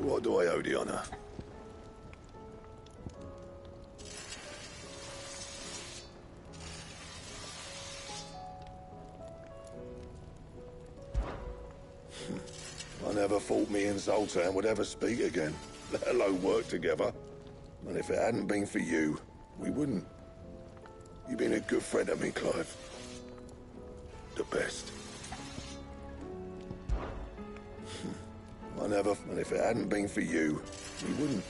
What do I owe the honor? I never thought me and Zoltan would ever speak again, let alone work together. And if it hadn't been for you, we wouldn't. You've been a good friend to me, Clive. The best. And if it hadn't been for you, we wouldn't.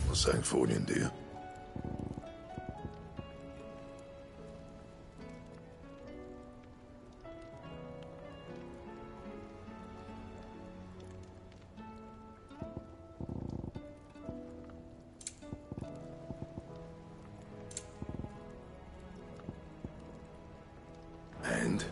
What's that for you, dear? And?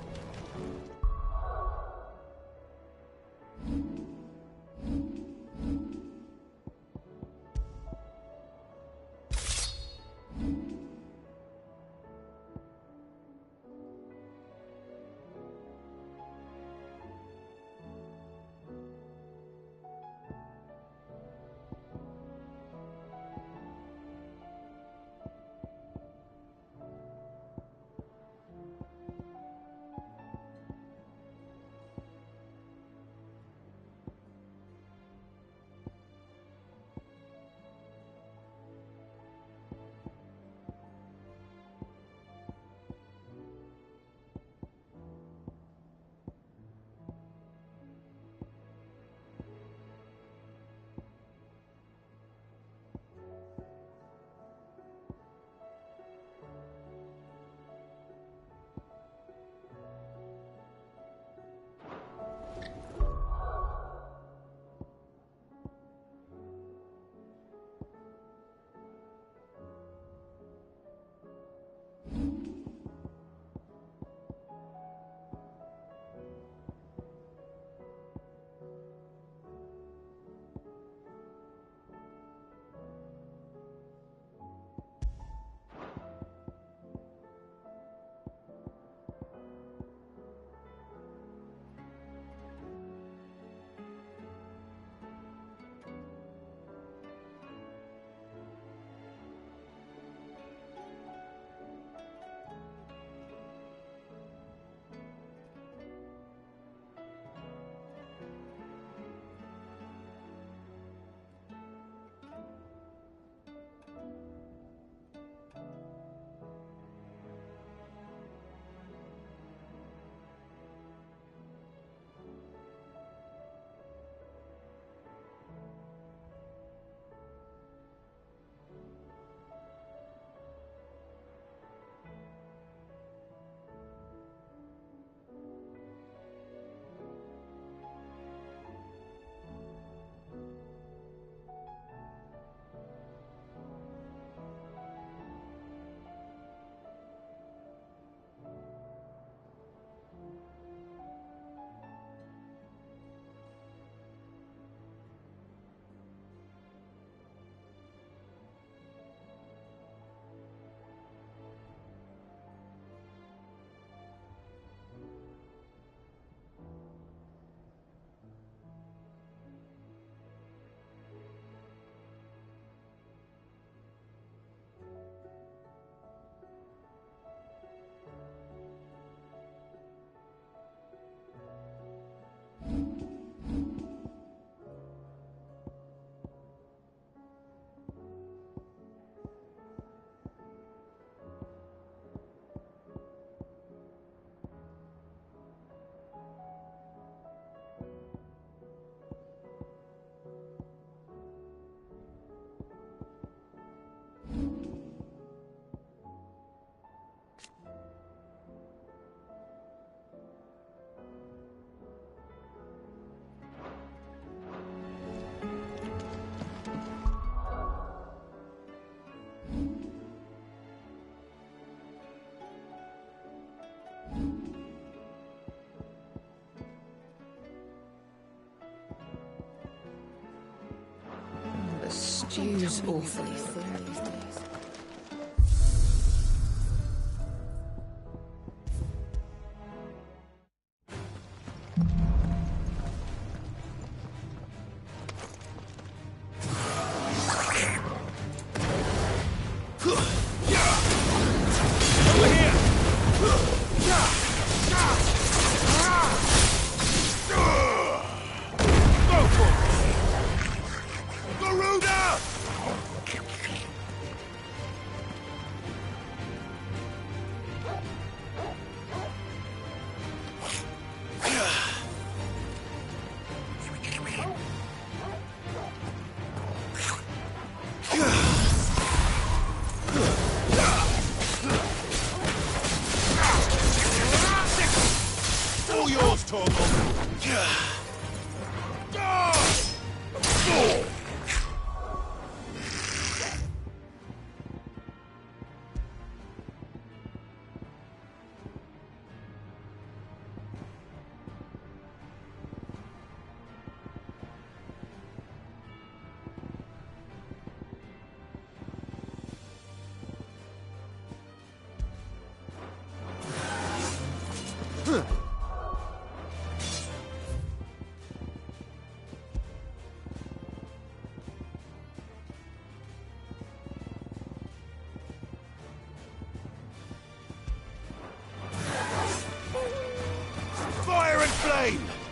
The stew's awfully thick these days. Fire and flame!